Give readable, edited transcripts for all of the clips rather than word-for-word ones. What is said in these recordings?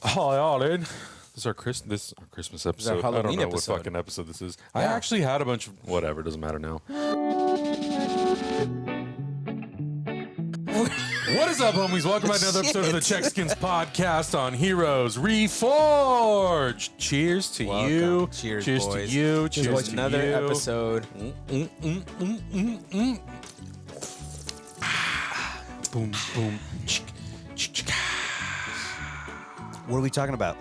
Oh, yeah, dude. This is our Christmas episode. I don't know what fucking episode this is. Yeah. I actually had a bunch of whatever. Doesn't matter now. What is up, homies? Welcome back to another episode of the CzechXicans podcast on Heroes Reforged. Cheers to you. Cheers, Cheers boys. to you. Cheers Cheers to another you. episode. Boom, boom. What are we talking about?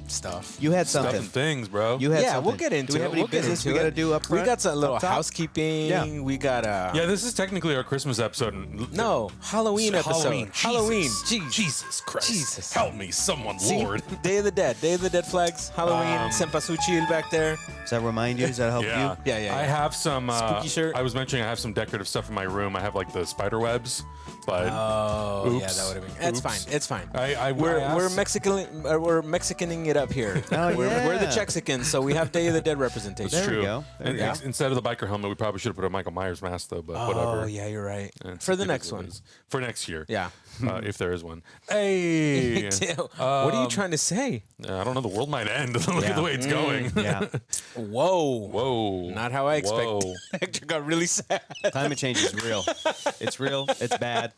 Stuff. You had Stuff something. and things, bro. You had something. We'll get into it. Do we have any business we got to do up front? We got a little up top? housekeeping. Yeah. We got Yeah, this is technically our Christmas episode. No, Halloween episode. Halloween. Jesus. Jesus Christ. Jesus. Help me, someone, Lord. Day of the Dead. Day of the Dead flags. Halloween. Sempasuchil back there. Does that remind you? Does that help Yeah. you? Yeah. I have some Spooky shirt. I was mentioning I have some decorative stuff in my room. I have like the spider webs, but Oh, oops. yeah, that would have been. It's fine. It's fine. We're We're Mexicaning it up here. Oh, We're the yeah. CzechXicans, so we have Day of the Dead representation. There we true. go. There we And go. instead of the biker helmet, we probably should have put a Michael Myers mask though. But whatever. Oh, yeah, you're right. For the next one. For next year. Yeah. If there is one. Hey. What are you trying to say? I don't know. The world might end. Look at the way it's going. Yeah. Whoa. Whoa. Not how I expected. Whoa. Hector got really sad. Climate change is real. It's real. It's bad.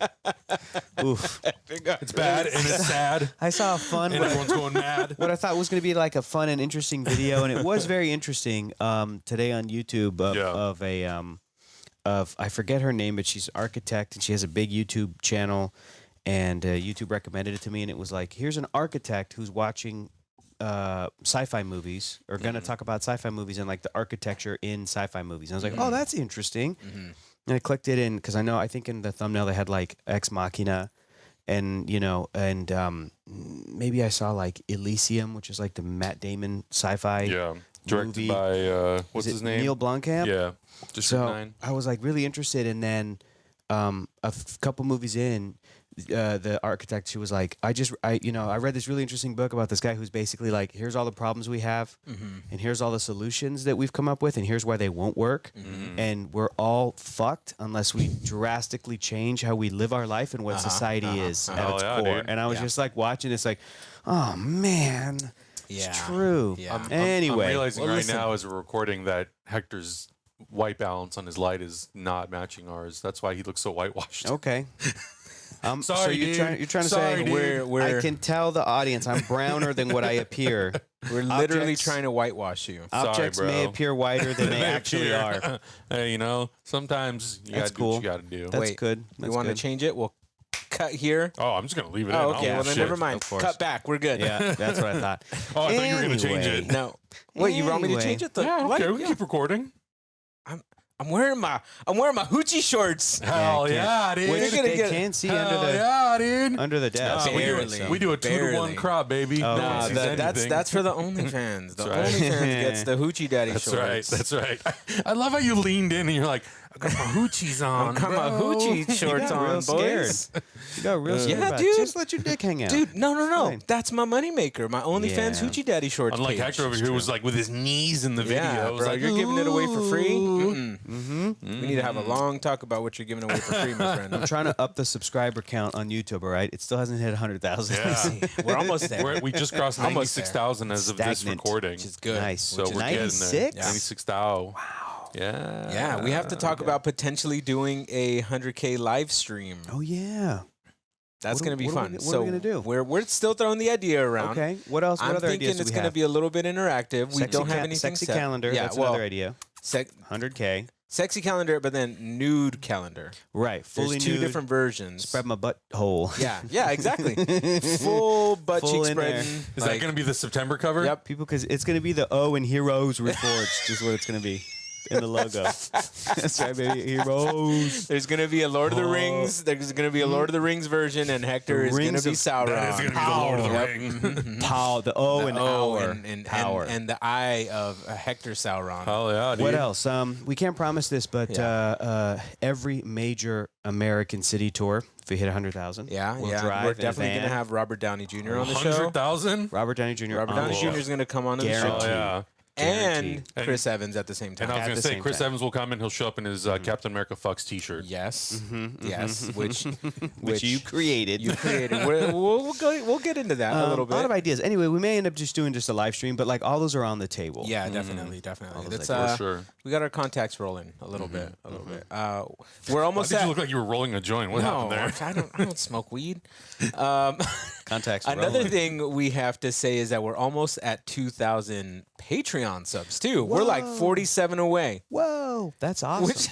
Oof. It's bad and it's sad I saw a fun and everyone's going mad. what I thought was going to be like a fun and interesting video, and it was very interesting today on YouTube of I forget her name, but she's an architect and she has a big YouTube channel, and YouTube recommended it to me, and it was like, here's an architect who's watching sci-fi movies, or going to talk about sci-fi movies and like the architecture in sci-fi movies. And I was like, oh, that's interesting. And I clicked it in because I think in the thumbnail they had like Ex Machina, and maybe I saw like Elysium, which is like the Matt Damon sci-fi. Yeah. Directed movie. by what's Is it his name? Neil Blomkamp. Yeah. District So 9. I was like really interested, and then couple movies in, the architect, she was like, I read this really interesting book about this guy who's basically like, here's all the problems we have, and here's all the solutions that we've come up with, and here's why they won't work, and we're all fucked unless we drastically change how we live our life and what society is at its core. dude. And I was just like watching this, like, oh man, it's true. Yeah. Anyway, I'm realizing well, right listen. now as we're recording that Hector's white balance on his light is not matching ours. That's why he looks so whitewashed. okay. Sorry, so you're dude. trying to Sorry, say dude. I can tell the audience I'm browner than what I appear. We're literally Objects- trying to whitewash you. Objects bro. may appear whiter than they They actually appear. are. Hey, sometimes you That's gotta do cool. what you gotta do. That's Wait, good. You That's want to good. change it? We'll cut here. Oh, I'm just gonna leave it in. Oh, I okay. don't Well, give a then shit. never mind. Of course. Cut back. We're good. Yeah, that's what I thought. Oh, I thought you were gonna change it. No. Wait, you want me to Anyway. change it? Yeah, okay, we can keep recording. I'm wearing my hoochie shorts. Hell yeah, dude. Which You're gonna they get- can see Hell under the yeah, dude. under the desk. Barely. We do a 2-to-1 Barely. crop, baby. Oh, No one okay. sees That's anything. for the OnlyFans. The That's right. OnlyFans gets the hoochie daddy That's shorts. right. That's right. I love how you leaned in and you're like, I got my hoochies on. I got my bro." hoochie shorts got on, real boys. You got real scared Yeah, about it. dude. Just let your dick hang out. Dude, no. Fine. That's my moneymaker. My OnlyFans Yeah. hoochie daddy shorts. Unlike page. Hector over here was like with his knees in the video. Yeah, It was bro, like, you're giving it away for free. "Ooh." We need to have a long talk about what you're giving away for free, my friend. I'm trying to up the subscriber count on YouTube, all right? It still hasn't hit 100,000. Yeah. We're almost there. We just crossed Almost there. 96,000 as of this Stagnant. recording. Which is good. Nice. So Which is we're getting there. 96? Yeah. 96,000. Wow. Yeah. Yeah, we have to talk about potentially doing a 100K live stream. Oh, yeah. That's What going are- to be what are fun. we- what are we gonna do? We're still throwing the idea around. Okay. What else? What I'm other thinking ideas it's do we going to have? be a little bit interactive. We Sexy don't have ca- anything Sexy set. calendar. Yeah, That's well, another idea. 100K. Sexy calendar, but then nude calendar. Right. Fully There's two nude. different versions. Spread my butthole. Yeah, exactly. Full butt Full cheek in there. spreading. Is that going to be the September cover? Yep. People, because it's going to be the O in Heroes Reforged is what it's going to be in the logo. That's right, baby. Heroes. There's going to be a Lord of the Rings. There's going to be a Lord of the Rings version, and Hector is going Rings to be of- Sauron. That is going to be the Lord of the Yep. Ring. Power. The O and Oh, hour. and Power. and the eye of Hector Sauron. Hell yeah, dude. What else? We can't promise this, but every major American city tour, if we hit 100,000, Yeah, we'll yeah. drive We're in a definitely going to van. have Robert Downey Jr. on the show. 100,000? Robert Downey Jr. Robert on Downey the Jr. is going to come on the Guaranteed. show. Oh, yeah. Guaranteed. and Chris Evans at the same time. And I was At going to the say, same Chris time. Evans will come and he'll show up in his Captain America Fucks t-shirt. Yes, Mm-hmm, yes, which you created. You created. We'll get into that a little A lot of bit. ideas. Anyway, we may end up just doing just a live stream, but like all those are on the table. Yeah, definitely. All those That's, ideas. For sure. We got our contacts rolling a little bit. We're Why almost did at. you look like you were rolling a joint? What no, happened there? I don't smoke weed. Contacts. Another rolling. thing we have to say is that we're almost at 2,000 Patreon subs too. We're like 47 away. Whoa, that's awesome. Which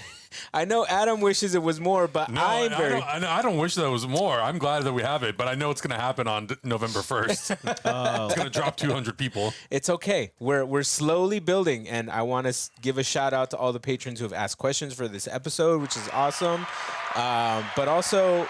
I know Adam wishes it was more, but No, I'm very. I don't wish that was more. I'm glad that we have it, but I know it's going to happen on November 1st. It's going to drop 200 people. It's okay. We're slowly building, and I want to give a shout out to all the patrons who have asked questions for this episode, which is awesome. But also,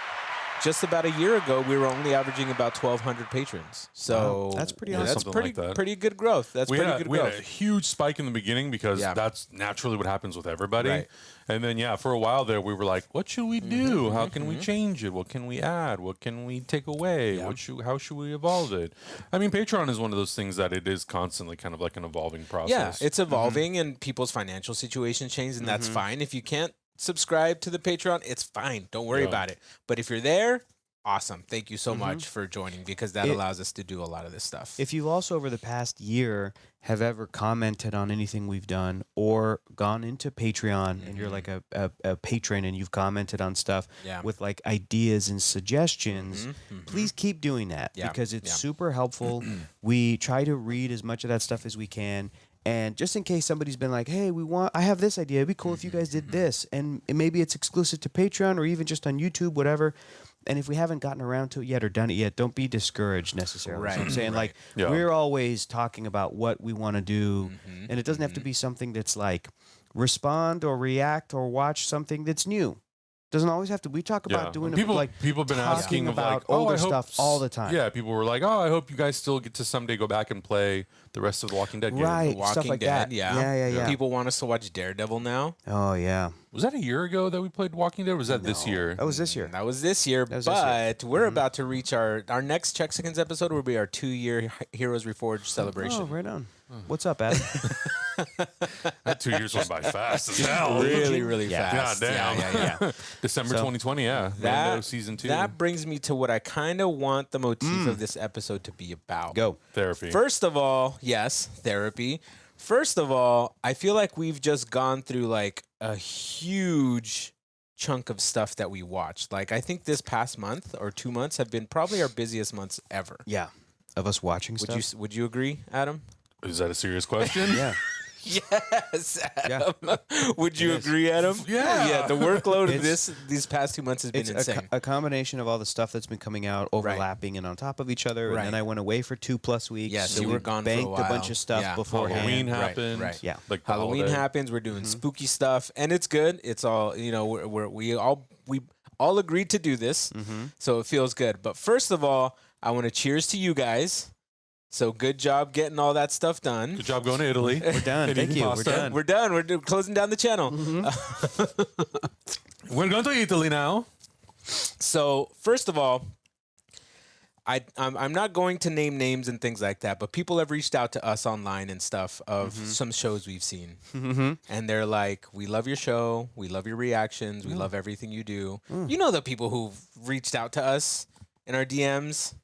just about a year ago, we were only averaging about 1,200 patrons. So Wow, that's pretty that's awesome. Something pretty like that. pretty good growth. That's We pretty had, good we had a growth. huge spike in the beginning because Yeah. that's naturally what happens with everybody. Right. And then, yeah, for a while there, we were like, what should we do? How can we change it? What can we add? What can we take away? Yeah. How should we evolve it? I mean, Patreon is one of those things that it is constantly kind of like an evolving process. Yeah, it's evolving, and people's financial situations change, and that's fine. If you can't subscribe to the Patreon, it's fine. Don't worry Yeah. about it. But if you're there, awesome. Thank you so much for joining, because that allows us to do a lot of this stuff. If you also over the past year have ever commented on anything we've done or gone into Patreon and you're like a patron and you've commented on stuff Yeah. with like ideas and suggestions, please keep doing that Yeah, because it's yeah. super helpful. We try to read as much of that stuff as we can. And just in case somebody's been like, hey, I have this idea. It'd be cool if you guys did this. And maybe it's exclusive to Patreon or even just on YouTube, whatever. And if we haven't gotten around to it yet or done it yet, don't be discouraged necessarily. Right, So I'm saying, like, Yeah. we're always talking about what we want to do. And it doesn't have to be something that's like respond or react or watch something that's new. Doesn't always have to. We talk about doing people. it like People have been talking asking of about like, oh, older I hope stuff all the time. Yeah, people were like, oh, I hope you guys still get to someday go back and play the rest of the Walking Dead game. Right. Walking stuff like Dead, that. yeah. Yeah. People want us to watch Daredevil now. Oh, yeah. Was that a year ago that we played Walking Dead? Or was that this year? That was this year. That was this year, was this year. but we're about to reach our next CzechXicans episode will be our 2-year Heroes Reforged celebration. Oh, right on. What's up, Adam? That 2 years went by fast as hell. Really Yeah. fast. God damn. Yeah. December So- 2020, yeah. Mando season 2. That brings me to what I kind of want the motif of this episode to be about. Go. Therapy. First of all, yes, therapy. First of all, I feel like we've just gone through like a huge chunk of stuff that we watched. Like I think this past month or 2 months have been probably our busiest months ever. Yeah. Of us watching stuff. Would you agree, Adam? Is that a serious question? Yeah. Yes, Adam. Would you agree, Adam? Yeah. Yeah. The workload of It's- these past 2 months has been It's insane. a combination of all the stuff that's been coming out, overlapping and on top of each other. And Right. then I went away for 2+ weeks. Yes, so you we were gone for a banked a bunch while. of stuff Yeah. beforehand. Halloween Right, happened. right. Yeah. Like the Halloween holiday. happens. We're doing spooky stuff, and it's good. It's all we all agreed to do this, so it feels good. But first of all, I want to cheers to you guys. So good job getting all that stuff done. Good job going to Italy. We're done. And Thank eating you. pasta. We're done. We're done. We're closing down the channel. We're going to Italy now. So first of all, I'm not going to name names and things like that, but people have reached out to us online and stuff of some shows we've seen, and they're like, "We love your show. We love your reactions. We love everything you do." You know the people who've reached out to us in our DMs.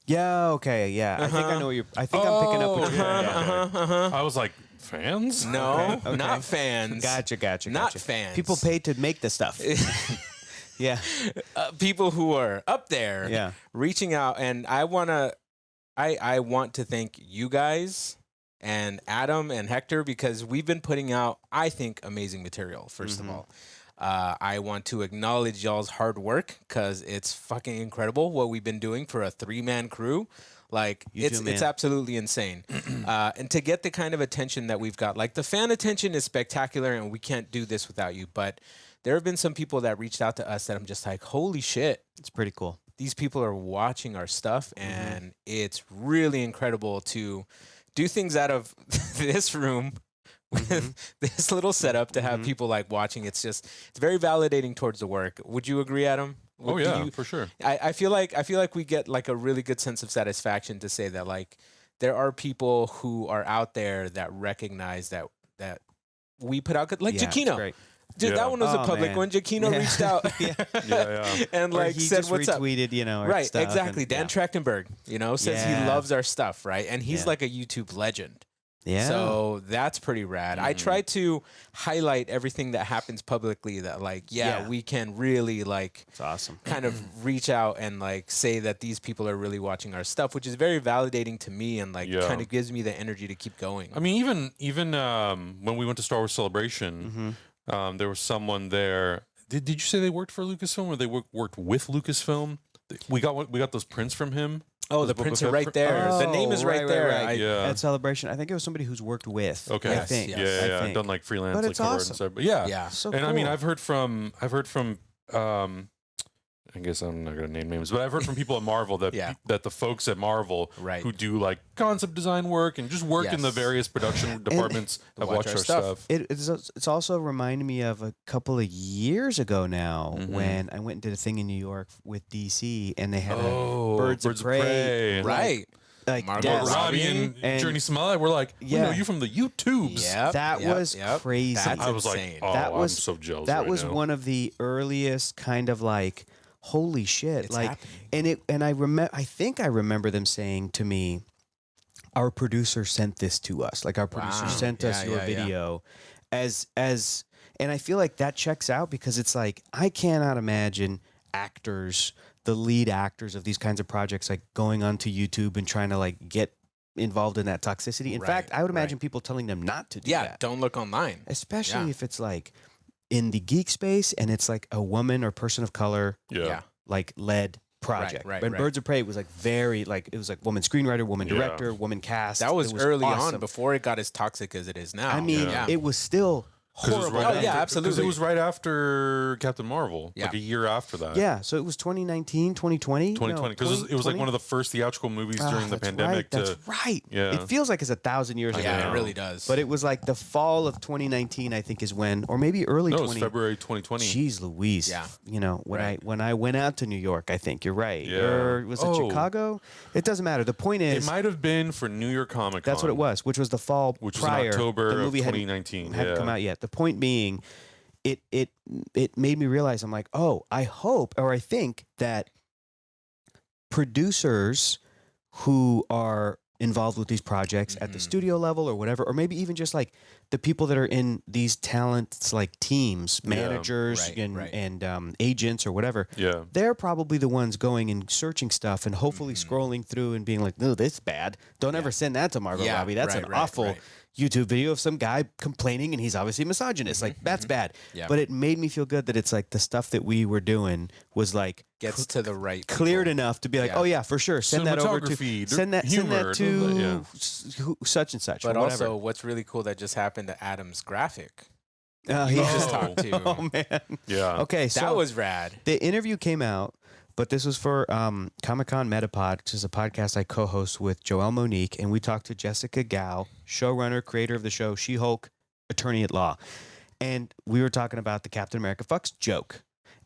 Yeah. Okay. Yeah. I think I know what you're. I think I'm picking up what you're. Yeah. I was like, fans? No, Okay. not fans. Gotcha. Not fans. People paid to make the stuff. Yeah. People who are up there, Yeah. reaching out, and I want to thank you guys and Adam and Hector because we've been putting out, I think, amazing material. First of all, I want to acknowledge y'all's hard work because it's fucking incredible what we've been doing for a 3-man crew. Like it's absolutely insane, and to get the kind of attention that we've got, like the fan attention is spectacular, and we can't do this without you. But there have been some people that reached out to us that I'm just like, holy shit, It's pretty cool. these people are watching our stuff, and it's really incredible to do things out of this room with this little setup to have people like watching. It's very validating towards the work. Would you agree, Adam? Oh, Do yeah, you- for sure. I feel like we get like a really good sense of satisfaction to say that like there are people who are out there that recognize that we put out like Yeah, it's Giacchino. great. Dude, that one was a public man. one. Giacchino reached out and Or like he said, just "What's up?" retweeted, our Right, stuff exactly. and- Dan Trachtenberg, says he Yeah. loves our stuff, right? And he's Yeah. like a YouTube legend. Yeah. So that's pretty rad. I try to highlight everything that happens publicly that like, Yeah. we can really like It's awesome. kind of reach out and like say that these people are really watching our stuff, which is very validating to me and like Yeah. kind of gives me the energy to keep going. I mean, even when we went to Star Wars Celebration, there was someone there. Did you say they worked for Lucasfilm or they worked with Lucasfilm? We got those prints from him. Oh, Those the Boba prints are Fett right there. The name is right, there. Right. Yeah. At Celebration, I think it was somebody who's worked with. Okay. I Yes, think. yes. Yeah. I think. Done like freelance, But like it's cover art awesome. and stuff. But yeah. Yeah. So And I mean, cool. I've heard from I guess I'm not gonna name names, but I've heard from people at Marvel that Yeah. that the folks at Marvel Right. who do like concept design work and just work in the Yes. various production departments have watch watched our our stuff. stuff. It's also reminded me of a couple of years ago now when I went and did a thing in New York with DC and they had a Birds of Prey. Right. Like Margot desk. Robbie and, And- Journey Smollett were like, we know Yeah. you from the YouTubes. Yep. That yep, was yep. crazy. That's I was insane. like, oh, That was- I'm so jealous. That right was now. one of the earliest kind of like, holy shit. It's like happening. and I think I remember them saying to me, our producer sent this to us. Like our producer Wow. sent us Yeah, your yeah, yeah. video as and I feel like that checks out because it's like I cannot imagine actors, the lead actors of these kinds of projects, like going onto YouTube and trying to like get involved in that toxicity. In Right, fact, I would imagine right. people telling them not to do Yeah, that. don't look online. Especially Yeah. if it's like in the geek space and it's like a woman or person of color Yeah. like led project. right, When right. Birds of Prey was like very like it was like woman screenwriter, woman Yeah. director, woman cast. That was It early awesome. on before it got as toxic as it is now. I mean, yeah. it was still 'Cause it was horrible. right Oh, after- yeah, 'cause absolutely. it was right after Captain Marvel, Yeah. like a year after that. Yeah, so it was 2019, 2020? 2020, because it was like one of the first theatrical movies during the pandemic. That's right. Yeah. It feels like it's 1,000 years ago. yeah, now. it really does. But it was like the fall of 2019, I think, is when, or maybe early No, it was 20. February 2020. Jeez Louise. Yeah. When I went out to New York, I think you're right. Yeah. Or was it Oh. Chicago? It doesn't matter. The point It is, might have been for New York Comic Con. that's what it was, which was the fall Which was in prior. October the of movie 2019. hadn't Yeah. come out yet. The point being, it made me realize I'm like, oh, I hope or I think that producers who are involved with these projects at the studio level or whatever, or maybe even just like the people that are in these talents like teams, managers Right, and right. and agents or whatever. Yeah. They're probably the ones going and searching stuff and hopefully scrolling through and being like, no, this is bad. Don't ever send that to Margot Yeah, Robbie. That's right, an right, awful right. YouTube video of some guy complaining and he's obviously misogynist. Like, that's bad. Yeah. But it made me feel good that it's like the stuff that we were doing was like Gets to the right cleared people. enough to be like, Yeah. oh yeah, for sure. Send that over to Cinematography, send that humor, to yeah. such and such. But or whatever. also, what's really cool that just happened to Adam's graphic. He He Oh. just talked to. Oh man. Yeah. Okay, so That was rad. the interview came out, but this was for Comic-Con Metapod, which is a podcast I co-host with Joelle Monique, and we talked to Jessica Gao, showrunner, creator of the show She-Hulk, attorney at law. And we were talking about the Captain America fucks joke.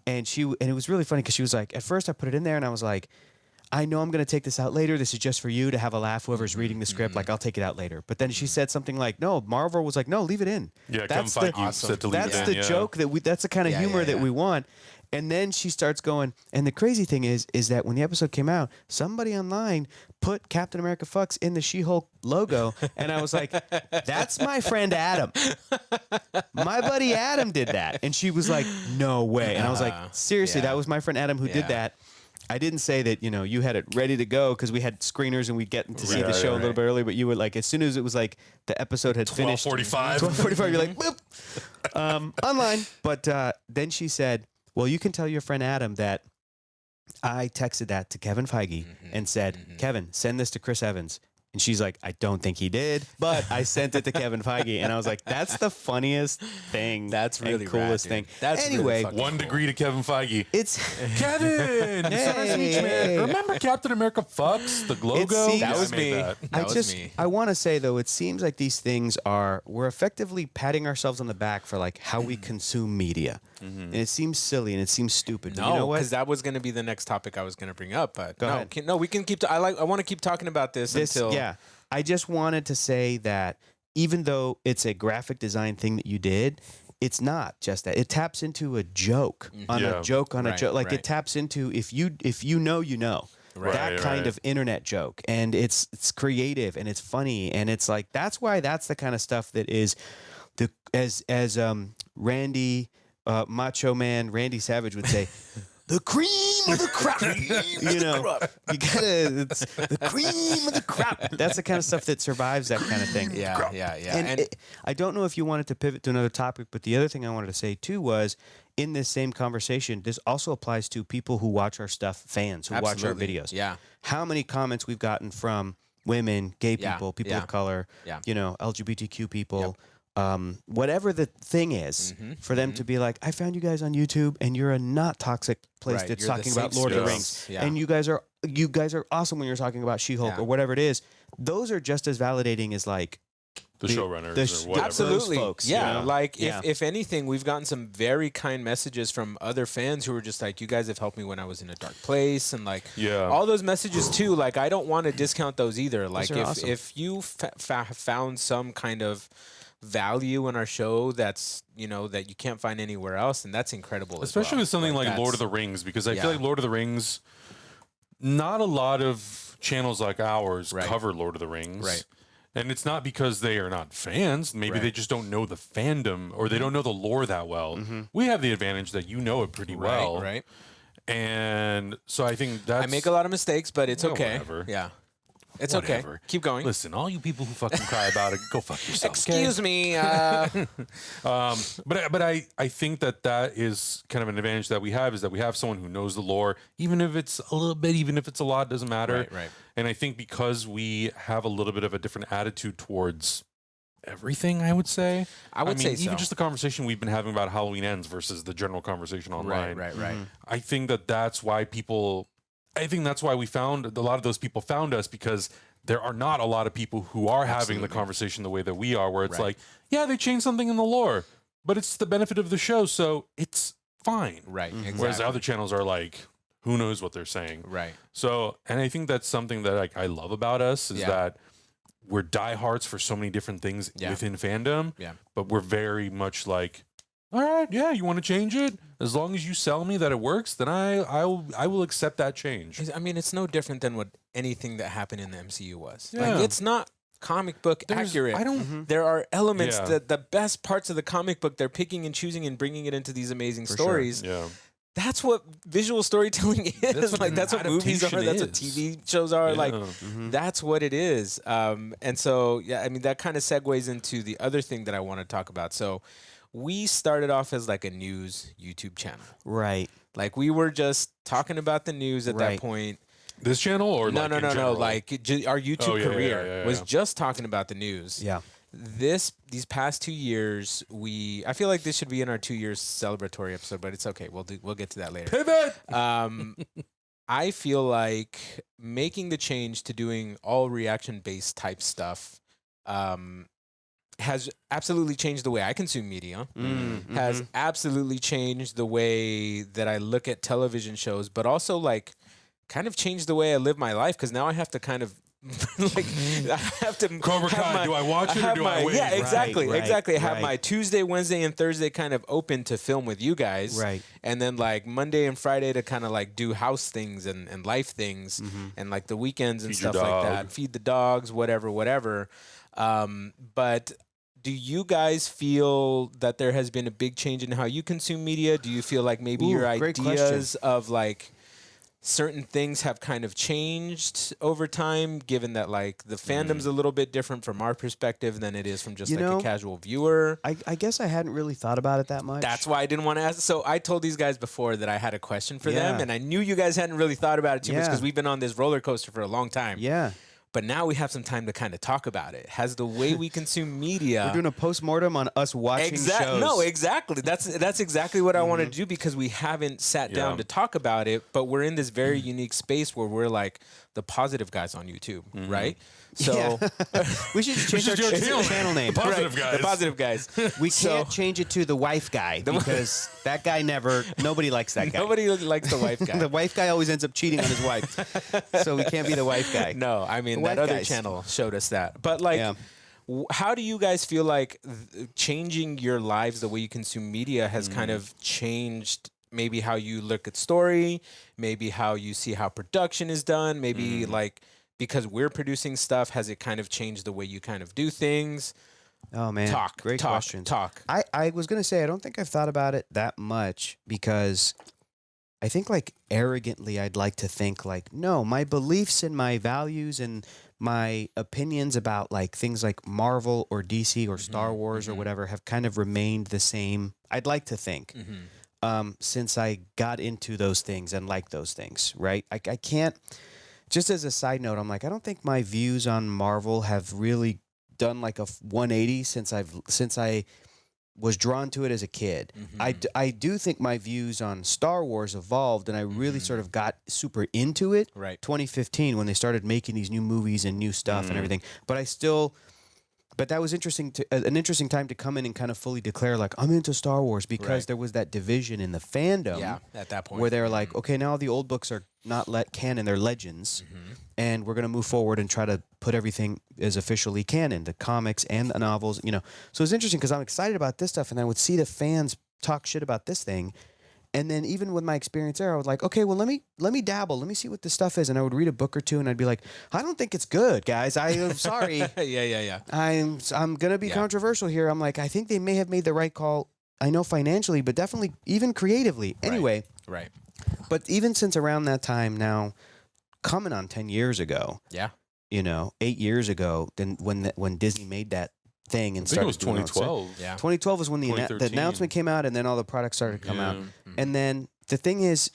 And it was really funny because she was like, at first I put it in there and I was like, I know I'm going to take this out later. This is just for you to have a laugh. Whoever's reading the script, like, I'll take it out later. But then she said something like, no, Marvel was like, no, leave it in. Yeah, That's Kevin the- Feige Awesome. said to leave That's it in, the yeah. joke that's the kind of Yeah, humor yeah, that yeah. we want. And then she starts going, and the crazy thing is that when the episode came out, somebody online put Captain America fucks in the She-Hulk logo, and I was like, that's my friend Adam. My buddy Adam did that. And she was like, no way. And I was like, seriously, Yeah. that was my friend Adam who Yeah. did that. I didn't say that, you had it ready to go because we had screeners and we'd get to see the Right, show a right. little bit early, but you were like, as soon as it was like the episode had finished. 12:45. 12:45, you're like, boop. Online. But then she said, well, you can tell your friend Adam that I texted that to Kevin Feige and said, Kevin, send this to Chris Evans. And she's like, I don't think he did, but I sent it to Kevin Feige. And I was like, that's the funniest thing. That's and really coolest rad, dude. thing. That's really anyway, fucking 1 degree to Kevin Feige. it's Kevin, it's so nice to meet you, Hey. man. Remember Captain America fucks the logo? seems- That Yeah, was I made me. that. That was me. I want to say though, it seems like these things we're effectively patting ourselves on the back for like how we consume media. And it seems silly and it seems stupid. But you know No, what? because that was going to be the next topic I was going to bring up. But Go no, ahead. we can keep. I want to keep talking about this until Yeah. I just wanted to say that even though it's a graphic design thing that you did, it's not just that. It taps into a joke on a joke on a joke. Like it taps into if you know, you know. That kind of internet joke, and it's creative and it's funny, and it's like that's why that's the kind of stuff that is the as Randy Macho Man Randy Savage would say, the cream of the crop. You know, you gotta it's the cream of the crop. That's the kind of stuff that survives that kind of thing. Yeah. And I don't know if you wanted to pivot to another topic, but the other thing I wanted to say too was, in this same conversation, this also applies to people who watch our stuff, fans who watch our videos. Yeah. How many comments we've gotten from women, gay people, people of color, you know, LGBTQ people, whatever the thing is, for them to be like, I found you guys on YouTube, and you're a not toxic place that's talking about Lord of the Rings, and you guys are awesome when you're talking about She-Hulk or whatever it is. Those are just as validating as like the showrunners or whatever. Absolutely. Folks, yeah. you know? Like if anything, we've gotten some very kind messages from other fans who were just like, you guys have helped me when I was in a dark place. And like all those messages too, like I don't want to discount those either. Like if you found some kind of value in our show that's, you know, that you can't find anywhere else, and that's incredible. Especially with something like Lord of the Rings, because I feel like Lord of the Rings, not a lot of channels like ours cover Lord of the Rings. Right. And it's not because they are not fans. Maybe they just don't know the fandom, or they don't know the lore that well. We have the advantage that you know it pretty well. Right. And so I think that's... I make a lot of mistakes, but it's okay. Whatever. Yeah. It's Whatever. okay. Keep going. Listen, all you people who fucking cry about it, go fuck yourself. Excuse me. But I think that is kind of an advantage that we have, is that we have someone who knows the lore, even if it's a little bit, even if it's a lot, doesn't matter. Right. And I think because we have a little bit of a different attitude towards everything, I would say. I would say even just the conversation we've been having about Halloween Ends versus the general conversation online. Right. I think that's why we found a lot of those people found us, because there are not a lot of people who are having the conversation the way that we are, where it's like, yeah, they changed something in the lore, but it's the benefit of the show, so it's fine. Right. Exactly. Whereas the other channels are like, who knows what they're saying. Right. So, and I think that's something that I love about us, is that we're diehards for so many different things within fandom. Yeah. But we're very much like, all right, yeah, you want to change it? As long as you sell me that it works, then I will accept that change. I mean, it's no different than what anything that happened in the MCU was. Yeah. Like, it's not comic book accurate. There are elements that the best parts of the comic book, they're picking and choosing and bringing it into these amazing stories. Sure. Yeah. That's what visual storytelling is. That's what movies are. That's what TV shows are. Like, that's what it is. And so, yeah, I mean, that kind of segues into the other thing that I want to talk about. So we started off as like a news YouTube channel. Right. Like we were just talking about the news at that point. This channel or no. Like our YouTube career was yeah. just talking about the news. Yeah. These past 2 years, I feel like this should be in our 2 years celebratory episode, but it's okay. We'll get to that later. Pivot. I feel like making the change to doing all reaction based type stuff has absolutely changed the way I consume media. Has absolutely changed the way that I look at television shows, but also like kind of changed the way I live my life, because now I have to kind of like I have to Cobra Kai, do I watch it or do I wait? Yeah, exactly. I have right. my Tuesday, Wednesday, and Thursday kind of open to film with you guys. Right. And then like Monday and Friday to kind of like do house things and life things, and like the weekends and stuff like that. Feed the dogs, whatever. But do you guys feel that there has been a big change in how you consume media? Do you feel like maybe your ideas of like certain things have kind of changed over time, given that like the fandom's a little bit different from our perspective than it is from just a casual viewer? I guess I hadn't really thought about it that much. That's why I didn't want to ask. So I told these guys before that I had a question for them, and I knew you guys hadn't really thought about it too much, because we've been on this roller coaster for a long time. Yeah. But now we have some time to kind of talk about it. Has the way we consume media... We're doing a postmortem on us watching shows. No, exactly. That's exactly what I want to do, because we haven't sat down to talk about it, but we're in this very unique space where we're like the positive guys on YouTube, right? So we should change our channel name. The positive guys. The positive guys. We can't change it to the wife guy, because that guy nobody likes that guy. Nobody likes the wife guy. The wife guy always ends up cheating on his wife. So we can't be the wife guy. No, I mean, and that other channel showed us that. But like, how do you guys feel like changing your lives, the way you consume media, has kind of changed maybe how you look at story, maybe how you see how production is done, maybe like because we're producing stuff, has it kind of changed the way you kind of do things? Oh man, great question. I was gonna say I don't think I've thought about it that much because I think like arrogantly I'd like to think like, no, my beliefs and my values and my opinions about like things like Marvel or DC or Star Wars or whatever have kind of remained the same. I'd like to think since I got into those things and like those things, right? I can't, just as a side note, I'm like, I don't think my views on Marvel have really done like a 180 since I was drawn to it as a kid. I do think my views on Star Wars evolved, and I really sort of got super into it. 2015 when they started making these new movies and new stuff and everything. But that was interesting an interesting time to come in and kind of fully declare like I'm into Star Wars because there was that division in the fandom. At that point, where they're like, okay, now the old books are not canon, they're legends, and we're gonna move forward and try to put everything as officially canon, the comics and the novels, you know. So it's interesting because I'm excited about this stuff, and I would see the fans talk shit about this thing. And then even with my experience there, I was like, okay, well, let me dabble. Let me see what this stuff is. And I would read a book or two, and I'd be like, I don't think it's good, guys. I'm sorry. I'm going to be controversial here. I'm like, I think they may have made the right call. I know financially, but definitely even creatively. Anyway. Right. But even since around that time now, coming on 10 years ago. Yeah. You know, 8 years ago, then when Disney made that thing and I think it was 2012. 2012 was when the announcement came out, and then all the products started to come out. And then the thing is,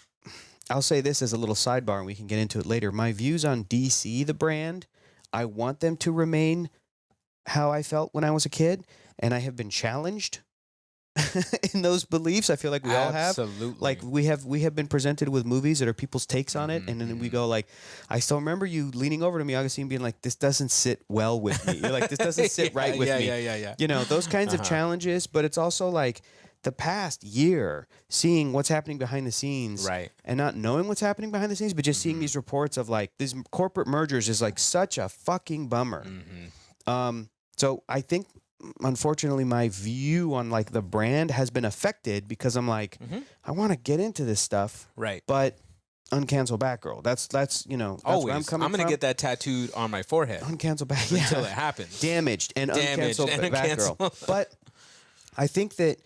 I'll say this as a little sidebar, and we can get into it later. My views on DC, the brand, I want them to remain how I felt when I was a kid, and I have been challenged in those beliefs. I feel like we all have. Absolutely. Like we have been presented with movies that are people's takes on it, and then we go like, I still remember you leaning over to me, Augustine, being like, "This doesn't sit well with me." You're like, "This doesn't sit right with me." Yeah. You know, those kinds of challenges, but it's also like the past year, seeing what's happening behind the scenes, and not knowing what's happening behind the scenes, but just seeing these reports of like these corporate mergers is like such a fucking bummer. So I think, unfortunately, my view on like the brand has been affected because I'm like, I want to get into this stuff, but uncancel Batgirl. That's you know, that's where I'm coming from. I'm gonna get that tattooed on my forehead. Uncancel Batgirl until it happens. Damaged and uncancel Batgirl. But I think that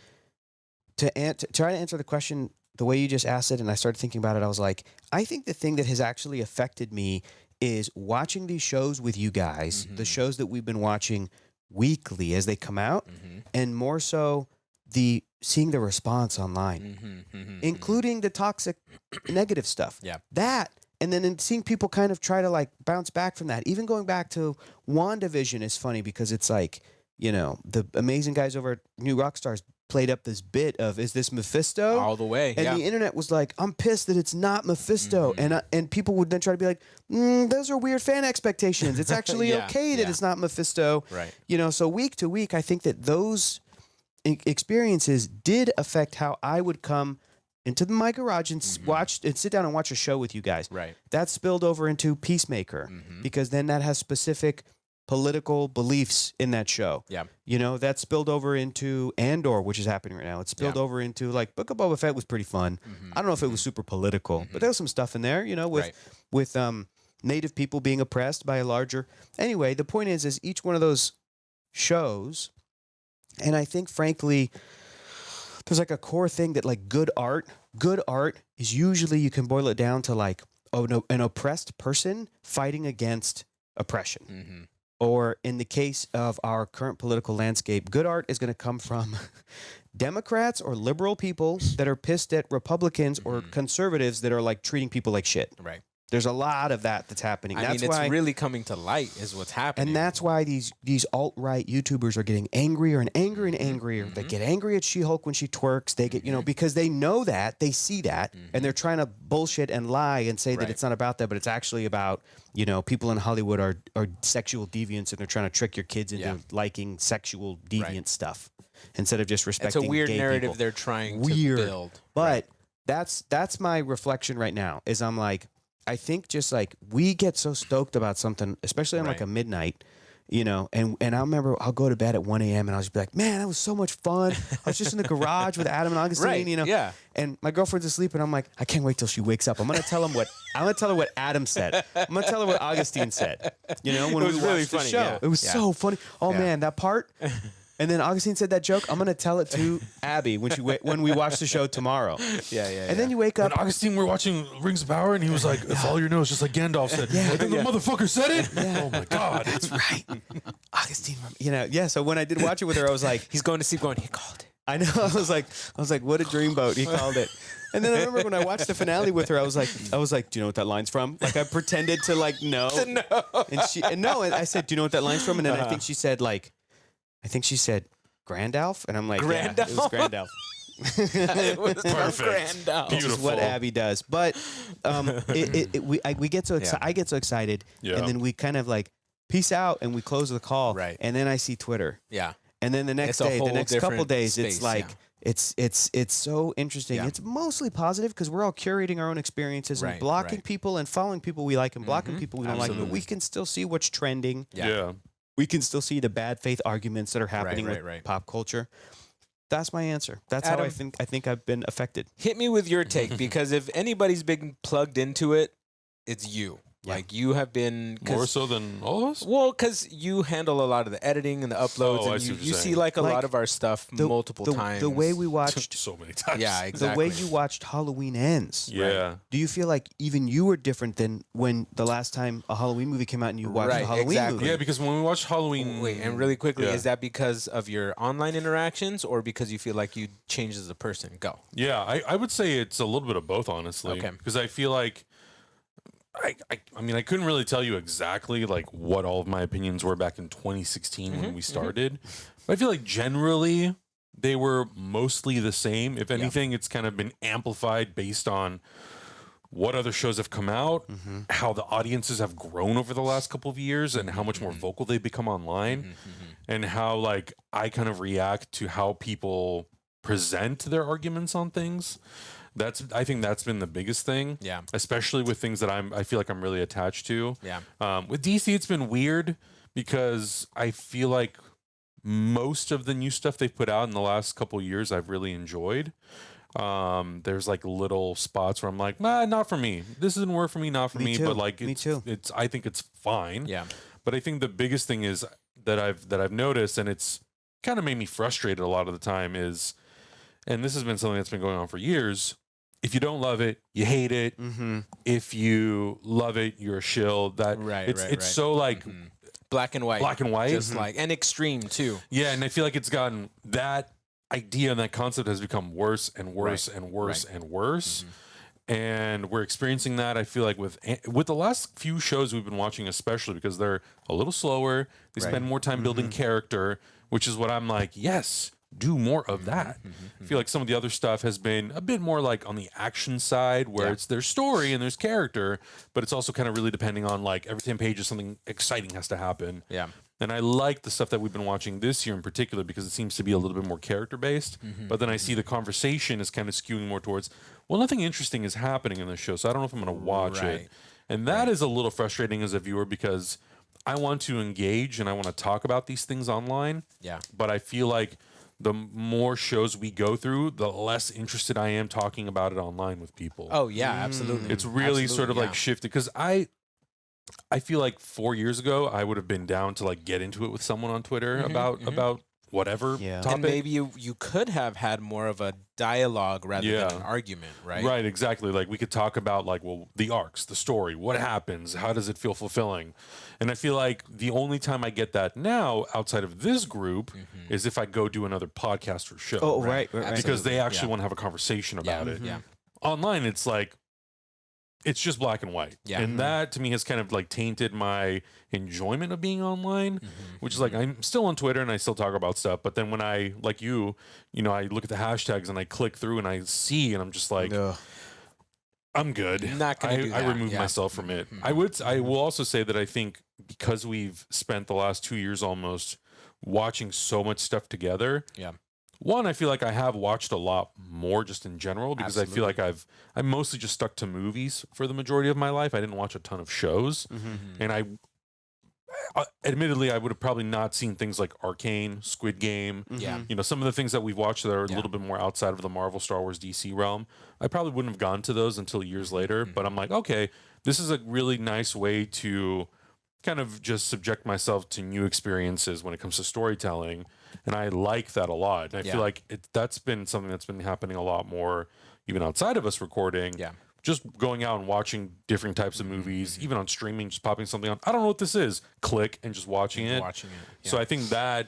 to try to answer the question the way you just asked it, and I started thinking about it, I was like, I think the thing that has actually affected me is watching these shows with you guys, the shows that we've been watching weekly as they come out, and more so seeing the response online, including the toxic negative stuff. That, and then seeing people kind of try to like bounce back from that. Even going back to WandaVision is funny because it's like, you know, the amazing guys over at New Rockstars played up this bit of, is this Mephisto? All the way. And the internet was like, I'm pissed that it's not Mephisto. And people would then try to be like, those are weird fan expectations. It's actually okay that it's not Mephisto. Right. You know, so week to week, I think that those experiences did affect how I would come into my garage and sit down and watch a show with you guys. Right. That spilled over into Peacemaker because then that has specific political beliefs in that show. Yeah. You know, that spilled over into Andor, which is happening right now. It spilled over into like Book of Boba Fett was pretty fun. I don't know if it was super political, but there was some stuff in there, you know, with native people being oppressed by a larger. Anyway, the point is each one of those shows, and I think frankly, there's like a core thing that like good art is usually, you can boil it down to like, an oppressed person fighting against oppression. Or in the case of our current political landscape, good art is going to come from Democrats or liberal people that are pissed at Republicans or conservatives that are like treating people like shit. Right. There's a lot of that's happening. I mean, it's really coming to light is what's happening. And that's why these alt-right YouTubers are getting angrier and angrier and angrier. They get angry at She-Hulk when she twerks. They get, you know, because they know that, they see that, and they're trying to bullshit and lie and say that it's not about that, but it's actually about, you know, people in Hollywood are sexual deviants, and they're trying to trick your kids into liking sexual deviant stuff instead of just respecting. It's a weird gay narrative people. they're trying to build. But that's my reflection right now. Is I'm like, I think just like we get so stoked about something, especially on like a midnight, you know, and I remember I'll go to bed at 1 a.m. and I'll just be like, man, that was so much fun. I was just in the garage with Adam and Augustine, you know. Yeah. And my girlfriend's asleep and I'm like, I can't wait till she wakes up. I'm gonna tell her what Adam said. I'm gonna tell her what Augustine said. You know, when we watched the show. Yeah. It was so funny. Oh man, that part. And then Augustine said that joke. I'm gonna tell it to Abby when we watch the show tomorrow. And then you wake up. When Augustine, we're watching Rings of Power, and he was like, "Follow your nose," just like Gandalf said. And then the motherfucker said it. Oh my god, that's right. Augustine, you know, So when I did watch it with her, I was like, he's going to sleep. He called it. I know. I was like, what a dreamboat. He called it. And then I remember when I watched the finale with her, I was like, do you know what that line's from? Like I pretended to like know. And I said, do you know what that line's from? And then I think she said Grandalf, and I'm like, Grandalf? Yeah, it was Grandalf. It was perfect. Grandalf. Which is what Abby does. But we get so excited. I get so excited, and then we kind of like peace out, and we close the call. Right. And then I see Twitter. Yeah. And then the next day, the next couple days, space, it's like it's so interesting. Yeah. It's mostly positive because we're all curating our own experiences and blocking people and following people we like and blocking people we don't like. But we can still see what's trending. Yeah. We can still see the bad faith arguments that are happening with pop culture. That's my answer. That's Adam, how I think I've been affected. Hit me with your take, because if anybody's been plugged into it, it's you. Yeah. Like you have been more so than all of us. Well, because you handle a lot of the editing and the uploads, and you see like a lot of our stuff multiple times. The way we watched so many times. Yeah, exactly. The way you watched Halloween Ends. Yeah. Right? Do you feel like even you were different than when the last time a Halloween movie came out and you watched a Halloween movie? Yeah, because when we watched Halloween, wait, and really quickly, is that because of your online interactions or because you feel like you changed as a person? Go. Yeah, I would say it's a little bit of both, honestly. Okay. Because I feel like I mean, I couldn't really tell you exactly like what all of my opinions were back in 2016 when we started. But I feel like generally they were mostly the same. If anything, it's kind of been amplified based on what other shows have come out, how the audiences have grown over the last couple of years, and how much more vocal they've become online, and how like I kind of react to how people present their arguments on things. I think that's been the biggest thing. Yeah. Especially with things that I feel like I'm really attached to. Yeah. With DC, it's been weird because I feel like most of the new stuff they've put out in the last couple of years I've really enjoyed. There's like little spots where I'm like, nah, not for me. This doesn't work for me, not for me. But like, me too. I think it's fine. Yeah. But I think the biggest thing is that I've noticed, and it's kind of made me frustrated a lot of the time is, and this has been something that's been going on for years. If you don't love it, you hate it. If you love it, you're a shill. It's so like black and white, just like, and extreme too. Yeah, and I feel like it's gotten that idea and that concept has become worse and worse and worse and worse. And we're experiencing that. I feel like with the last few shows we've been watching, especially because they're a little slower, they spend more time building character, which is what I'm like, yes. Do more of that. I feel like some of the other stuff has been a bit more like on the action side where it's there's story and there's character, but it's also kind of really depending on like every 10 pages something exciting has to happen. Yeah. And I like the stuff that we've been watching this year in particular because it seems to be a little bit more character based. But then I see the conversation is kind of skewing more towards, well, nothing interesting is happening in this show, so I don't know if I'm going to watch it. And that is a little frustrating as a viewer because I want to engage and I want to talk about these things online. Yeah. But I feel like the more shows we go through, the less interested I am talking about it online with people. Oh yeah, absolutely. It's really sort of like shifted because I feel like 4 years ago I would have been down to like get into it with someone on Twitter about whatever topic. And maybe you could have had more of a dialogue rather than an argument, right? Right, exactly. Like we could talk about like, well, the arcs, the story, what happens, how does it feel fulfilling? And I feel like the only time I get that now outside of this group is if I go do another podcast or show. Oh, right. Because they actually want to have a conversation about it. Yeah. Online, it's like, it's just black and white. Yeah. And that to me has kind of like tainted my enjoyment of being online, which is like, I'm still on Twitter and I still talk about stuff. But then when I, like you know, I look at the hashtags and I click through and I see, and I'm just like, I'm good. Not gonna do that. I remove myself from it. I will also say that I think because we've spent the last 2 years almost watching so much stuff together, one, I feel like I have watched a lot more just in general because I feel like I'm mostly just stuck to movies for the majority of my life. I didn't watch a ton of shows, and admittedly, I would have probably not seen things like Arcane, Squid Game. Yeah. You know, some of the things that we've watched that are a little bit more outside of the Marvel, Star Wars, DC realm. I probably wouldn't have gone to those until years later. But I'm like, okay, this is a really nice way to kind of just subject myself to new experiences when it comes to storytelling. And I like that a lot. And I feel like that's been something that's been happening a lot more even outside of us recording. Yeah. Just going out and watching different types of movies, even on streaming, just popping something on. I don't know what this is. Click and just watching it. Yeah. So I think that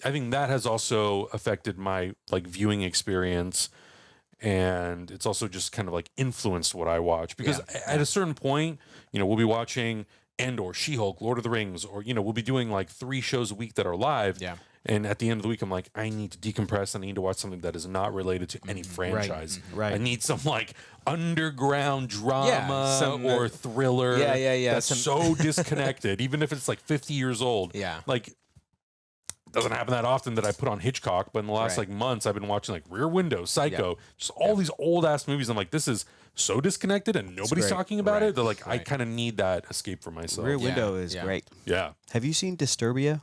has also affected my like viewing experience, and it's also just kind of like influenced what I watch because at a certain point, you know, we'll be watching Andor, She-Hulk, Lord of the Rings, or you know, we'll be doing like 3 shows a week that are live. Yeah. And at the end of the week, I'm like, I need to decompress. I need to watch something that is not related to any franchise. Right. I need some like underground drama or thriller. That's so disconnected, even if it's like 50 years old. Yeah. Like, it doesn't happen that often that I put on Hitchcock, but in the last like months, I've been watching like Rear Window, Psycho, just all these old ass movies. I'm like, this is so disconnected and nobody's talking about it. They're like, I kind of need that escape for myself. Rear Window is great. Yeah. Have you seen Disturbia?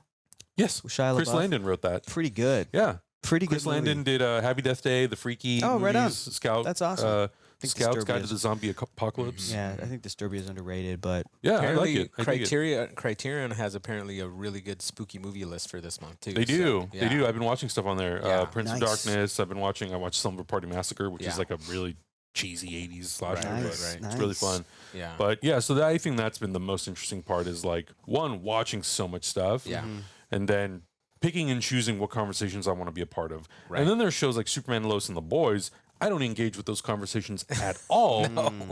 Yes. With Shia Chris LaBeouf? Landon wrote that. Pretty good. Yeah. Pretty Chris good. Landon did Happy Death Day, The Freaky Oh, right on. movies, Scout. That's awesome. Scout's Guide to Disturbia the Zombie Apocalypse. Yeah, I think Disturbia is underrated, but Yeah, Apparently, I like it. Criterion has apparently a really good spooky movie list for this month too. They do. So, They do. I've been watching stuff on there. Yeah. Prince of Nice. Darkness. I watched Slumber Party Massacre, which is like a really cheesy 80s slasher. Nice, But it's really nice. fun. Yeah. But yeah, so I think that's been the most interesting part is like, one, watching so much stuff. Yeah. And then picking and choosing what conversations I want to be a part of. Right. And then there's shows like Superman, Lois, and the Boys. I don't engage with those conversations at all,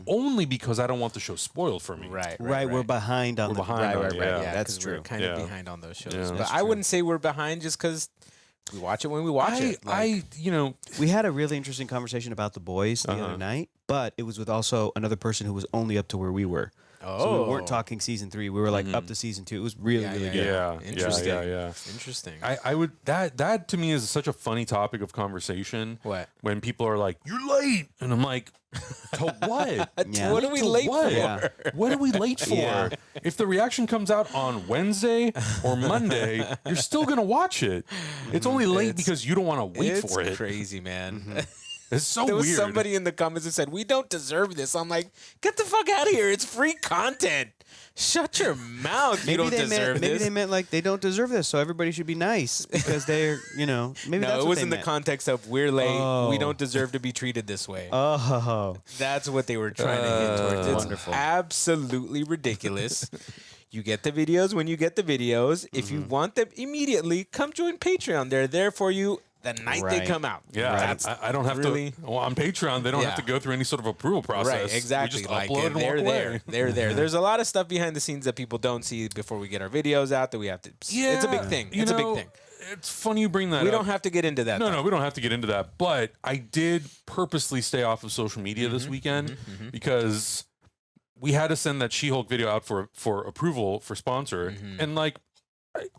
only because I don't want the show spoiled for me. Right. we're behind on We're the behind on it, yeah. Yeah, that's 'cause we're true. kind of Yeah. behind on those shows. Yeah. But That's I true. wouldn't say we're behind just because we watch it when we watch it. Like, We had a really interesting conversation about The Boys the other night, but it was with also another person who was only up to where we were. So we weren't talking season 3. We were like up to season 2. It was really, really good. Yeah. Interesting. Yeah. Interesting. I would that to me is such a funny topic of conversation. What? When people are like, "You're late," and I'm like, "To what? Yeah. What are we To late what? for? Yeah. What are we late for? Yeah. If the reaction comes out on Wednesday or Monday, you're still gonna watch it. It's only late because you don't want to wait It's for it. crazy, man. It's so There was weird. somebody in the comments that said, "We don't deserve this." I'm like, get the fuck out of here. It's free content. Shut your mouth. You don't deserve maybe this. they meant like they don't deserve this, so everybody should be nice because they're, maybe No, that's it what was they in the meant. context of we're late. We Oh. don't deserve to be treated this way. Oh, That's what they were trying to hint towards. It's Wonderful. absolutely ridiculous. You get the videos when you get the videos. If you want them immediately, come join Patreon. They're there for you the night they Right. come out. Yeah, That's I don't have really- to. Well, on Patreon, they don't have to go through any sort of approval process. Right, exactly. We just Like upload and they're walk there. away. They're there. There's a lot of stuff behind the scenes that people don't see before we get our videos out that we have to. Yeah, It's a big thing. It's a big thing. It's funny you bring that We up. don't have to get into that. No, we don't have to get into that. But I did purposely stay off of social media this weekend because we had to send that She-Hulk video out for approval for sponsor, and like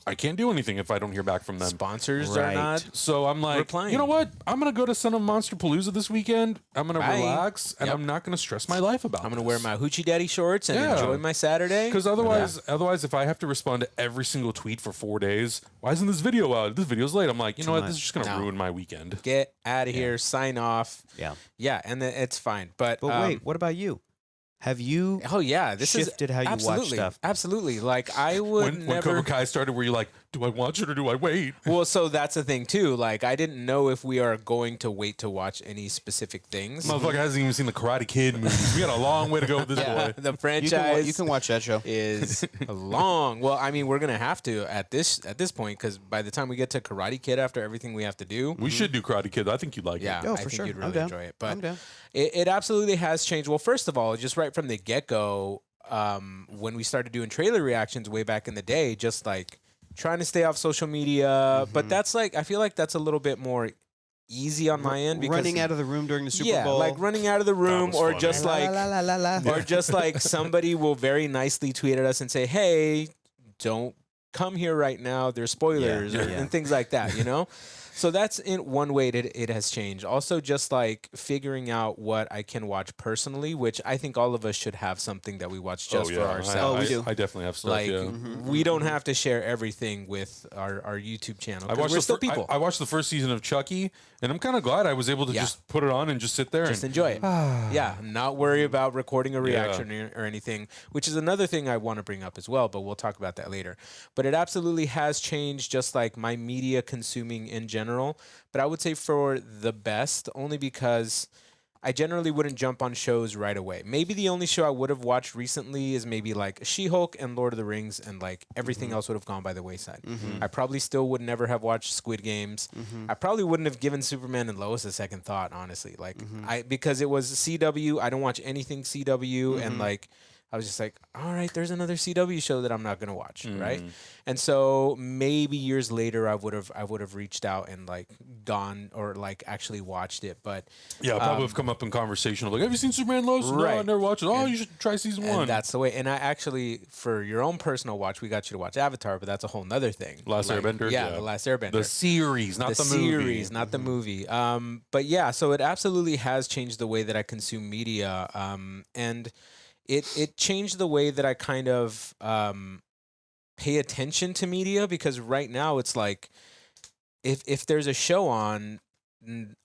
I can't do anything if I don't hear back from them. Sponsors are Right. not. So I'm like, replying. you know what? I'm gonna go to Son of Monster Palooza this weekend. I'm gonna Bye. relax, and Yep. I'm not gonna stress my life about. I'm gonna wear my hoochie daddy shorts and Yeah. enjoy my Saturday. Because otherwise, if I have to respond to every single tweet for 4 days, why isn't this video out? This video's late. I'm like, you know what? This is just gonna No. ruin my weekend. Get out of here. Sign off. yeah. Yeah, and then it's fine. But Wait, what about you? Have you oh yeah, this shifted is how you watch absolutely, stuff? Absolutely. Like I would When never. Cobra Kai started, were you like, do I watch it or do I wait? Well, so that's the thing too. Like I didn't know if we are going to wait to watch any specific things. Motherfucker hasn't even seen the Karate Kid movies. We got a long way to go with this Yeah, boy. the You franchise can watch that show. is long. Well, I mean, we're gonna have to at this point because by the time we get to Karate Kid, after everything we have to do, We should do Karate Kid. I think you'd like yeah, it. Oh, I for think sure. you'd I'm really down. enjoy it. I'm But down. it absolutely has changed. Well, first of all, just right from the get go, when we started doing trailer reactions way back in the day, just like trying to stay off social media. But that's like I feel like that's a little bit more easy on my end because Running out of the room during the Super yeah, Bowl. like running out of the room was or funny. just like la, la, la, la, la. or just like somebody will very nicely tweet at us and say, "Hey, don't come here right now. There's spoilers and things like that, you know? So that's in one way that it has changed. Also, just like figuring out what I can watch personally, which I think all of us should have something that we watch just for ourselves. We do. I definitely have stuff. Like we don't have to share everything with our YouTube channel. We're still people. I watched the first season of Chucky, and I'm kind of glad I was able to just put it on and just sit there and enjoy it. Not worry about recording a reaction or anything, which is another thing I want to bring up as well, but we'll talk about that later. But it absolutely has changed, just like my media consuming in general. But I would say for the best, only because I generally wouldn't jump on shows right away. Maybe the only show I would have watched recently is maybe like She-Hulk and Lord of the Rings, and like everything else would have gone by the wayside. I probably still would never have watched Squid Games. I probably wouldn't have given Superman and Lois a second thought, honestly. Like because it was CW. I don't watch anything CW, and like I was just like, all right, there's another CW show that I'm not gonna watch, right? And so maybe years later, I would have reached out and like gone or like actually watched it. But yeah, I'll probably have come up in conversation of like, have you seen Superman Lois? No, I never watched it. Oh, you should try season 1. That's the way. And I actually, for your own personal watch, we got you to watch Avatar, but that's a whole nother thing. Last Airbender? Yeah, The Last Airbender. The series, not the movie. The series, not the movie. But yeah, so it absolutely has changed the way that I consume media. And it changed the way that I kind of pay attention to media, because right now it's like if there's a show on,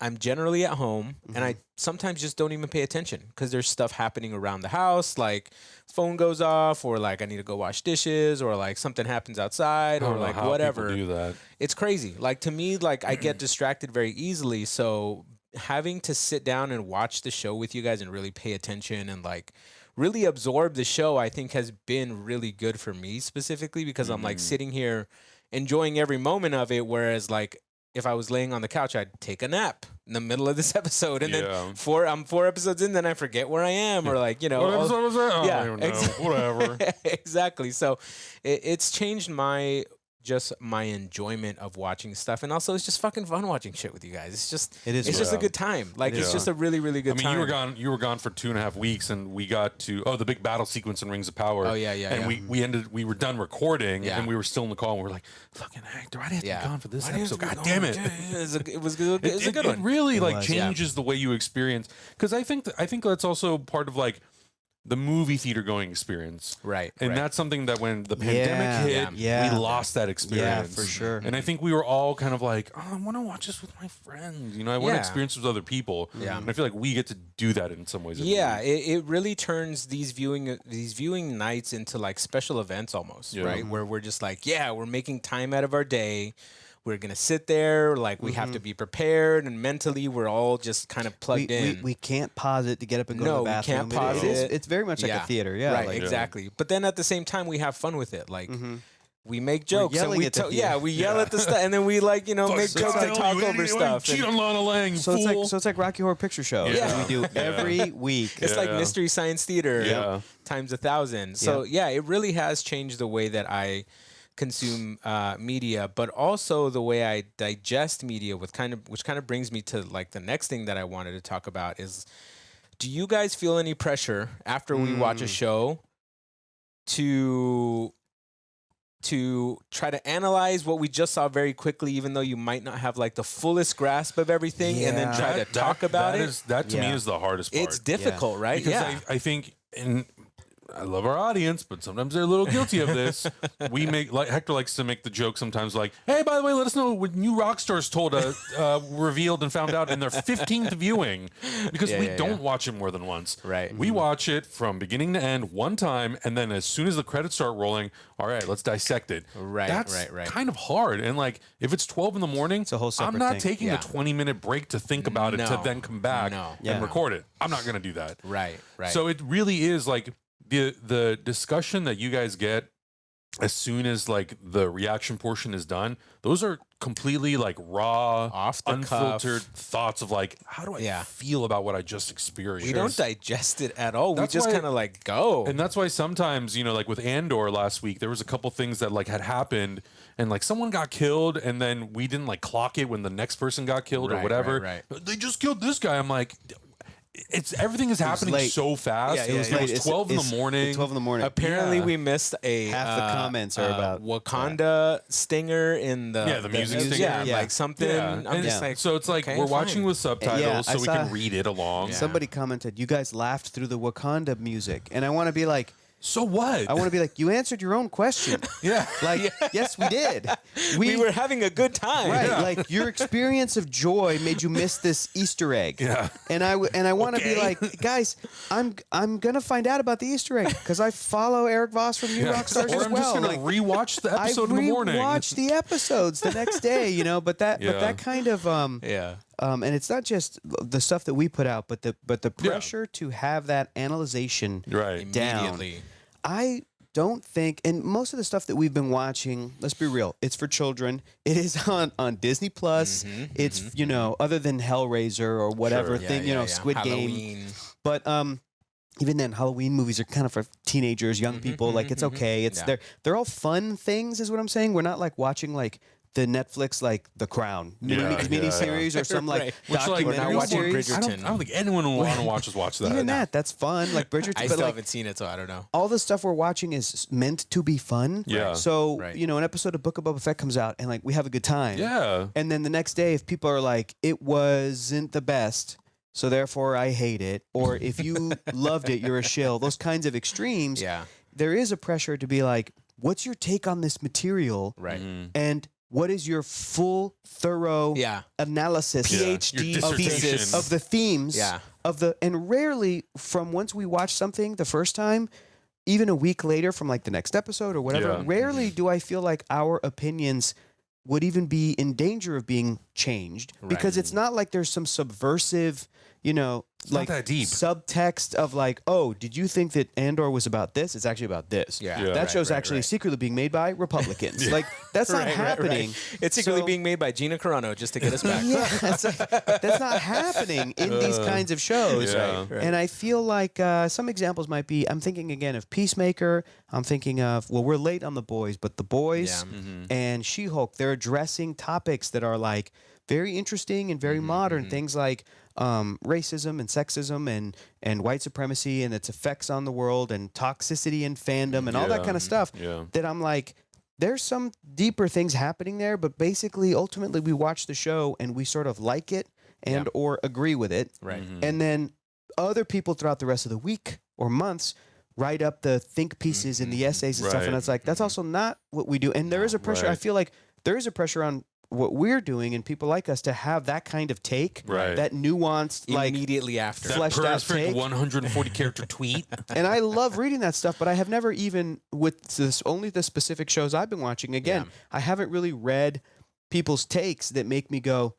I'm generally at home and I sometimes just don't even pay attention because there's stuff happening around the house, like phone goes off, or like I need to go wash dishes, or like something happens outside, or like whatever. Do that. It's crazy. Like to me, like I get distracted very easily. So having to sit down and watch the show with you guys and really pay attention and like really absorb the show, I think has been really good for me specifically, because I'm like sitting here enjoying every moment of it. Whereas like if I was laying on the couch, I'd take a nap in the middle of this episode, and then I'm 4 episodes in, then I forget where I am, or like, you know, what episode was that? I don't even know. Whatever. Exactly. So it's changed my enjoyment of watching stuff, and also it's just fucking fun watching shit with you guys. It's just a good time. Like it's just a really, really good time. You were gone for 2.5 weeks, and we got to the big battle sequence in Rings of Power. We were done recording, and we were still in the call, and we were like, fucking Hector, why do you have to be gone for this episode? God damn it. It was good. It was a good one. It really changes the way you experience, because I think that's also part of like the movie theater going experience. Right. And that's something that when the pandemic hit, we lost that experience. Yeah, for sure. And I think we were all kind of like, oh, I want to watch this with my friends. You know, I want to experience this with other people. Yeah. And I feel like we get to do that in some ways. Yeah, it really turns these viewing nights into like special events almost, right? Where we're just like, we're making time out of our day. We're going to sit there, like we have to be prepared, and mentally we're all just kind of plugged in. We can't pause it to get up and go to the bathroom. We can't pause it. It's very much like a theater, Right, exactly. But then at the same time, we have fun with it. Like we make jokes, and we yell at the stuff, and then we like, you know, make jokes and talk over stuff. Cheat on Lana Lang, so it's like Rocky Horror Picture Show. Yeah. We do every week. It's like Mystery Science Theater times 1,000. So it really has changed the way that I consume media, but also the way I digest media, which kind of brings me to like the next thing that I wanted to talk about is, do you guys feel any pressure after we watch a show to try to analyze what we just saw very quickly, even though you might not have like the fullest grasp of everything, and then try to talk about it? That to me is the hardest part. It's difficult, right? Because I think, and I love our audience, but sometimes they're a little guilty of this. We make, like Hector likes to make the joke sometimes, like, "Hey, by the way, let us know what new rock stars revealed and found out in their 15th viewing," because we don't watch it more than once. Right. We watch it from beginning to end one time, and then as soon as the credits start rolling, all right, let's dissect it. Right. That's kind of hard. And like, if it's 12 in the morning, it's a whole separate I'm not thing. taking a 20-minute break to think about it to then come back and record it. I'm not going to do that. Right. So it really is like, the discussion that you guys get as soon as like the reaction portion is done, those are completely like raw, off the unfiltered cuff thoughts of like, how do I feel about what I just experienced? We don't digest it at all. We just kind of like go. And that's why sometimes, you know, like with Andor last week, there was a couple things that like had happened, and like someone got killed, and then we didn't like clock it when the next person got killed or whatever. Right. They just killed this guy. I'm like, everything is happening late. so fast. Yeah, it was, late. it was 12 in the morning. 12 in the morning. Apparently, we missed a half the comments are about Wakanda stinger in the the music stinger. Yeah, like something. I'm just like, so it's like okay, we're watching fine. with subtitles, so we saw- can read it along. Somebody commented, "You guys laughed through the Wakanda music," and I want to be like, So what? I want to be like, you answered your own question. Yeah. Like, yes, we did. We were having a good time. Right, Yeah. like your experience of joy made you miss this Easter egg. Yeah. And I want to be Okay. like, guys, I'm gonna find out about the Easter egg because I follow Eric Voss from New Rockstars Or as I'm well. just gonna Like, rewatch the episode in the morning. I rewatch the episodes the next day, but that kind of and it's not just the stuff that we put out, but the pressure to have that analyzation Right. down. Immediately. I don't think, and most of the stuff that we've been watching, let's be real, it's for children. It is on Disney Plus. It's other than Hellraiser or whatever Sure. thing, Squid Halloween. Game. But even then, Halloween movies are kind of for teenagers, young people. Like it's okay. It's they're all fun things, is what I'm saying. We're not like watching like the Netflix like The Crown miniseries or some like Right. documentary We're not watching series. Bridgerton. I don't think anyone will want to watch that. Even that's fun. Like Bridgerton, I but still like, haven't seen it, so I don't know. all the stuff we're watching is meant to be fun. Yeah. So, Right. an episode of Book of Boba Fett comes out and like we have a good time. Yeah. And then the next day, if people are like, it wasn't the best, so therefore I hate it, or if you loved it, you're a shill, those kinds of extremes, Yeah. there is a pressure to be like, what's your take on this material? Right. And what is your full, thorough analysis, PhD Your dissertation. thesis of the themes Yeah. and rarely from once we watch something the first time, even a week later from like the next episode or whatever, Yeah. rarely do I feel like our opinions would even be in danger of being changed because it's not like there's some subversive, like not that deep. subtext of like, oh, did you think that Andor was about this? It's actually about this. Yeah. Yeah. That show's actually secretly being made by Republicans. Like that's not happening. It's secretly So- being made by Gina Carano just to get us back. Yeah, it's like, that's not happening in these kinds of shows. Yeah. Right. And I feel like some examples might be, I'm thinking again of Peacemaker. I'm thinking of, well, we're late on The Boys, but The Boys and She-Hulk, they're addressing topics that are like very interesting and very modern. Things like racism and sexism and white supremacy and its effects on the world and toxicity in fandom and all that kind of stuff that I'm like, there's some deeper things happening there, but basically, ultimately, we watch the show and we sort of like it and or agree with it. Right. And then other people throughout the rest of the week or months write up the think pieces and the essays and stuff. And Right. it's like, that's also not what we do. And there is a pressure. I Right. feel like there is a pressure on what we're doing and people like us to have that kind of take, Right. that nuanced, like, Immediately after. That fleshed out perfect take. 140 character tweet. and I love reading that stuff, but I have never even with this only the specific shows I've been watching. Again, I haven't really read people's takes that make me go,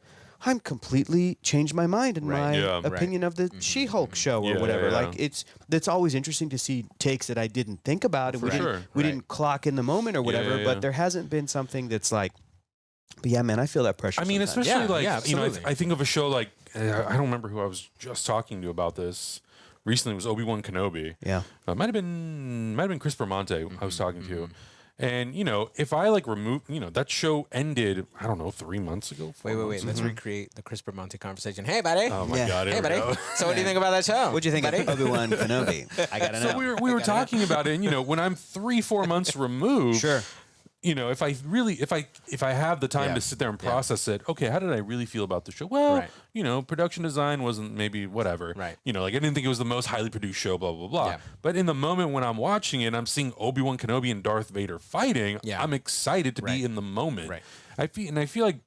I'm completely changed my mind in my Yeah. opinion of the She-Hulk show or Yeah, whatever. yeah. Like that's always interesting to see takes that I didn't think about and we For didn't sure. we didn't clock in the moment or whatever. yeah, But yeah. there hasn't been something that's like, but yeah, man, I feel that pressure. I mean, sometimes. especially Yeah, like, yeah, I absolutely. I think of a show like, I don't remember who I was just talking to about this recently. It was Obi-Wan Kenobi. Yeah. It might have been Chris Bramante I was talking to. And, if I like remove, that show ended, I don't know, 3 months ago. 4 Wait. months Let's ago. recreate the Chris Bramante conversation. Hey, buddy. Oh my Yeah. God. Hey, Here we buddy. go. So what do you think about that show? What'd you think buddy? of Obi-Wan Kenobi? I gotta know. So we were talking about it, and, when I'm 3-4 months removed, Sure. if I have the time Yeah. to sit there and process it, okay, how did I really feel about the show? Well, Right. production design wasn't maybe whatever. Right. I didn't think it was the most highly produced show, blah, blah, blah. Yeah. But in the moment when I'm watching it, I'm seeing Obi-Wan Kenobi and Darth Vader fighting. Yeah. I'm excited to Right. be in the moment. Right. I feel like,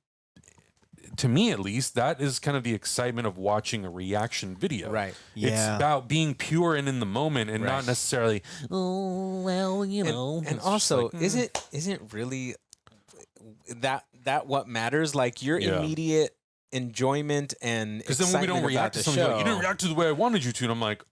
to me at least, that is kind of the excitement of watching a reaction video. Right. It's Yeah. about being pure and in the moment and Right. not necessarily, oh, well, And It's also, just like, isn't really that what matters? Like your Yeah. immediate enjoyment and because then when we don't excitement react about to the something, show. like, you didn't react to the way I wanted you to, and I'm like,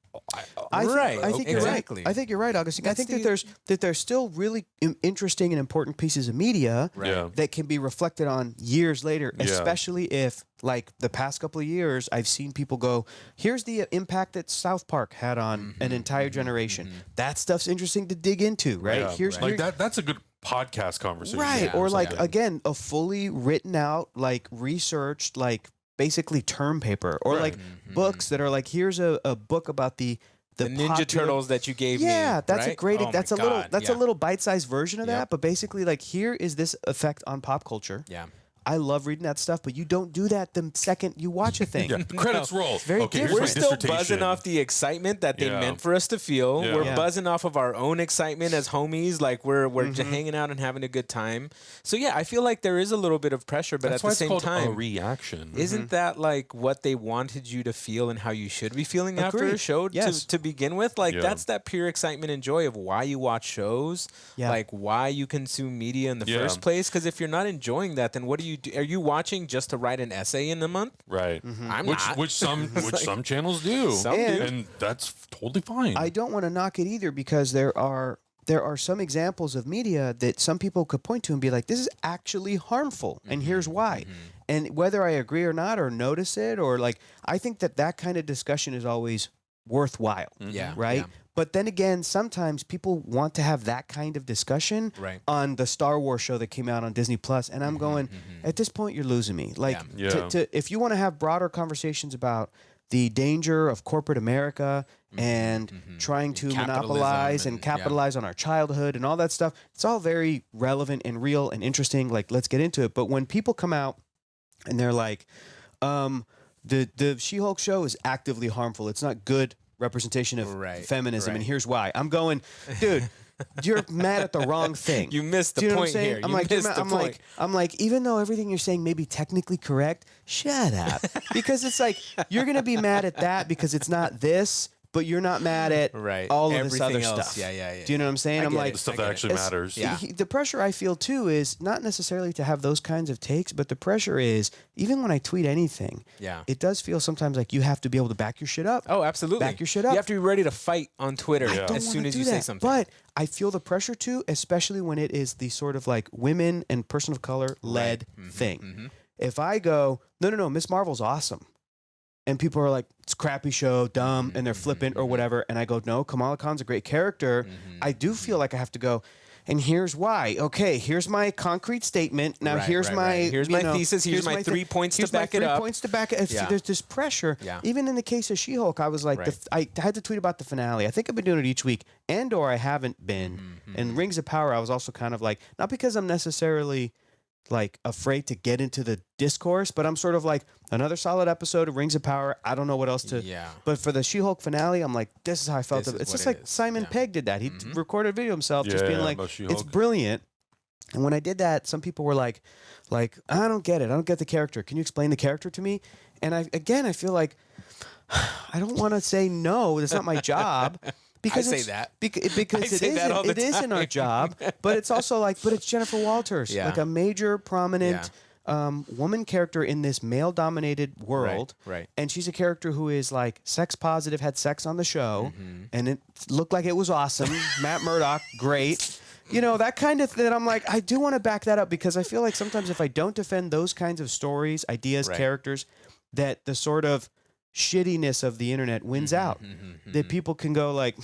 I think, Right, I think okay. you're Exactly. right. I think you're right, Augustine. I That's think the- that there's still really interesting and important pieces of media Right. yeah, that can be reflected on years later, Yeah. especially if, like, the past couple of years, I've seen people go, here's the impact that South Park had on an entire generation. That stuff's interesting to dig into, right? yeah. Here's like that's a good podcast conversation. Right. Yeah, or like, yeah. again, a fully written out, like researched, like basically term paper, or like books that are like, here's a book about the Ninja Turtles that you gave me. Yeah, that's right? a great. Oh that's my a little. God, That's a little bite-sized version of that. But basically, like, here is this effect on pop culture. Yeah. I love reading that stuff, but you don't do that the second you watch a thing. Yeah. Credits roll. It's very Okay, different. here's We're my still dissertation. buzzing off the excitement that they Yeah. meant for us to feel. Yeah. We're Yeah. buzzing off of our own excitement as homies. Like we're just hanging out and having a good time. So yeah, I feel like there is a little bit of pressure, but That's at why the it's same called time, a reaction. isn't that like what they wanted you to feel and how you should be feeling after a Agreed. show Yes. to begin with? Like Yeah. that's that pure excitement and joy of why you watch shows, Yeah. like why you consume media in the Yeah. first place. Because if you're not enjoying that, then what do you do? Are you watching just to write an essay in a month? Right. I'm Which not. which some channels do. Some do. And that's totally fine. I don't want to knock it either, because there are some examples of media that some people could point to and be like, this is actually harmful, and here's why. And whether I agree or not, or notice it, or like, I think that kind of discussion is always worthwhile. Yeah. Right. Yeah. But then again, sometimes people want to have that kind of discussion Right. on the Star Wars show that came out on Disney Plus, and I'm going, at this point, you're losing me. Like, Yeah. if you want to have broader conversations about the danger of corporate America and trying to Capitalism monopolize and and- capitalize on our childhood and all that stuff, it's all very relevant and real and interesting. Like, let's get into it. But when people come out and they're like, the She-Hulk show is actively harmful, it's not good representation of Right, feminism, and right. here's why. I'm going, dude, you're mad at the wrong thing. You missed the Do you know what I'm point saying? here. I'm You like, missed the point. I'm like, even though everything you're saying may be technically correct, shut up. Because it's like, you're gonna be mad at that because it's not this, but you're not mad at Right. all of this Everything other else. stuff. Yeah. Do you know what I'm saying? I I'm get like, it. the stuff I that get actually it. matters. Yeah. the pressure I feel too is not necessarily to have those kinds of takes, but the pressure is, even when I tweet anything, Yeah. it does feel sometimes like you have to be able to back your shit up. Oh, absolutely. Back your shit up. You have to be ready to fight on Twitter I don't as soon wanna as do you that, say something. But I feel the pressure to, especially when it is the sort of like women and person of color led thing. If I go, no, Miss Marvel's awesome, and people are like, it's a crappy show, dumb, and they're flippant or whatever, and I go, no, Kamala Khan's a great character, I do feel like I have to go, and here's why. Okay, here's my concrete statement. Now Right, here's right, my right. Here's you my know, thesis. Here's my 3 points to here's my back it 3 up. points to back it. Yeah. There's this pressure. Yeah. Even in the case of She-Hulk, I was like, Right. I had to tweet about the finale. I think I've been doing it each week, or I haven't been. And Rings of Power, I was also kind of like, not because I'm necessarily like afraid to get into the discourse, but I'm sort of like, another solid episode of Rings of Power. I don't know what else to. Yeah. But for the She-Hulk finale, I'm like, this is how I felt. This is It's what just it like is. Simon Yeah. Pegg did that. He recorded a video himself, just being Yeah, like, about it's She-Hulk. brilliant. And when I did that, some people were like, I don't get it. I don't get the character. Can you explain the character to me? And I feel like I don't want to say no. That's not my job. Because I say it's- that. because I it say that all the it isn't our time. job. But it's also like, but it's Jennifer Walters, Yeah. like a major prominent woman character in this male-dominated world. Right. And she's a character who is like sex positive, had sex on the show, and it looked like it was awesome. Matt Murdock, great. You know, that kind of thing. I'm like, I do want to back that up, because I feel like sometimes if I don't defend those kinds of stories, ideas, Right. characters, that the sort of shittiness of the internet wins out. That people can go like,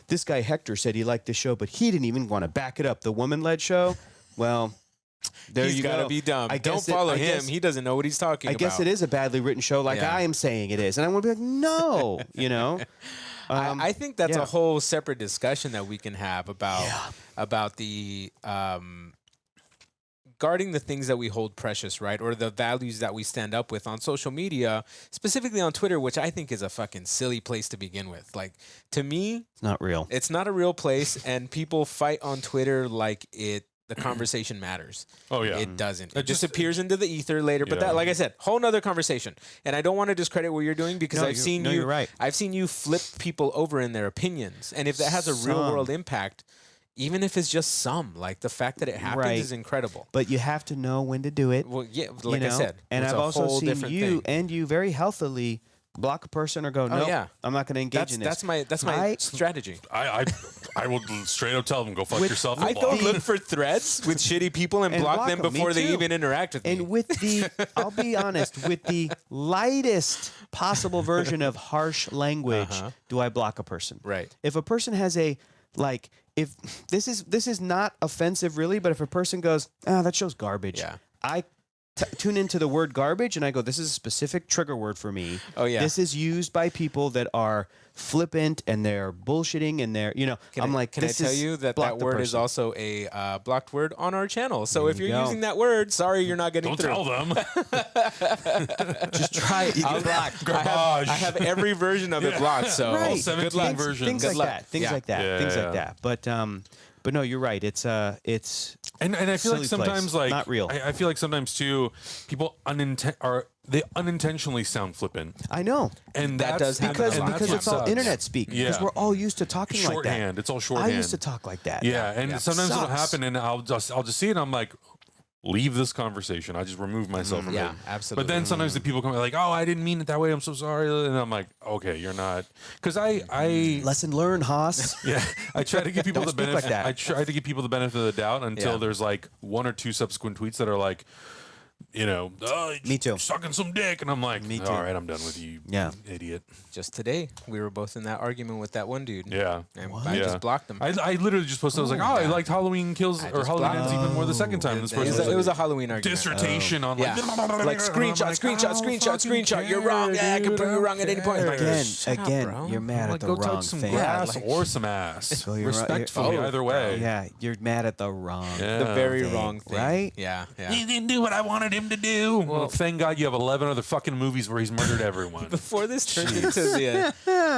this guy Hector said he liked the show, but he didn't even want to back it up. The woman-led show, well, there He's you got to go. be dumb. I Don't guess it- follow I him. guess- He doesn't know what he's talking I about. guess it is a badly written show, like Yeah. I am saying it is, and I want to be like, no, you know. I think that's yeah. a whole separate discussion that we can have about the guarding the things that we hold precious, right? Or the values that we stand up with on social media, specifically on Twitter, which I think is a fucking silly place to begin with. Like, to me, It's not real. it's not a real place, and people fight on Twitter like the conversation matters. Oh, yeah. It doesn't. It It just- disappears into the ether later. But Yeah. that, like I said, whole nother conversation. And I don't want to discredit what you're doing, because No, I've seen you. you're right. I've seen you flip people over in their opinions, and if that has a real world impact, even if it's just some, like the fact that it happens Right. is incredible. But you have to know when to do it. Well, yeah, you like I know? said, and it's I've a also whole seen different you thing. and you very healthily block a person or go, no, yeah. I'm not going to engage in this. That's my strategy. I will straight up tell them, go fuck With- yourself. I and don't block. look for threads with shitty people and block them them. Me before they too. even interact with me. And with the, I'll be honest, with the lightest possible version of harsh language, do I block a person? Right. If a person has if this is not offensive really, but if a person goes, that show's garbage, Yeah. I tune into the word garbage, and I go, this is a specific trigger word for me. Oh, yeah. This is used by people that are flippant and they're bullshitting and they're, I'm like, can I tell you that word is also a blocked word on our channel? So if you're using that word, sorry, you're not getting through. Don't tell them. Just try it. You get blocked. I have every version of it blocked. So Right. 17 versions. Things like that. Things like that. Yeah, Things yeah. like that. But no, you're right. It's and I feel silly like sometimes place. like Not real. I feel like sometimes too people unintentionally sound flippant. I know. And That does happen because a lot. because That's it's what all sucks. internet speak. Because Yeah. we're all used to talking like that. Shorthand. It's all shorthand. I used to talk like that. Yeah, and sometimes it'll Sucks. happen, and I'll just see it, and I'm like, leave this conversation. I just remove myself from it. Yeah, absolutely. But then sometimes the people come like, oh, I didn't mean it that way. I'm so sorry, and I'm like, okay, you're not, because I Lesson learned, Haas. yeah, I try to give people the Don't speak like benefit. that. I try to give people the benefit of the doubt until Yeah. there's like one or two subsequent tweets that are like, oh, Me too. sucking some dick, and I'm like, Me too. all right, I'm done with you, Yeah. idiot. Just today, we were both in that argument with that one dude. Yeah. And What? I Yeah. just blocked him. I literally just posted. I was like, oh, I yeah. liked Halloween Kills I or just Halloween blocked Ends even more the second time. This person It was a like, Halloween argument. dissertation on Yeah. like, Like screenshot. You're wrong. Yeah, I can prove you wrong at any point. Like, Again, shut up, again, bro. you're mad like, at go the wrong touch some thing. grass like- or some ass. Well, you're right. Respectfully, Oh, either way. Yeah, you're mad at the wrong. Yeah. The very thing, wrong thing. right? Yeah. He didn't do what I wanted him to do. Well, thank God you have 11 other fucking movies where he's murdered everyone. Before this turned into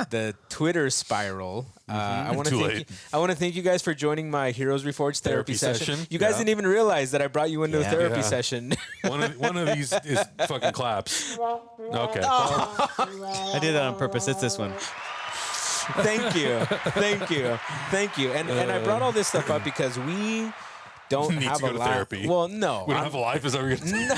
the Twitter spiral, I want Too to late. thank you guys for joining my Heroes Reforged therapy session. You guys Yeah. didn't even realize that I brought you into a Yeah. therapy Yeah. session. One of these is fucking claps. Okay. I did that on purpose. It's this one. Thank you. And I brought all this stuff up because we don't Need have to go a to lot. therapy. Well, no, We don't have a life. Is that what you're saying?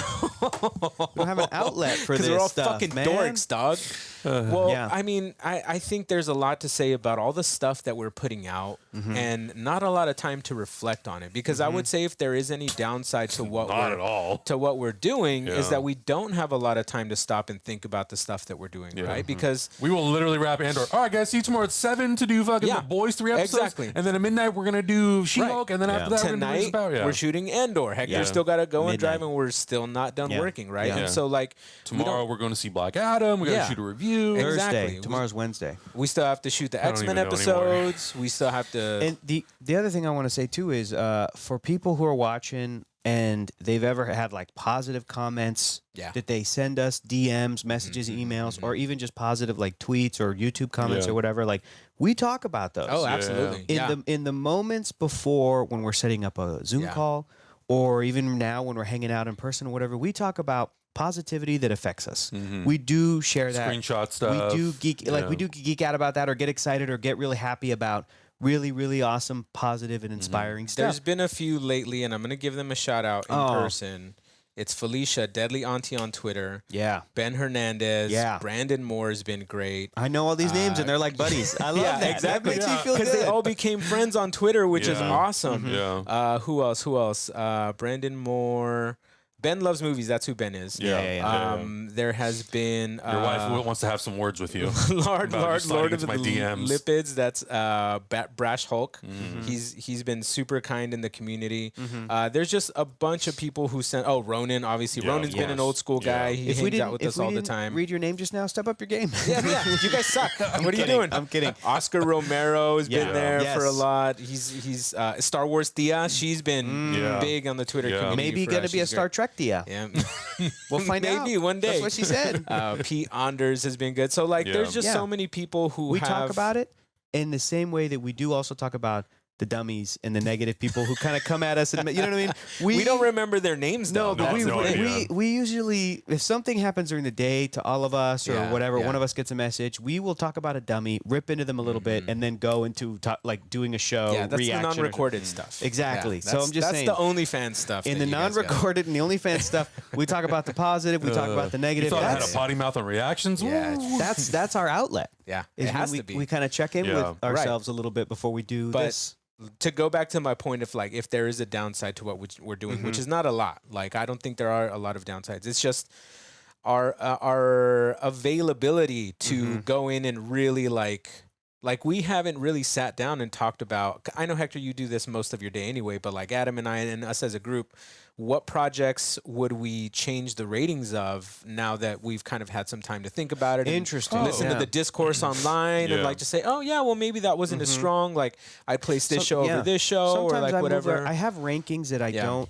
We don't have an outlet for this because we're all stuff, fucking man. dorks, dog. Well, Yeah. I mean, I think there's a lot to say about all the stuff that we're putting out, and not a lot of time to reflect on it. Because I would say if there is any downside to what Not we're at all. to what we're doing is Yeah. that we don't have a lot of time to stop and think about the stuff that we're doing, right? Because We will literally wrap Andor. All right, guys, see you tomorrow at 7 to do fucking Yeah. The Boys 3 episodes. Exactly. And then at midnight, we're going to do She-Hulk. And then after that, we're going to do tonight about, we're shooting Andor. Hector's still got to go and drive, Midnight. and we're still not done Yeah. working, right? Yeah. And so, like, Tomorrow, we're going to see Black Adam. We got to Yeah. shoot a review. Exactly. Thursday. We- Tomorrow's Wednesday. we still have to shoot the don't X-Men even know anymore. episodes. We still have to. And the other thing I want to say too is for people who are watching and they've ever had like positive comments Yeah. that they send us DMs, messages, emails, or even just positive like tweets or YouTube comments Yeah. or whatever, like we talk about those. Oh, absolutely. In the moments before when we're setting up a Zoom Yeah. call, or even now when we're hanging out in person or whatever, we talk about positivity that affects us. We do share that Screenshot stuff. We do geek Yeah. we do geek out about that or get excited or get really happy about really awesome, positive, and inspiring There's stuff. been a few lately, and I'm going to give them a shout out in Oh. person. It's Felicia, Deadly Auntie on Twitter. Yeah. Ben Hernandez. Yeah. Brandon Moore has been great. I know all these names and they're like buddies. I love Yeah, that. exactly. That makes me feel Because good. they all became friends on Twitter, which is Yeah. awesome. Yeah. Who else? Brandon Moore. Ben Loves Movies. That's who Ben is. Yeah. There has been Your wife wants to have some words with you. Lord about of sliding the into my DMs. Lipids. That's Brash Hulk. He's been super kind in the community. There's just a bunch of people who sent. Oh, Ronan. Obviously, Yeah, Ronan's of been an course. old school guy. Yeah. He hangs out with us all the didn't time. read your name just now, step up your game. Yeah, you guys suck. What are you kidding. doing? I'm kidding. Oscar Romero has been Yeah. there Yes. for a lot. He's Star Wars Thea. She's been Yeah. big on the Twitter Yeah. community. Maybe for going to us. be a She's Star great. Trek Dia. Yeah. We'll find out. Maybe one day. That's what she said. Pete Anders has been good. So like, Yeah. there's just Yeah. so many people who We have, talk about it in the same way that we do also talk about the dummies and the negative people who kind of come at us and you know what I mean? We don't remember their names though. No, but No, no idea. we usually, if something happens during the day to all of us or Yeah, whatever, yeah. one of us gets a message, we will talk about a dummy, rip into them a little bit, and then go into like doing a show. Yeah, that's the reaction or non-recorded stuff. Exactly. Yeah, So that's- I'm just saying, that's the OnlyFans stuff. in that the you guys got. non-recorded and the OnlyFans stuff, we talk about the positive, we talk about the You negative. thought I had a That's, potty mouth on reactions? Yeah. Ooh. that's our outlet. Yeah, Is it when has we, to be. We kind of check in Yeah. with ourselves a little bit before we do But this. to go back to my point of like, if there is a downside to what we're doing, which is not a lot. Like, I don't think there are a lot of downsides. It's just our availability to go in and really like Like, we haven't really sat down and talked about, I know, Hector, you do this most of your day anyway, but like Adam and I and us as a group, what projects would we change the ratings of now that we've kind of had some time to think about it? Interesting. And listen to the discourse online and like to say, oh yeah, well maybe that wasn't as strong. Like, I placed this show over this show. Sometimes or like whatever. I have rankings that I don't.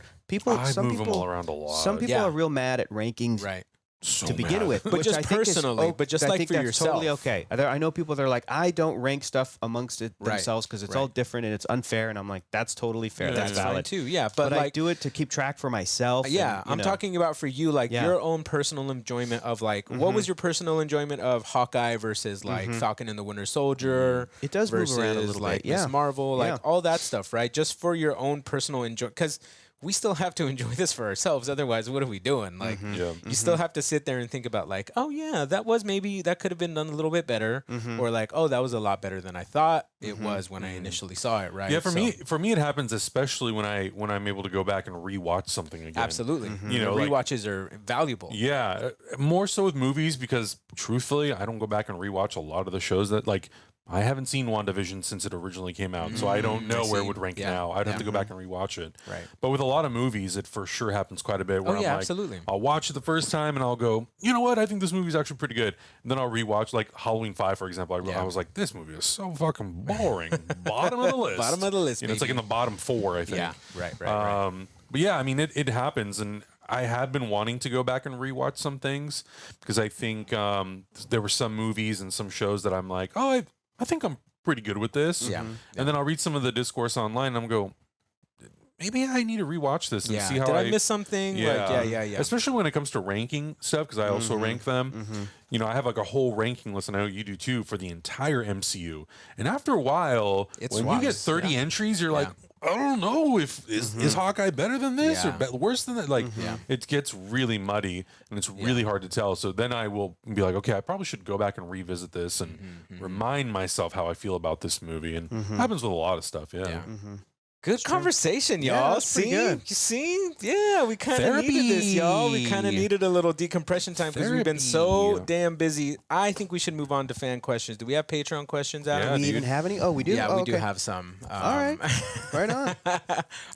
Some move them all around a lot. Some people are real mad at rankings. Right. So to begin with, but just personally, but just like for yourself, totally okay. I know people that are like, I don't rank stuff amongst it themselves because it's all different and it's unfair, and I'm like, that's totally fair. That's valid fine too. Yeah, but like, I do it to keep track for myself. Yeah, I'm talking about for you, like your own personal enjoyment of like, what was your personal enjoyment of Hawkeye versus like Falcon and the Winter Soldier? It does versus move around a little like bit. Miss Marvel, like all that stuff, right? Just for your own personal enjoyment, because we still have to enjoy this for ourselves. Otherwise, what are we doing? Like, you still have to sit there and think about like, oh yeah, that could have been done a little bit better, or like, oh, that was a lot better than I thought it was when I initially saw it. Right? Yeah, for me, it happens especially when I'm able to go back and rewatch something again. Absolutely, you know, rewatches are valuable. Yeah, more so with movies because truthfully, I don't go back and rewatch a lot of the shows that like. I haven't seen WandaVision since it originally came out, so I don't know where it would rank now. I'd have to go back and rewatch it. Right. But with a lot of movies, it for sure happens quite a bit where I'm like, absolutely. I'll watch it the first time and I'll go, you know what? I think this movie's actually pretty good. And then I'll rewatch, like Halloween 5, for example. I was like, this movie is so fucking boring. Bottom of the list. Bottom of the list. You know, it's like in the bottom 4, I think. Yeah. Right. But yeah, I mean, it happens, and I have been wanting to go back and rewatch some things because I think there were some movies and some shows that I'm like, oh, I think I'm pretty good with this. Yeah. And then I'll read some of the discourse online and I'm go, maybe I need to rewatch this and see how Did I miss something? Yeah. Like, yeah. Especially when it comes to ranking stuff, because I also rank them. You know, I have like a whole ranking list, and I know you do too, for the entire MCU. And after a while, when you get 30 entries, you're like, I don't know if is Hawkeye better than this or worse than that. Like, it gets really muddy and it's really hard to tell. So then I will be like, okay, I probably should go back and revisit this and remind myself how I feel about this movie. And it happens with a lot of stuff. Yeah. Good conversation, y'all. Yeah, that's pretty good. You see? Yeah, we kind of needed this, y'all. We kind of needed a little decompression time because we've been so damn busy. I think we should move on to fan questions. Do we have Patreon questions, Adam? Do we even have any? Oh, we do? Yeah, we do have some. All right. Right on.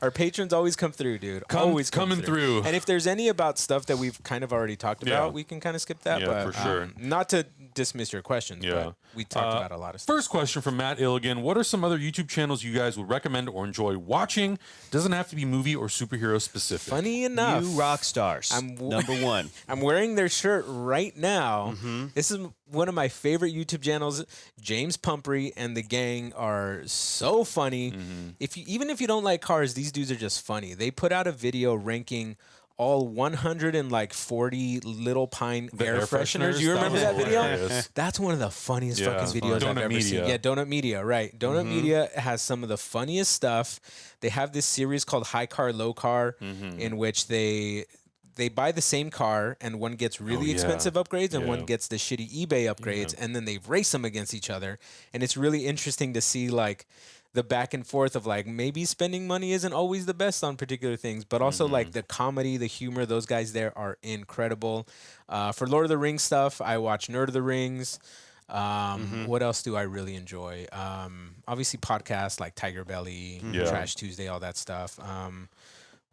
Our patrons always come through, dude. Always coming through. And if there's any about stuff that we've kind of already talked about, we can kind of skip that. Yeah, but, for sure. Not to dismiss your questions, but we talked about a lot of stuff. First question from Matt Illigan. What are some other YouTube channels you guys would recommend or enjoy watching? Doesn't have to be movie or superhero specific. Funny enough, New rock stars. Number one. I'm wearing their shirt right now. This is one of my favorite YouTube channels. James Pumphrey and the gang are so funny. Even if you don't like cars, these dudes are just funny. They put out a video ranking all 140 Little Pine air fresheners. You remember that video? Hilarious. That's one of the funniest fucking videos I've ever seen. Yeah, Donut Media, right. Donut Media has some of the funniest stuff. They have this series called High Car, Low Car, in which they buy the same car and one gets really expensive upgrades and one gets the shitty eBay upgrades, and then they race them against each other. And it's really interesting to see like the back and forth of like maybe spending money isn't always the best on particular things, but also like the comedy, the humor, those guys there are incredible. For Lord of the Rings stuff, I watch Nerd of the Rings. What else do I really enjoy? Obviously podcasts like Tiger Belly, Trash Tuesday, all that stuff.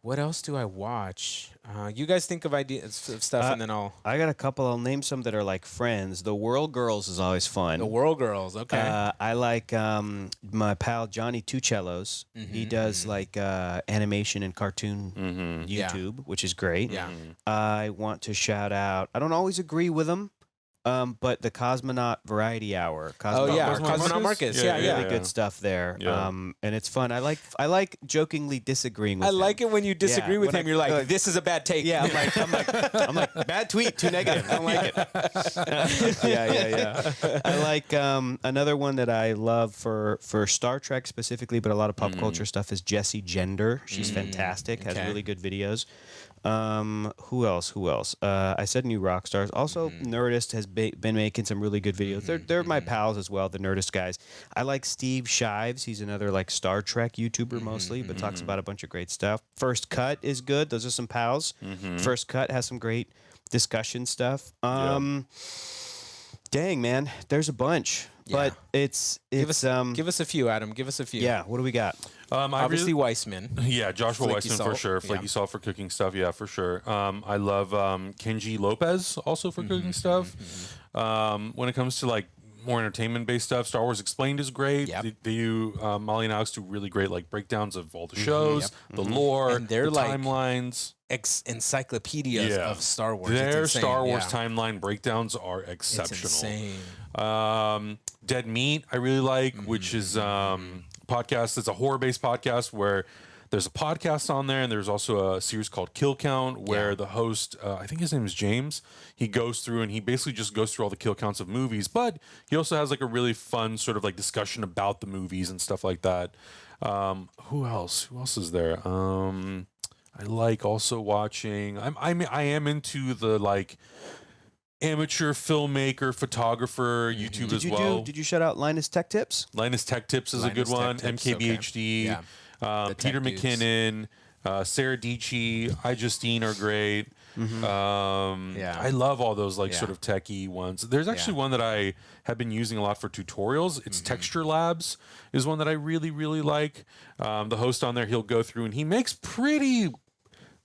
What else do I watch? You guys think of ideas of stuff, and then I got a couple. I'll name some that are like friends. The World Girls is always fun. The World Girls, okay. I like my pal Johnny Two Cellos. He does like animation and cartoon YouTube, which is great. Yeah. I want to shout out. I don't always agree with him. But the Cosmonaut Variety Hour. Cosmonaut Marcus. Yeah. Really good stuff there. Yeah. And it's fun. I like jokingly disagreeing with him. I like it when you disagree with him. You're like, this is a bad take. Yeah, I'm like, bad tweet, too negative. I don't like it. Yeah. I like another one that I love for Star Trek specifically, but a lot of pop culture stuff is Jessie Gender. She's fantastic. Has really good videos. Who else? I said new rock stars. Also, Nerdist has been making some really good videos. They're my pals as well, the Nerdist guys. I like Steve Shives. He's another like Star Trek YouTuber mostly, but talks about a bunch of great stuff. First Cut is good. Those are some pals. First Cut has some great discussion stuff. Dang, man, there's a bunch, but it's give us a few, Adam. Give us a few. Yeah, what do we got? Obviously, Weissman. Yeah, Joshua Flaky Weissman salt. for sure. Flaky salt for cooking stuff. Yeah, for sure. I love Kenji Lopez also for cooking stuff. When it comes to like more entertainment based stuff, Star Wars Explained is great. Yep. They do Molly and Alex do really great like breakdowns of all the shows, the lore, And they're the like timelines. Encyclopedias of Star Wars. Their Star Wars timeline breakdowns are exceptional. It's insane. Dead Meat I really like, which is podcast. It's a horror based podcast where there's a podcast on there, and there's also a series called Kill Count where the host, I think his name is James, he goes through and he basically just goes through all the kill counts of movies, but he also has like a really fun sort of like discussion about the movies and stuff like that. Who else is there? I like also watching. I am into the like amateur filmmaker, photographer, YouTube as well. Did you shout out Linus Tech Tips? Linus Tech Tips is a good one. MKBHD, Peter McKinnon, Sarah Dici, AGUSTIN are great. I love all those like sort of techie ones. There's actually one that I have been using a lot for tutorials. It's Texture Labs is one that I really, really like. The host on there, he'll go through and he makes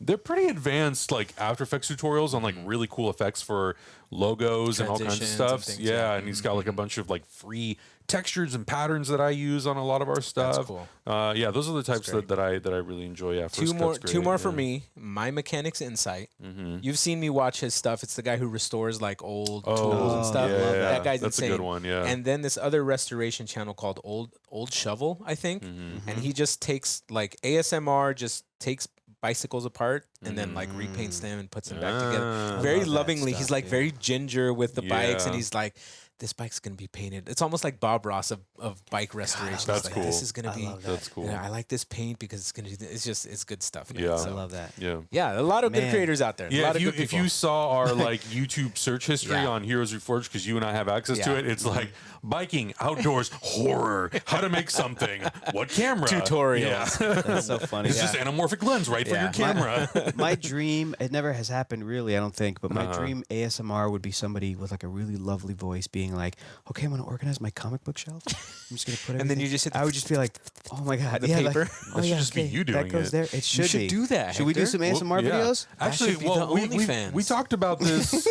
they're pretty advanced like After Effects tutorials on like really cool effects for logos and all kinds of stuff. And he's got like a bunch of like free textures and patterns that I use on a lot of our stuff. That's cool. Those are the types that I really enjoy. Yeah, two more for me. My Mechanics Insight. You've seen me watch his stuff. It's the guy who restores like old tools and stuff. That guy's that's insane. a good one. Yeah. And then this other restoration channel called Old Shovel, I think, and he just takes like ASMR, just takes bicycles apart and then like repaints them and puts them back together very lovingly. He's like very ginger with the bikes, and he's like, this bike's gonna be painted. It's almost like Bob Ross of bike restoration. That's like, cool. This is gonna be. That's cool. I like this paint because it's gonna. It's good stuff. Man. Yeah, So, I love that. yeah, a lot of good creators out there. A Yeah, lot of good if people. you saw our like YouTube search history on Heroes Reforged, because you and I have access to it, it's like biking, outdoors, horror, how to make something, what camera, tutorials. Yeah. That's so funny. It's just anamorphic lens, right, for your camera. My dream, it never has happened really, I don't think, but my dream ASMR would be somebody with like a really lovely voice being like, okay, I'm going to organize my comic book shelf. I'm just going to put it. And then you just hit I would just be like, oh my God. the paper. Like, That should just be you doing that goes it. there. It should should be. do that, Should we do Hector. some ASMR videos? Actually, should be the OnlyFans. we talked about this.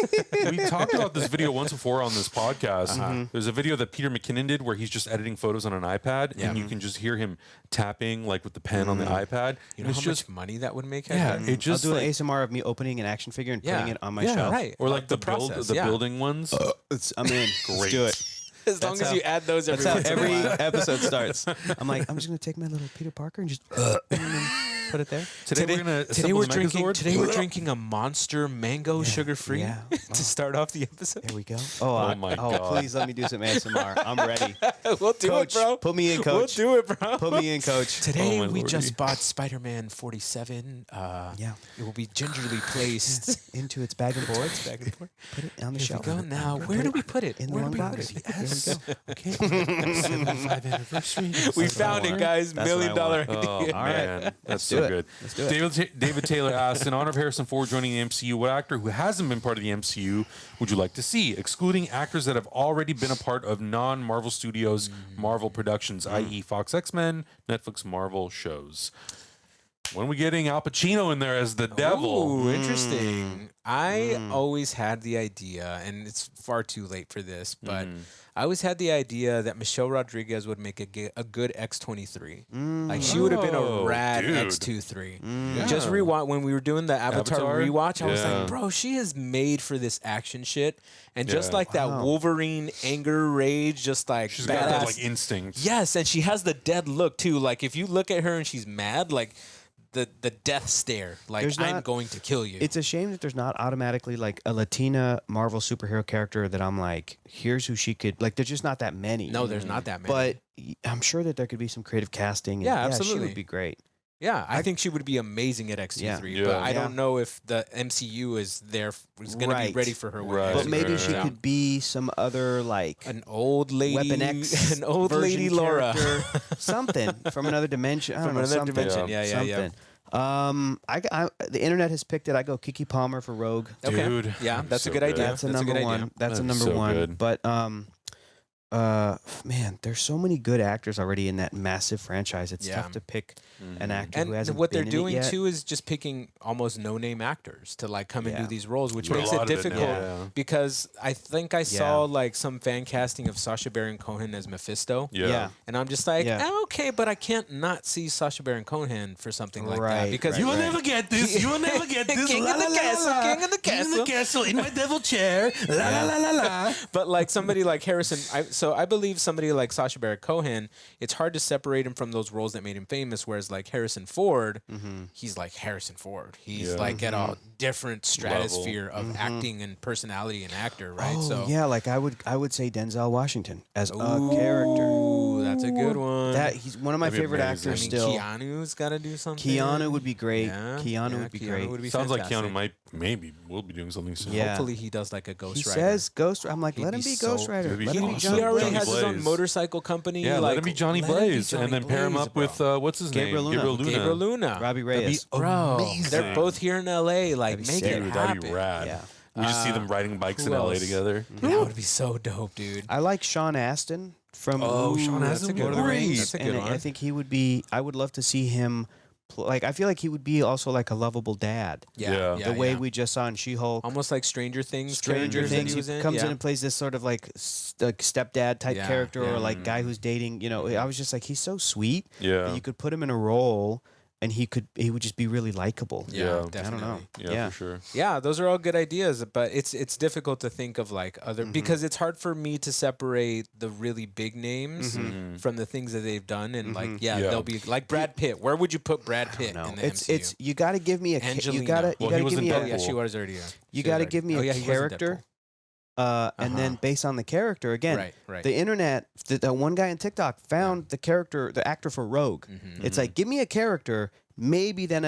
We talked about this video once before on this podcast. There's a video that Peter McKinnon did where he's just editing photos on an iPad, and you can just hear him tapping like with the pen on the iPad. You know it's how just much money that would make? yeah, it just I'll do like, an ASMR of me opening an action figure and putting it on my shelf. right. or like the process, building ones. I'm in. Let's do it. As long as you add those every That's how once in a every while. episode starts. I'm like, I'm just going to take my little Peter Parker and just put it there. Today we're gonna Today assemble we're the drinking. Megazord. Today we're drinking a Monster Mango sugar free Yeah. to start off the episode. There we go. Oh my God. Please let me do some ASMR. I'm ready. We'll do Coach, it, bro. put me in, Coach. We'll do it, bro. Put me in, Coach. Today Oh, my we lordy. just bought Spider-Man 47. Yeah. It will be gingerly placed. Into its bag and boards. Back and forth. Put it on the Here shelf. we go. Now, where do we put it? In the Where long do we put box. it? There we go. Okay, 75th anniversary. We That's what found I it, want. guys. That's what I $1 million want. Oh idea. man, that's do so it. good. Let's do it. David Taylor asked, in honor of Harrison Ford joining the MCU, what actor who hasn't been part of the MCU would you like to see, excluding actors that have already been a part of non-Marvel Studios Marvel productions, i.e. Fox X-Men, Netflix Marvel shows? When are we getting Al Pacino in there as the devil? Ooh, interesting. I always had the idea, and it's far too late for this, but I always had the idea that Michelle Rodriguez would make a good X-23. Like, she would have been a Oh, rad dude. X-23. Just rewatch, when we were doing the Avatar rewatch, I was Yeah. like, bro, she is made for this action shit. And just Yeah. like that Wolverine anger, rage, just like She's badass. got that like instinct. Yes, and she has the dead look too. Like, if you look at her and she's mad, like the death stare, like, There's I'm not- going to kill you. It's a shame that there's not automatically like a Latina Marvel superhero character that I'm like, here's who she could like. There's just not that many. No, there's not that many. But I'm sure that there could be some creative casting. And Yeah, She absolutely. would be great. yeah, I think she would be amazing at X-23, Yeah. but Yeah. I don't know if the MCU is going to be Right. ready for her. Right. But maybe right, she right. could be some other like An old lady, Weapon X, an old version lady Laura. character, something from another dimension. I don't From know, another something. dimension. Yeah, yeah, yeah. something. The internet has picked it. I go Keke Palmer for Rogue. Okay. Dude, Yeah, that's so a good good. idea. That's a That's number good one. idea. That's a That's number so one. good. But man, there's so many good actors already in that massive franchise. It's tough to pick an actor who And hasn't what been they're in it doing yet. too is just picking almost no-name actors to like come and do Yeah. these roles, which Yeah. makes A it lot of it now, difficult yeah. because I think I saw like some fan casting of Sacha Baron Cohen as Mephisto. Yeah. And I'm just like, Yeah. okay, but I can't not see Sacha Baron Cohen for something like that Right, because right, You will right. never get this. You will never get this. King La, of the la, la, castle, la. king of the King castle. castle in my devil chair. La la la la la. But like somebody like Harrison, I believe somebody like Sacha Baron Cohen, it's hard to separate him from those roles that made him famous. Whereas like Harrison Ford, he's like Harrison Ford. He's Yeah. like at a different stratosphere of acting and personality and actor, right? Oh so yeah, like I would say Denzel Washington as a character. Ooh, that's a good one. That he's one of my That'd be favorite amazing. I actors. mean, Still, Keanu's got to do something. Keanu would be great. Yeah, Keanu would be great. Would be Sounds like fantastic. Keanu maybe will be doing something soon. Yeah. Hopefully he does like a Ghost He Rider. says Ghost. I'm like, He'd let him be be so- Ghost Rider. That'd be Let him be awesome. He Johnny already Johnny has his own Blaze. motorcycle company. Yeah, like, let him be Johnny let him be Blaze, Johnny and then pair him Blaze, up bro. with what's his Gabriel name? Luna. Gabriel Luna. Robbie That'd be Reyes. Bro, amazing. they're both here in LA. Like, That'd be make sick. it Dude, happen. that'd be rad. Yeah. We just see them riding bikes who in LA else? together. That would be so dope, dude. I like Sean Astin from Sean that's Astin, a good Lord of the one. Rings. That's a good and one. I think he would be. I would love to see him. Like I feel like he would be also like a lovable dad. Yeah. The way we just saw in She-Hulk. almost like Stranger Things. Stranger characters that Things. he was in. comes yeah. in and plays this sort of like stepdad type Yeah, character, yeah. or like guy who's dating. You know, I was just like, he's so sweet. Yeah. that you could put him in a role, and he would just be really likable. Yeah, Yeah. definitely. I don't know. Yeah, for sure. Yeah, those are all good ideas, but it's difficult to think of like other because it's hard for me to separate the really big names from the things that they've done and like Yeah. they'll be like Brad Pitt. Where would you put Brad Pitt in the MCU? It's you got to give me a Angelina. you got to Well, he was give in me Oh a yeah, Deadpool. she was already. you got to give me a he was in character, and then based on the character again. Right, right. The internet, the one guy on TikTok found the actor for Rogue. It's like, give me a character. Maybe then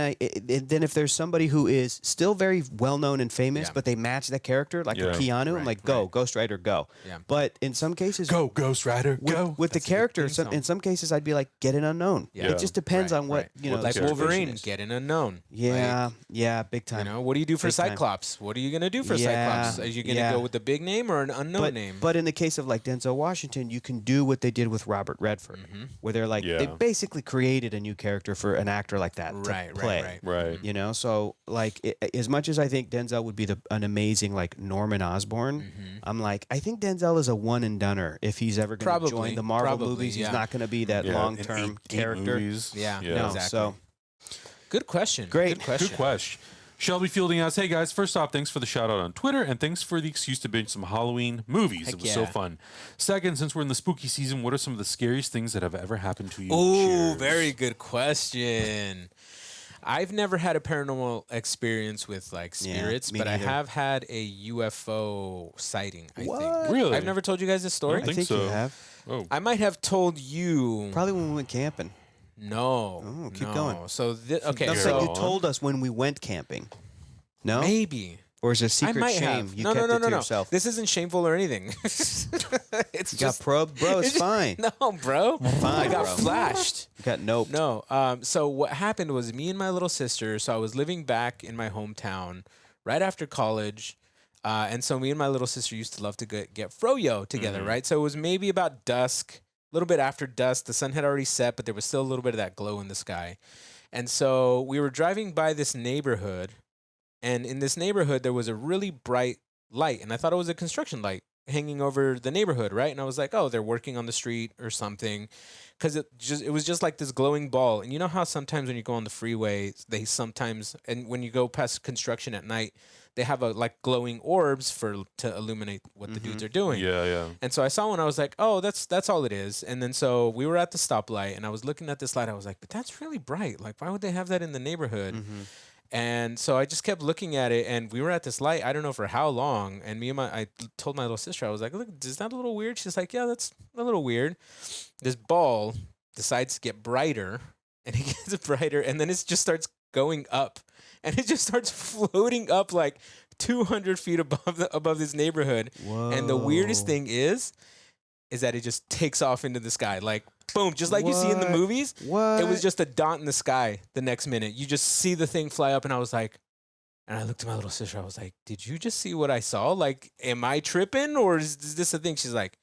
then if there's somebody who is still very well known and famous, Yeah. but they match that character, like Yeah. a Keanu, I'm like, go Ghost Rider, go. Yeah. But in some cases, Go, Ghost Rider, go. with the That's a good character, theme song. in some cases, I'd be like, get an unknown. Yeah. It just depends Right, on what right. you know. like the situation Wolverine, is. get an unknown. Yeah, Like, yeah, big time. you know, what do you do for Big time. Cyclops? What are you gonna do for Yeah, Cyclops? Are you gonna yeah. go with the big name or an unknown name? But in the case of like Denzel Washington, you can do what they did with Robert Redford, where they're like they Yeah. basically created a new character for an actor like that Right, to right, play. right. Right. You know, so like as much as I think Denzel would be an amazing like Norman Osborn, I'm like I think Denzel is a one and doneer. If he's ever going to Probably, join the Marvel probably, movies, yeah. he's not going to be that Yeah, long in term eight character. movies. Yeah, Yeah. No, exactly. so Good question. Great. Good question. Good question. Shelby Fielding asks, hey guys, first off, thanks for the shout out on Twitter and thanks for the excuse to binge some Halloween movies. Heck it was so yeah. fun. Second, since we're in the spooky season, what are some of the scariest things that have ever happened to you? Oh, Cheers. very good question. I've never had a paranormal experience with like Yeah, spirits, me but neither. I have had a UFO sighting, I What? think. Really? I've never told you guys this story. I I think think you so. have Oh. I might have told you. probably when we went camping. No. Oh, keep no. going. So, okay. That's Go like you on. told us when we went camping. No, Maybe. or is it a I secret might shame? have. You No, kept no, it no, to no. yourself. This isn't shameful or anything. It's You got just. probed, bro. It's fine. No, bro. I got bro. flashed. You got nope. No. So what happened was me and my little sister. So I was living back in my hometown right after college, and so me and my little sister used to love to get froyo together, right? So it was maybe about dusk, a little bit after dusk. The sun had already set, but there was still a little bit of that glow in the sky. And so we were driving by this neighborhood, and in this neighborhood there was a really bright light, and I thought it was a construction light hanging over the neighborhood, right? And I was like, oh, they're working on the street or something, because it was just like this glowing ball. And you know how sometimes when you go on the freeway, they sometimes, and when you go past construction at night, they have like glowing orbs to illuminate what the dudes are doing. Yeah, yeah. And so I saw one, I was like, oh, that's all it is. And then so we were at the stoplight, and I was looking at this light. I was like, but that's really bright. Like, why would they have that in the neighborhood? And so I just kept looking at it, and we were at this light, I don't know for how long. And I told my little sister, I was like, look, is that a little weird? She's like, yeah, that's a little weird. This ball decides to get brighter, and it gets brighter, and then it just starts going up, and it just starts floating up like 200 feet above this neighborhood. And the weirdest thing is, is that it just takes off into the sky. Like, boom, just like you see in the movies. What? It was just a dot in the sky the next minute. You just see the thing fly up, and I was like, and I looked at my little sister. I was like, did you just see what I saw? Like, am I tripping, or is this a thing? She's like,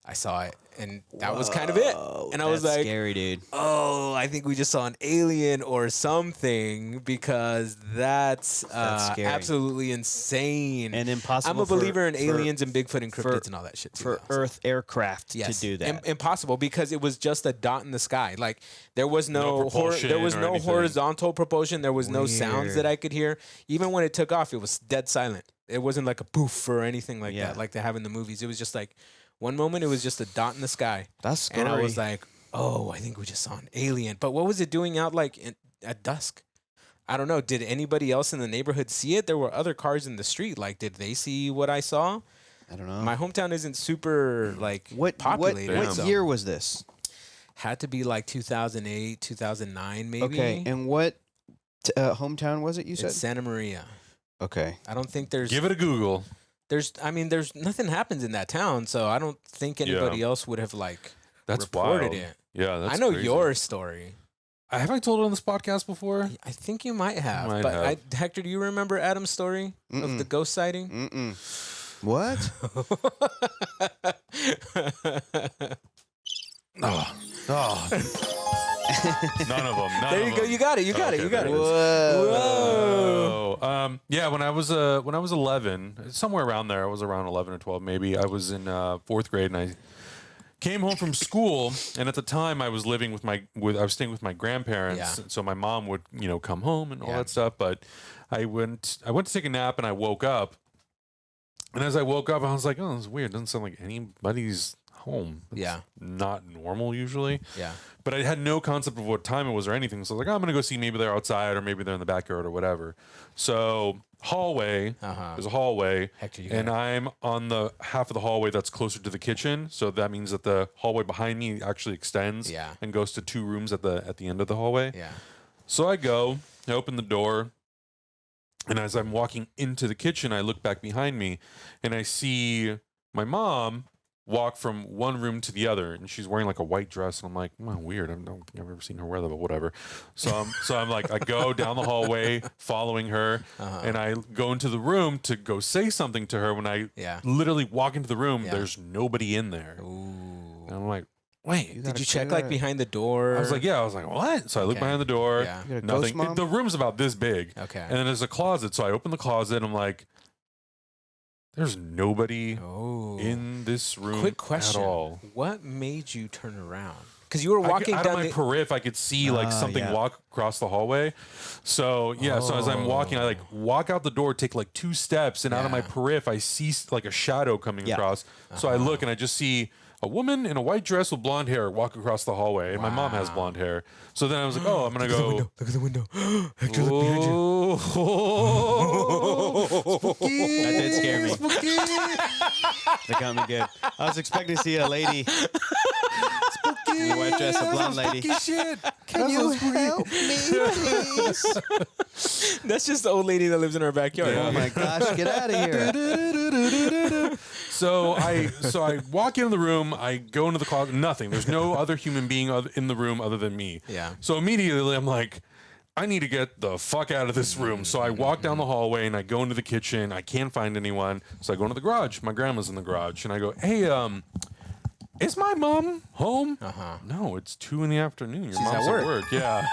I saw it, and that was kind of it. And I was like, scary, dude. oh, I think we just saw an alien or something, because that's scary. absolutely insane And impossible. I'm a believer in aliens and Bigfoot and cryptids and all that shit too. For Earth aircraft to do that. Impossible, because it was just a dot in the sky. Like, there was no anything. horizontal propulsion. There was no sounds Weird. that I could hear. Even when it took off, it was dead silent. It wasn't like a poof or anything like that, like they have in the movies. It was just like, one moment it was just a dot in the sky. That's scary. And I was like, oh, I think we just saw an alien. But what was it doing out like at dusk? I don't know. Did anybody else in the neighborhood see it? There were other cars in the street. Like, did they see what I saw? I don't know. My hometown isn't super like populated. What year was this? Had to be like 2008, 2009 maybe. Okay, and what hometown was it you said? It's Santa Maria. Okay. I don't think there's... Give it a Google. There's nothing happens in that town, so I don't think anybody else would have like reported it. Yeah, that's I know crazy. your story. Have I told it on this podcast before? I think you might have. Might have. Hector, do you remember Adam's story of the ghost sighting? What? None of them. There you go. You got it. You got it. Whoa. Yeah, when I was 11, somewhere around there, I was around 11 or 12 maybe. I was in 4th grade, and I came home from school, and at the time I was living I was staying with my grandparents, so my mom would come home and all that stuff. But I went to take a nap, and I woke up, and as I woke up, I was like, oh, this is weird. It doesn't sound like anybody's home. It's not normal usually. Yeah. But I had no concept of what time it was or anything. So I was like, I'm gonna go see, maybe they're outside or maybe they're in the backyard or whatever. So hallway, there's a hallway, Hector, and I'm on the half of the hallway that's closer to the kitchen. So that means that the hallway behind me actually extends and goes to 2 rooms at the end of the hallway. Yeah. So I open the door, and as I'm walking into the kitchen, I look back behind me, and I see my mom walk from one room to the other, and she's wearing like a white dress, and I'm like, well, weird. I don't think I've ever seen her wear that, but whatever. So I'm like, I go down the hallway following her, and I go into the room to go say something to her. When I literally walk into the room, there's nobody in there. Ooh. And I'm like, wait, did you check like behind the door? I was like, what? So I look behind the door, nothing. Ghost, The room's about this big. Okay. And then there's a closet. So I open the closet, and I'm like, there's nobody in this room Quick question. at all. What made you turn around? Because you were walking out down of my periph, I could see like something walk across the hallway. So so as I'm walking, I like walk out the door, take like 2 steps, and out of my periph, I see like a shadow coming across. So I look, and I just see a woman in a white dress with blonde hair walk across the hallway, and my mom has blonde hair. So then I was like, oh, I'm gonna go. Look at the window. Hector, look behind you. Spooky. That did scare me. That got me good. I was expecting to see a lady. Spooky. In a white dress, a blonde lady. Shit. Can you help me, please? That's just the old lady that lives in our backyard. Oh my gosh, get out of here. So I walk into the room, I go into the closet, nothing. There's no other human being in the room other than me. Yeah. So immediately I'm like, I need to get the fuck out of this room. So I walk down the hallway, and I go into the kitchen. I can't find anyone. So I go into the garage. My grandma's in the garage, and I go, hey, is my mom home? No, it's 2 in the afternoon. Your mom's at work. Yeah.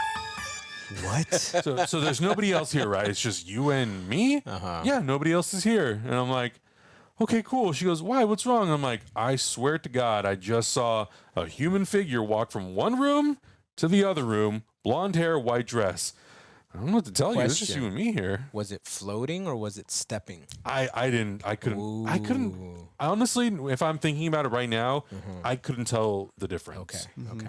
What? So there's nobody else here, right? It's just you and me? Yeah, nobody else is here. And I'm like, okay, cool. She goes, why? What's wrong? I'm like, I swear to God, I just saw a human figure walk from one room to the other room, blonde hair, white dress. I don't know what to tell you. It's just you and me here. Was it floating or was it stepping? I couldn't. Honestly, if I'm thinking about it right now, I couldn't tell the difference. Okay.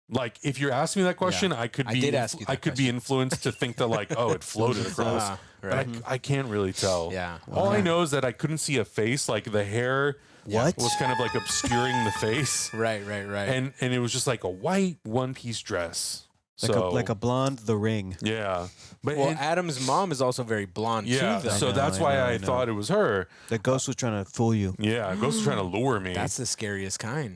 Like, if you're asking me that question, I could be. I could be influenced to think that like, oh, it floated across. But I can't really tell. Yeah. All I know is that I couldn't see a face. Like the hair was kind of like obscuring the face. Right. And it was just like a white one-piece dress. Like a blonde The Ring. Yeah. But Well, Adam's mom is also very blonde too. yeah, Though. so that's why I thought it was her. The ghost was trying to fool you. Yeah, Ghost was trying to lure me. That's the scariest kind.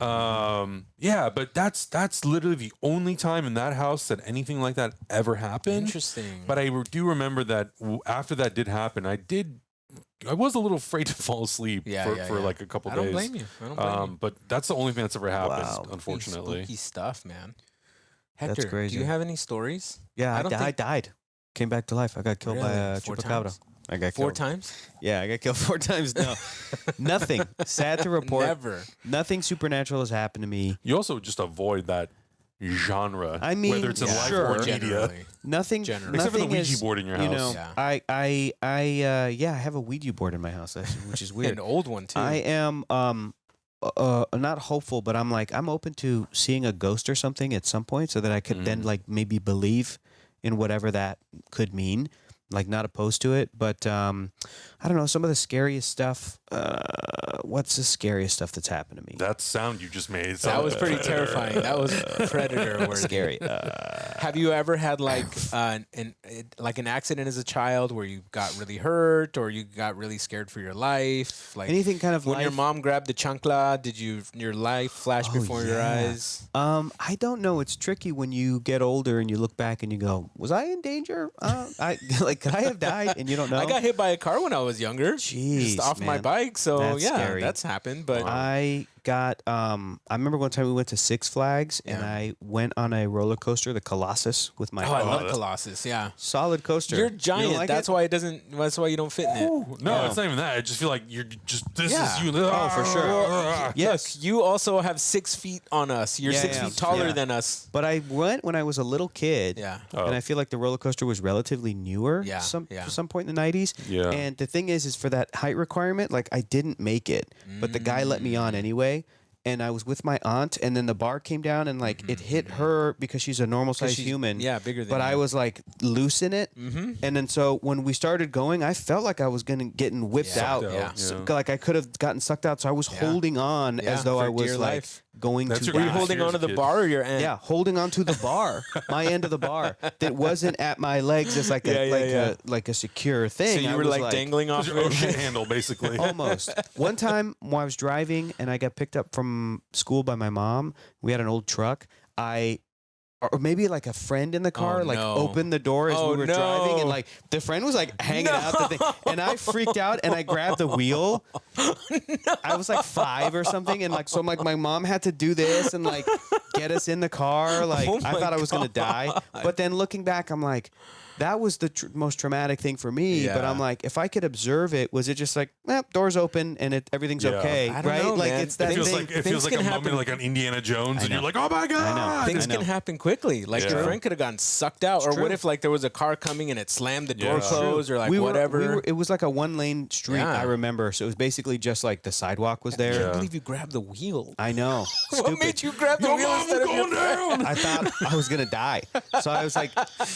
Yeah, but that's literally the only time in that house that anything like that ever happened. Interesting. But I do remember that after that did happen, I was a little afraid to fall asleep for like a couple days. I don't blame you. I don't blame you. But that's the only thing that's ever happened, Wow. unfortunately. Spooky stuff, man. Hector, That's crazy. do you have any stories? Yeah, I don't I died. Came back to life. I got killed by a 4 chupacabra. times? I got 4 killed. times? Yeah, I got killed 4 times. No, nothing. Sad to report. Never. Nothing supernatural has happened to me. You also just avoid that genre. I mean, whether it's in life sure. or media. Generally. Nothing. Generally. Except for the nothing Ouija is, board in your You house. know, Yeah. I have a Ouija board in my house, which is weird. An old one too. I am not hopeful, but I'm open to seeing a ghost or something at some point, so that I could then like maybe believe in whatever that could mean. Like, not opposed to it, but I don't know, some of the scariest stuff. What's the scariest stuff that's happened to me? That sound you just made. That was pretty terrifying. That was predator worthy. Scary. Have you ever had like an accident as a child where you got really hurt or you got really scared for your life? Like Anything kind of when your life- mom grabbed the chancla, did your life flash before your yeah. eyes? I don't know. It's tricky when you get older and you look back and you go, "Was I in danger? Could I have died?" And you don't know. I got hit by a car when I was younger. Jeez, just off my man. bike. So That's yeah, scary. that's happened. But I got. I remember one time we went to Six Flags and Yeah. I went on a roller coaster, the Colossus, with my. I love Colossus. Yeah, solid coaster. you're You don't giant. like That's it? why it doesn't. That's why you don't fit in it. No, it's not even that. I just feel like you're just this Yeah. is you. Oh, for sure. Yes. Look, you also have 6 feet on us. You're Yeah, 6 yeah. feet taller Yeah. than us. But I went when I was a little kid. Yeah. And I feel like the roller coaster was relatively newer. Yeah, Some yeah. for some point in the 90s. Yeah. And the thing is for that height requirement, like I didn't make it, but the guy let me on anyway. And I was with my aunt, and then the bar came down, and like it hit her because she's a normal sized she's- human. yeah, bigger than But I you. was like loose in it, and then so when we started going, I felt like I was getting whipped Yeah. out. Sucked out, So, yeah. like I could have gotten sucked out. So I was holding on Yeah, as though for I was dear like life. going That's to your Were die. you holding Cheers, on to the kid. bar or your aunt? Yeah, holding on to the bar, my end of the bar that wasn't at my legs as like a secure thing. So you I were was like dangling off Your of ocean it. handle, basically. Almost. One time when I was driving and I got picked up from school by my mom, we had an old truck. Or maybe like a friend in the car, no. opened the door as Oh, we were no. driving, and like the friend was like hanging out the thing, and I freaked out and I grabbed the wheel. I was like 5 or something, and like so, like my mom had to do this and like get us in the car. Like Oh I my thought I was gonna die, but then looking back, I'm like, that was the most traumatic thing for me. But Yeah. I'm like, if I could observe it, was it just like, doors open and everything's Yeah. okay, I don't right? know, like man. it's that It feels thing. like it things feels like a can moment happen. like on Indiana Jones, and know. you're like, "Oh my god!" Things I know. can happen quickly. Like your Yeah. friend could have gotten sucked out. Or true. what if like there was a car coming and it slammed the door Yeah. closed or like we whatever? were, it was like a 1-lane street, Yeah. I remember. So it was basically just like the sidewalk was I there. can't Yeah. believe you grabbed the wheel. I know. What Stupid. made you grab the Your wheel mom instead was of your going friend? down. I thought I was gonna die, so I was like,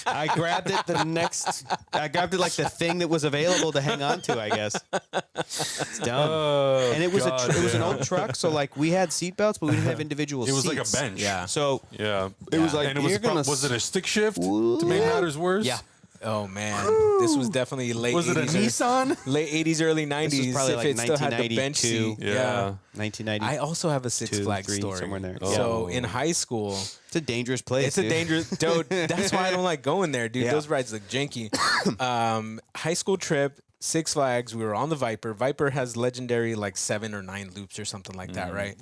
I grabbed it. I grabbed it like the thing that was available to hang on to. I guess it's dumb. Oh, And it was God it was an damn. old truck, so like we had seatbelts, but we didn't have individual. It was seats. like a bench. Yeah. So Yeah. it was like and it was you're gonna was it a stick shift Ooh. to make matters worse? Yeah. Oh man, this was definitely late. Was it a 80s or- Nissan? Late 80s, early 90s. probably if like it still had the bench 1992. seat. Yeah. 1990. I also have a Six Flags 3, story. somewhere in there. So Oh. in high school, It's a dangerous place. it's a dude. dangerous dude. That's why I don't like going there, dude. Yeah. Those rides look janky. High school trip, Six Flags. We were on the Viper. Viper has legendary like 7 or 9 loops or something like that, right?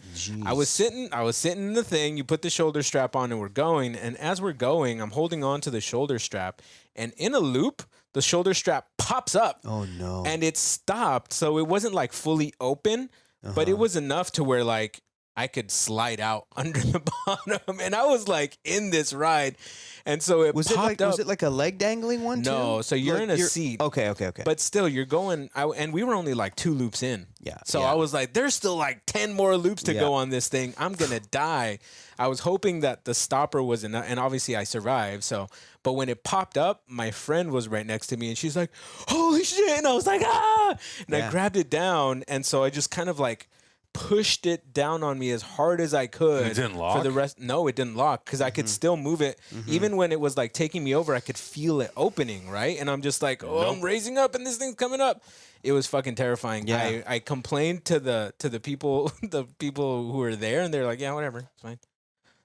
I was sitting in the thing. You put the shoulder strap on, and we're going. And as we're going, I'm holding on to the shoulder strap, and in a loop, the shoulder strap pops up. Oh no. And it stopped, so it wasn't like fully open, but it was enough to where like I could slide out under the bottom, and I was like in this ride, and so it was popped it up. was it like a leg dangling one too? No, so you're Like in a seat. Okay. But still, you're going, and we were only like 2 loops in. Yeah, So yeah. I was like, there's still like 10 more loops to Yeah. go on this thing. I'm going to die. I was hoping that the stopper was enough, and obviously I survived. So, but when it popped up, my friend was right next to me, and she's like, holy shit. And I was like, ah. And I Yeah. grabbed it down. And so I just kind of like pushed it down on me as hard as I could. It didn't lock? For the rest. No, it didn't lock because I could still move it. Even when it was like taking me over, I could feel it opening, right? And I'm just like, oh, I'm raising up and this thing's coming up. It was fucking terrifying. Yeah. I complained to the people who were there, and they're like, yeah, whatever, it's fine.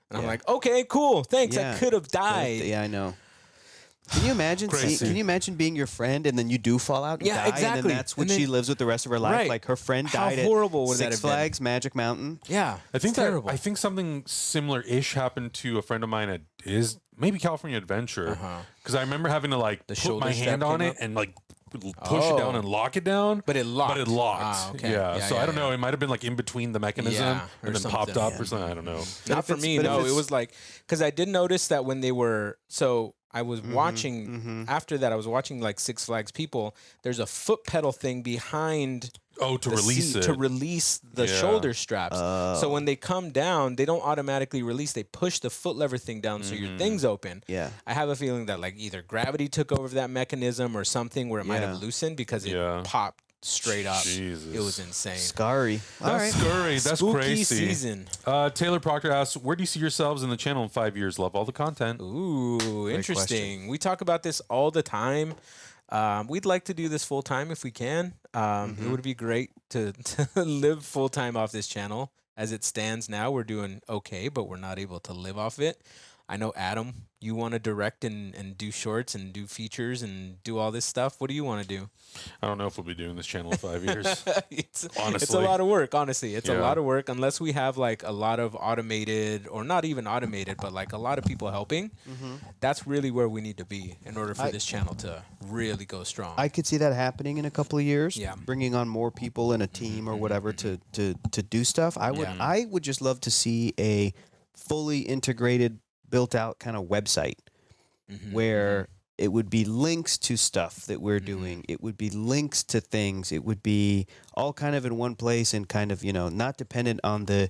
And I'm like, okay, cool, thanks. Yeah. I could have died. Yeah, I know. Can you imagine? Can you imagine being your friend and then you do fall out and die, exactly. and then that's what she lives with the rest of her life? Right. Like her friend How died horrible at would that Six have been? Flags Magic Mountain. Yeah, I think terrible. I think something similar-ish happened to a friend of mine at maybe California Adventure, because I remember having to like put my hand on it and like push it down and lock it down, But it locked. Ah, okay. Yeah. Yeah, so yeah, I don't know. yeah. It might have been like in between the mechanism Yeah, or and then popped something. up or something. I don't know. Not for me. No, it was like because I did notice that when they were I was watching after that. I was watching like Six Flags people. There's a foot pedal thing behind. Oh, to release it. To release the shoulder straps. So when they come down, they don't automatically release. They push the foot lever thing down so your thing's open. Yeah. I have a feeling that like either gravity took over that mechanism or something where it might have loosened because it popped straight up. Jesus. It was insane. Scary. That's scary. That's Spooky crazy. season. Taylor Proctor asks, where do you see yourselves in the channel in 5 years? Love all the content. Ooh, interesting. We talk about this all the time. We'd like to do this full time if we can. It would be great to live full time off this channel. As it stands now, we're doing okay, but we're not able to live off it. I know, Adam, you want to direct and do shorts and do features and do all this stuff. What do you want to do? I don't know if we'll be doing this channel in 5 years. It's honestly, a lot of work. Honestly, it's a lot of work unless we have like a lot of automated, or not even automated, but like a lot of people helping. That's really where we need to be in order for this channel to really go strong. I could see that happening in a couple of years. Yeah. Bringing on more people in a team or whatever to do stuff. I would just love to see a fully integrated, built out kind of website where it would be links to stuff that we're doing. It would be links to things. It would be all kind of in one place and kind of, not dependent on the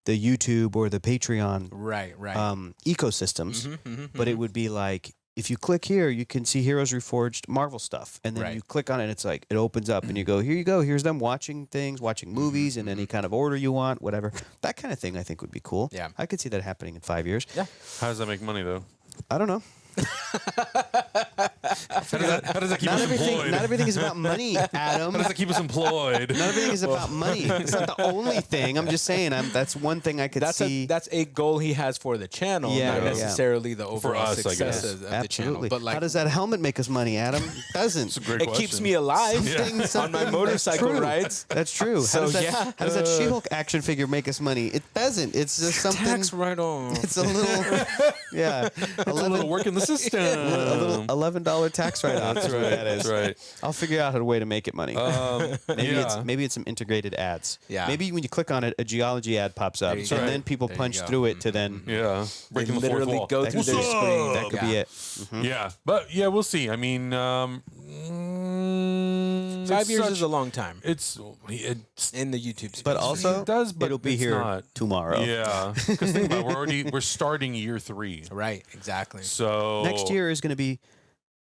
YouTube or the Patreon ecosystems. But it would be like, if you click here, you can see Heroes Reforged Marvel stuff. And then you click on it and it's like, it opens up and you go, here you go. Here's them watching things, watching movies in any kind of order you want, whatever. That kind of thing I think would be cool. Yeah. I could see that happening in 5 years. Yeah. How does that make money, though? I don't know. How does that keep us employed? Not everything is about money, Adam. How does that keep us employed? Not everything is about money. It's not the only thing. I'm just saying. That's one thing I could see. That's a goal he has for the channel, not necessarily the overall us, I success guess. of the channel. But like, how does that helmet make us money, Adam? It doesn't. It's a great it question. keeps me alive on my motorcycle rides. That's true. So, how does that She-Hulk action figure make us money? It doesn't. It's just something. Tax write-off. It's a little, It's a little work in the system. a little $11 tax write-off. That's right. That is. That's right. I'll figure out a way to make it money. Maybe it's some integrated ads. Yeah. Maybe when you click on it, a geology ad pops up, and go. then people There you punch go. through it to then. Yeah. They Breaking the fourth literally wall. go That through could their be- screen. That could be it. Yeah. But yeah, we'll see. I mean, 5 years is a long time It's in the YouTube space. But also, it does, but it'll be it's here not. tomorrow. Yeah. Because think about it, we're starting year 3. Right, exactly. So Next year is going to be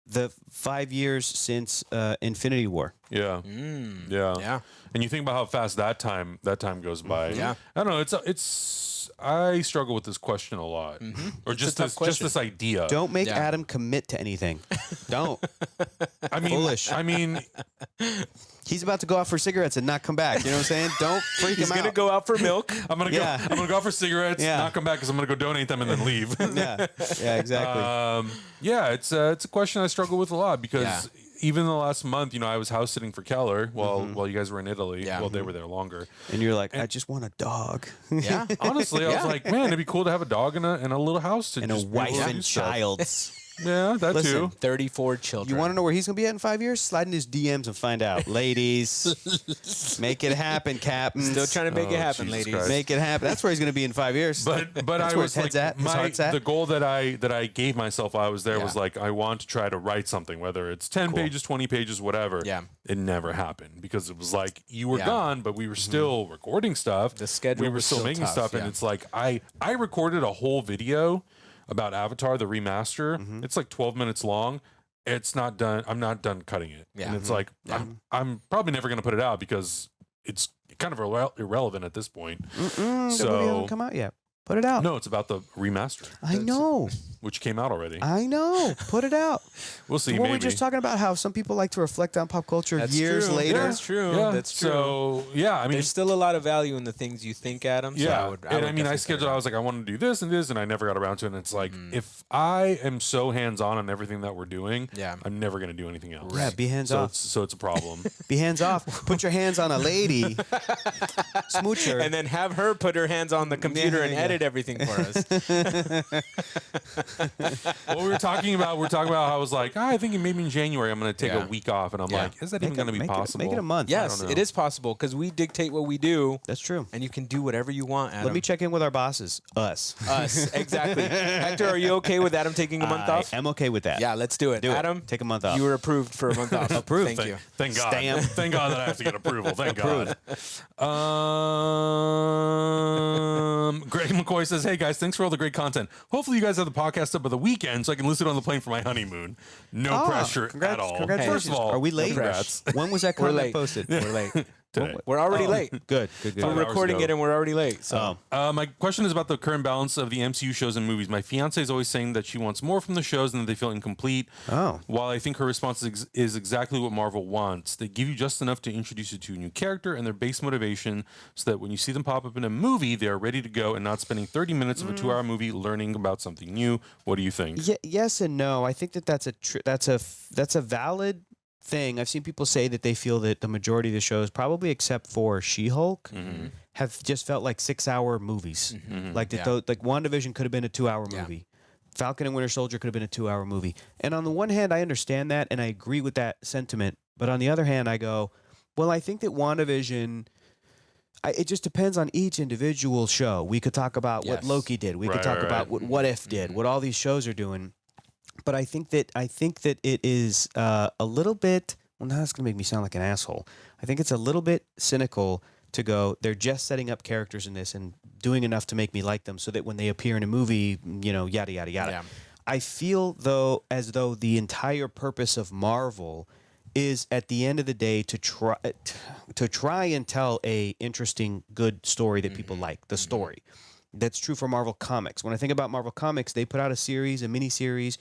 the 5 years since Infinity War. Yeah. Yeah. And you think about how fast that time goes by. Yeah. I don't know. It's I struggle with this question a lot, or just this idea. Don't make Adam commit to anything. Don't. I mean, Foolish. I mean, He's about to go out for cigarettes and not come back. You know what I'm saying? Don't freak He's him out. gonna go out for milk. I'm gonna go out for cigarettes, not come back because I'm gonna go donate them and then leave. Yeah, exactly. It's a question I struggle with a lot because even the last month, I was house sitting for Keller while you guys were in Italy. Yeah. Well, they were there longer. And you're like, I just want a dog. Yeah. Honestly, I was like, man, it'd be cool to have a dog and a little house to And a just be able wife to and do stuff. child. Yeah, that Listen, too. 34 children. You want to know where he's going to be at in 5 years? Slide in his DMs and find out. Ladies, make it happen, Captain. Still trying to make it happen, Jesus ladies. Christ. Make it happen. That's where he's going to be in 5 years. But That's I where was his head's like, at, his heart's at. the goal that I gave myself while I was there was like, I want to try to write something, whether it's 10 pages, 20 pages, whatever. Yeah. It never happened because it was like you were gone, but we were still recording stuff. The schedule we were was still still making tough, stuff, and it's like I recorded a whole video about Avatar, the remaster. It's like 12 minutes long. It's not done. I'm not done cutting it. Yeah. And it's like, I'm probably never going to put it out because it's kind of irrelevant at this point. The movie hasn't come out yet. Put it out. No, it's about the remaster. I know. Which came out already. I know. Put it out. We'll see. What Maybe. we were just talking about how some people like to reflect on pop culture years later. That's true. Yeah. That's true. So yeah, I mean, there's still a lot of value in the things you think, Adam. So yeah, I scheduled. I I was like, I want to do this and this, and I never got around to it. And it's like, if I am so hands on everything that we're doing, I'm never going to do anything else. Yeah, be hands off. So it's a problem. Be hands off. Put your hands on a lady, smooch her, and then have her put her hands on the computer and edit everything for us. What we're talking about how I was like, I think maybe in January I'm going to take a week off, and I'm like, is that even going to be possible? Make it a month. Yes, it is possible because we dictate what we do. That's true. And you can do whatever you want, Adam. Let me check in with our bosses. Us, exactly. Hector, are you okay with Adam taking a month off? I'm okay with that. Yeah, let's do it. Adam, take a month off. You were approved for a month off. Approved. Thank you. Thank God. Stamp. Thank God that I have to get approval. Thank God. Greg McCoy says, hey guys, thanks for all the great content. Hopefully you guys have the podcast up at the weekend so I can listen on the plane for my honeymoon. No pressure at all. Congratulations. First of all, are we late? Congrats. When was that comment posted? We're late. Today. We're already late. Good. We're recording it and we're already late. So my question is about the current balance of the MCU shows and movies. My fiance is always saying that she wants more from the shows and that they feel incomplete. While I think her response is exactly what Marvel wants. They give you just enough to introduce you to a new character and their base motivation so that when you see them pop up in a movie, they are ready to go and not spending 30 minutes of a 2-hour movie learning about something new. What do you think? Yes and no. I think that's a valid thing. I've seen people say that they feel that the majority of the shows, probably except for She-Hulk, have just felt like 6-hour movies. Like like WandaVision could have been a 2-hour movie. Falcon and Winter Soldier could have been a 2-hour movie. And on the one hand, I understand that and I agree with that sentiment. But on the other hand, I go, well, I think that WandaVision, it just depends on each individual show. We could talk about what Loki did. We could talk about what If did, what all these shows are doing. But I think that it is a little bit. Well, now it's gonna make me sound like an asshole. I think it's a little bit cynical to go. They're just setting up characters in this and doing enough to make me like them, so that when they appear in a movie, yada yada yada. Yeah. I feel as though the entire purpose of Marvel is at the end of the day to try and tell a interesting, good story that people like. The story. That's true for Marvel Comics. When I think about Marvel Comics, they put out a series, a mini-series.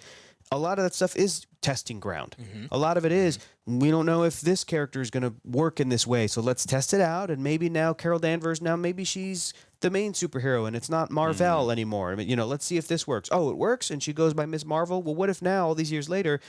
A lot of that stuff is testing ground. A lot of it is, we don't know if this character is going to work in this way, so let's test it out. And maybe now Carol Danvers, maybe she's the main superhero and it's not Marvel anymore. I mean, let's see if this works. Oh, it works, and she goes by Ms. Marvel. Well, what if now, all these years later,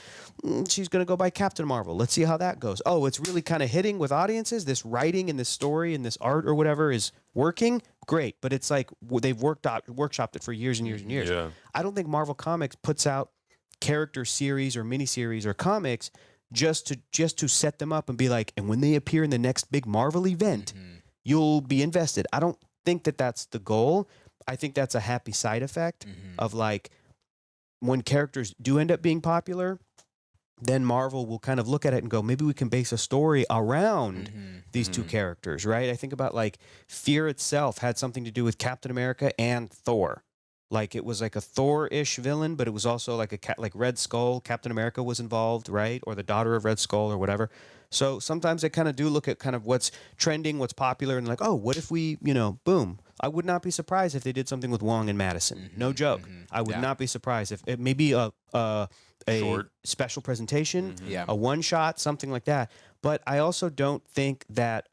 she's going to go by Captain Marvel? Let's see how that goes. Oh, it's really kind of hitting with audiences. This writing and this story and this art or whatever is working. Great, but it's like they've workshopped it for years and years and years. Yeah. I don't think Marvel Comics puts out character series or miniseries or comics just to set them up and be like, and when they appear in the next big Marvel event, you'll be invested. I don't think that that's the goal. I think that's a happy side effect of like when characters do end up being popular, then Marvel will kind of look at it and go, maybe we can base a story around these two characters, right? I think about like Fear itself had something to do with Captain America and Thor. Like it was like a Thor-ish villain, but it was also like like Red Skull. Captain America was involved, right? Or the daughter of Red Skull or whatever. So sometimes they kind of do look at kind of what's trending, what's popular, and like, oh, what if we, boom. I would not be surprised if they did something with Wong and Madison. No joke. I would not be surprised if it maybe a short special presentation, a one-shot, something like that. But I also don't think that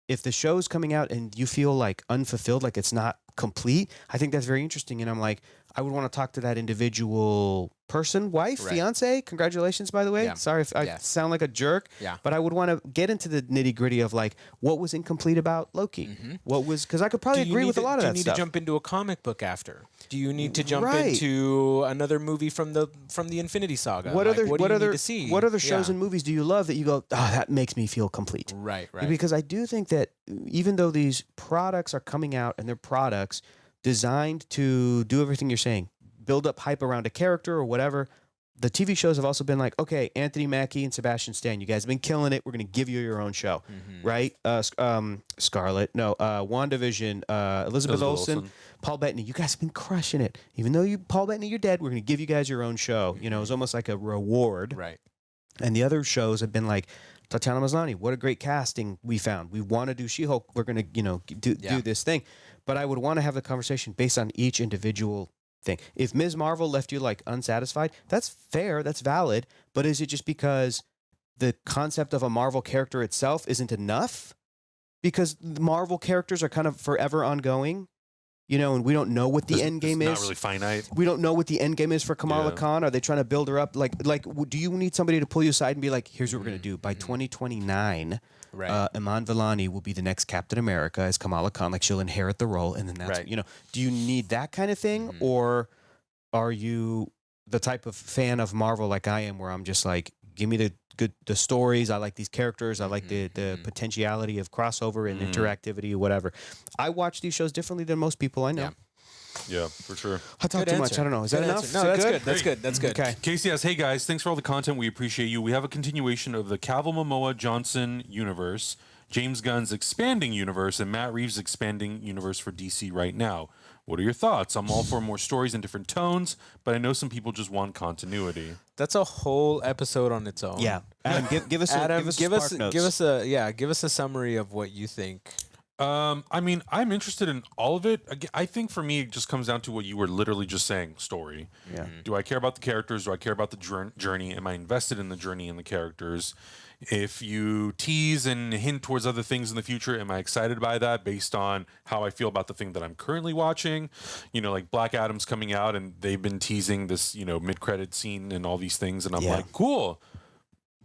if the show's coming out and you feel like unfulfilled, like it's not complete, I think that's very interesting. And I'm like, I would want to talk to that individual person, wife, fiance. Congratulations, by the way. Sorry if I sound like a jerk. But I would want to get into the nitty gritty of like what was incomplete about Loki. What was, because I could probably agree with a lot of that stuff. Do you need to jump into a comic book after? Do you need to jump into another movie from the Infinity Saga? What like, other what do you need to see? What other shows and movies do you love that you go, oh, that makes me feel complete? Right. Because I do think that even though these products are coming out and they're products designed to do everything you're saying, build up hype around a character or whatever, the TV shows have also been like, okay, Anthony Mackie and Sebastian Stan, you guys have been killing it. We're going to give you your own show, right? WandaVision, Elizabeth Olsen, Paul Bettany, you guys have been crushing it. Even though Paul Bettany, you're dead, we're going to give you guys your own show. It was almost like a reward. Right. And the other shows have been like, Tatiana Maslany, what a great casting we found. We want to do She-Hulk. We're going to, do this thing. But I would want to have the conversation based on each individual thing. If Ms. Marvel left you like unsatisfied, that's fair, that's valid. But is it just because the concept of a Marvel character itself isn't enough? Because the Marvel characters are kind of forever ongoing, and we don't know what the end game is. Not really finite. We don't know what the end game is for Kamala Khan. Are they trying to build her up? Like, do you need somebody to pull you aside and be like, here's what we're going to do. By 2029, Iman Vellani will be the next Captain America as Kamala Khan. Like, she'll inherit the role. And then that's, do you need that kind of thing? Or are you the type of fan of Marvel like I am, where I'm just like, give me the stories. I like these characters. I like the potentiality of crossover and interactivity or whatever. I watch these shows differently than most people I know. Yeah, for sure. I talk too much. I don't know. Is that enough? No, that's good. Okay. Casey asks, hey guys, thanks for all the content. We appreciate you. We have a continuation of the Cavill Momoa Johnson universe, James Gunn's expanding universe, and Matt Reeves' expanding universe for DC right now. What are your thoughts? I'm all for more stories and different tones, but I know some people just want continuity. That's a whole episode on its own. Yeah, Adam, give us a summary of what you think. I mean, I'm interested in all of it. I think for me, it just comes down to what you were literally just saying, story. Yeah. Do I care about the characters? Do I care about the journey? Am I invested in the journey and the characters? If you tease and hint towards other things in the future, am I excited by that based on how I feel about the thing that I'm currently watching? Like Black Adam's coming out and they've been teasing this, mid-credit scene and all these things. And I'm like, cool.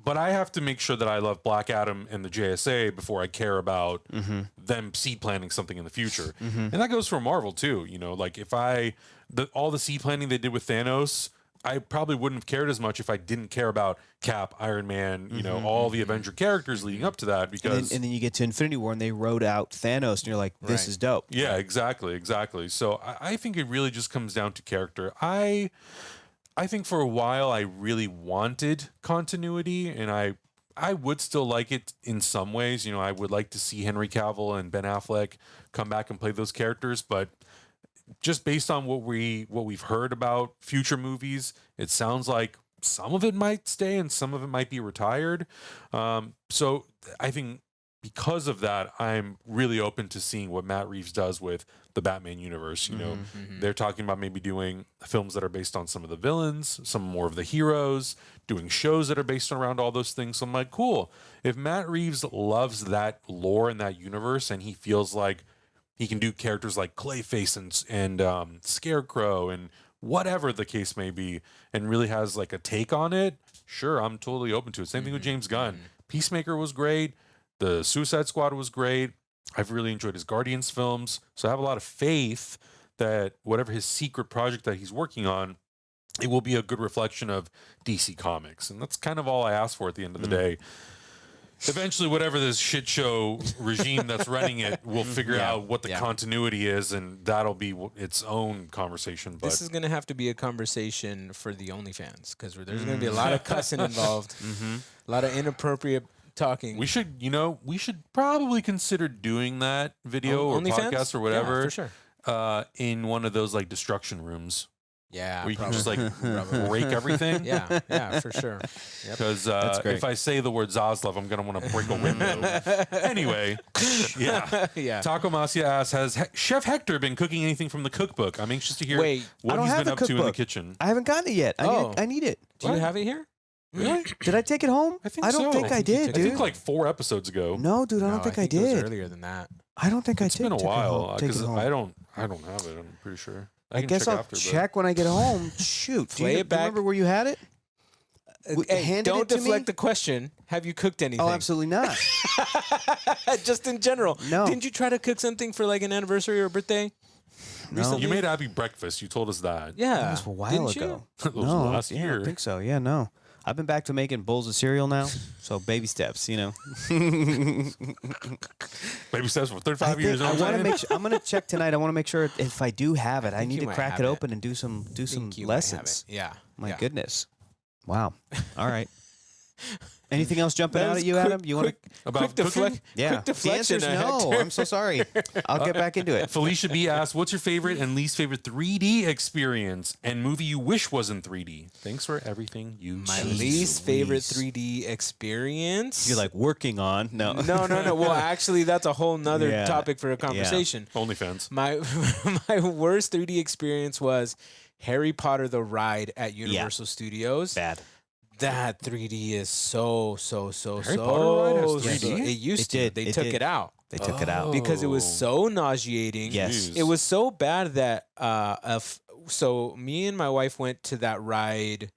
But I have to make sure that I love Black Adam and the JSA before I care about them seed planning something in the future. And that goes for Marvel too. Like if all the seed planning they did with Thanos, I probably wouldn't have cared as much if I didn't care about Cap, Iron Man, all the Avenger characters leading up to that. Because and then you get to Infinity War and they wrote out Thanos and you're like, this is dope. Yeah, exactly. So I think it really just comes down to character. I think for a while I really wanted continuity, and I would still like it in some ways. I would like to see Henry Cavill and Ben Affleck come back and play those characters, but just based on what we've heard about future movies, it sounds like some of it might stay and some of it might be retired. So I think because of that, I'm really open to seeing what Matt Reeves does with the Batman universe. They're talking about maybe doing films that are based on some of the villains, some more of the heroes, doing shows that are based around all those things. So I'm like, cool. If Matt Reeves loves that lore and that universe, and he feels like he can do characters like Clayface and Scarecrow and whatever the case may be, and really has like a take on it, sure, I'm totally open to it. Same thing with James Gunn. Peacemaker was great. The Suicide Squad was great. I've really enjoyed his Guardians films. So I have a lot of faith that whatever his secret project that he's working on, it will be a good reflection of DC Comics. And that's kind of all I ask for at the end of the day. Eventually, whatever this shit show regime that's running it will figure out what the continuity is, and that'll be its own conversation. But this is going to have to be a conversation for the OnlyFans, because there's going to be a lot of cussing involved, a lot of inappropriate talking. We should probably consider doing that video or podcast or whatever, for sure. In one of those like destruction rooms. Yeah, where you can just like break everything. Yeah, for sure. Because if I say the word Zaslav, I'm gonna want to break a window. Anyway, yeah. Taco Masia asks, has Chef Hector been cooking anything from the cookbook? I'm anxious to hear what he's been up to in the kitchen. I haven't gotten it yet. I need it. Do you have it here? Really? Did I take it home? I don't think I did, dude. I think like 4 episodes ago. No, dude, I don't think I did. It was earlier than that. I don't think I did. It's been a while because I don't have it. I'm pretty sure. I guess I'll check when I get home. Shoot. Play it back. Do you remember where you had it? Hey, don't deflect the question. Have you cooked anything? Oh, absolutely not. Just in general. No. Didn't you try to cook something for like an anniversary or a birthday? No. You made Abby breakfast. You told us that. Yeah. That was a while ago. That was last year. I don't think so. Yeah, no. I've been back to making bowls of cereal now, so baby steps, Baby steps for 35 years. I want to make sure. I'm going to check tonight. I want to make sure if I do have it, I need to crack it open and do some lessons. Yeah. My goodness. Wow. All right. Anything else jumping out at you, Adam? You want to about cooking? Yeah. Quick deflection. The answer's no. I'm so sorry. I'll get back into it. Felicia B asked, "What's your favorite and least favorite 3D experience and movie you wish was in 3D?" Thanks for everything you. My least favorite 3D experience. You're like working on no. Well, actually, that's a whole nother topic for a conversation. OnlyFans. My worst 3D experience was Harry Potter the ride at Universal Studios. Bad. That 3D is so Harry Potter ride has 3D? It used to. They took it out. They took it out Because it was so nauseating. Yes. It was so bad that so me and my wife went to that ride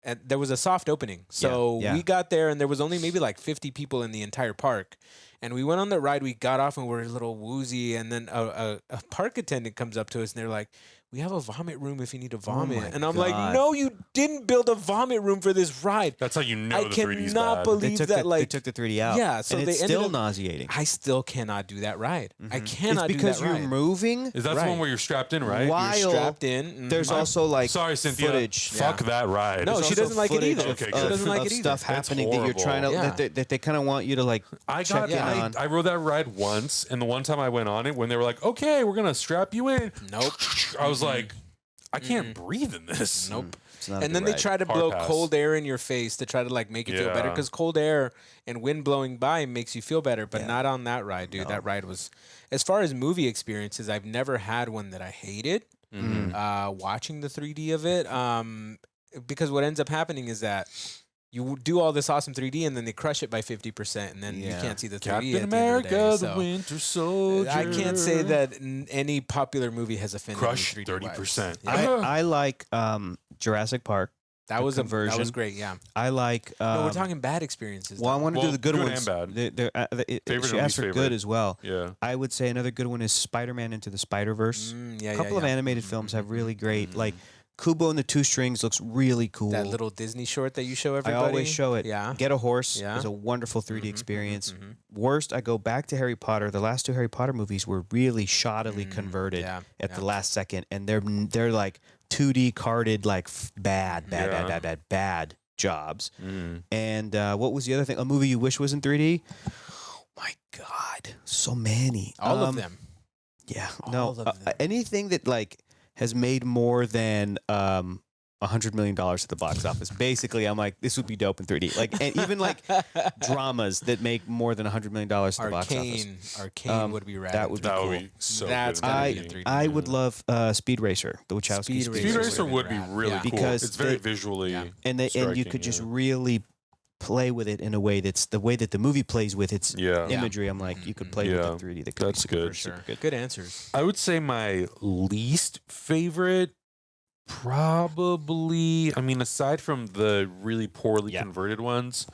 and there was a soft opening. So we got there and there was only maybe like 50 people in the entire park. And we went on the ride, we got off and we're a little woozy, and then a park attendant comes up to us and they're like, "We have a vomit room if you need to vomit." And I'm like, "No, you didn't build a vomit room for this ride." That's how you know I the 3D's cannot bad. believe that they took the 3D out. Yeah, so and they it's ended still up- nauseating. I still cannot do that ride. I cannot It's because do that you're ride. moving. Is that the one where you're strapped in, right? While You're strapped in. there's also like Sorry, Cynthia. footage. Fuck that ride. No, There's she also doesn't like it footage either. Okay, of- good. She doesn't like of it either. stuff That's happening that you're trying to horrible. that they kind of want you to like check in on. I rode that ride once, and the one time I went on it, when they were like, "Okay, we're gonna strap you in," Nope. I was like, "I can't breathe in this." Nope. It's not a And good then they ride. try to Hard blow pass. cold air in your face to try to like make you feel better, Yeah. because cold air and wind blowing by makes you feel better, but Yeah. not on that ride, dude. That ride was, as far as movie experiences, I've never had one that I hated. Watching the 3D of it, because what ends up happening is that you do all this awesome 3D and then they crush it by 50%, and then you can't see the 3D. Captain at the end of the day, America, the so Winter Soldier. I can't say that any popular movie has offended Crush me 3D wise. 30%. I like Jurassic Park. That was that conversion. was great. Yeah. I like. No, we're talking bad experiences. Well, I want to Well, do the good good ones. and bad. Favorite She and asked least for favorite. good as well. Yeah. I would say another good one is Spider-Man Into the Spider-Verse. A couple of animated films have really great, like Kubo and the Two Strings looks really cool. That little Disney short that you show everybody. I always show it. Yeah. Get a Horse Yeah. is a wonderful 3D experience. Worst, I go back to Harry Potter. The last two Harry Potter movies were really shoddily converted at the last second, and they're like 2D carded, like bad jobs. And what was the other thing? A movie you wish was in 3D? Oh my God, so many. All of them. Yeah, All of them. anything that like has made more than $100 million at the box office. Basically, I'm like, this would be dope in 3D. Like, and even like dramas that make more than $100 million at the box office. Arcane would be rad. That would be That cool. would be so That's good. gotta be in 3D. I would love Speed Racer, the Wachowski Speed Speed Speed Racer Racer would would be be rad. really Yeah. cool. Because It's very they- visually and you striking, could just really play with it in a way that's the way that the movie plays with its imagery. I'm like, you could play with the 3D. That could That's be super, good. super good. Good answers. I would say my least favorite, probably, I mean, aside from the really poorly converted ones,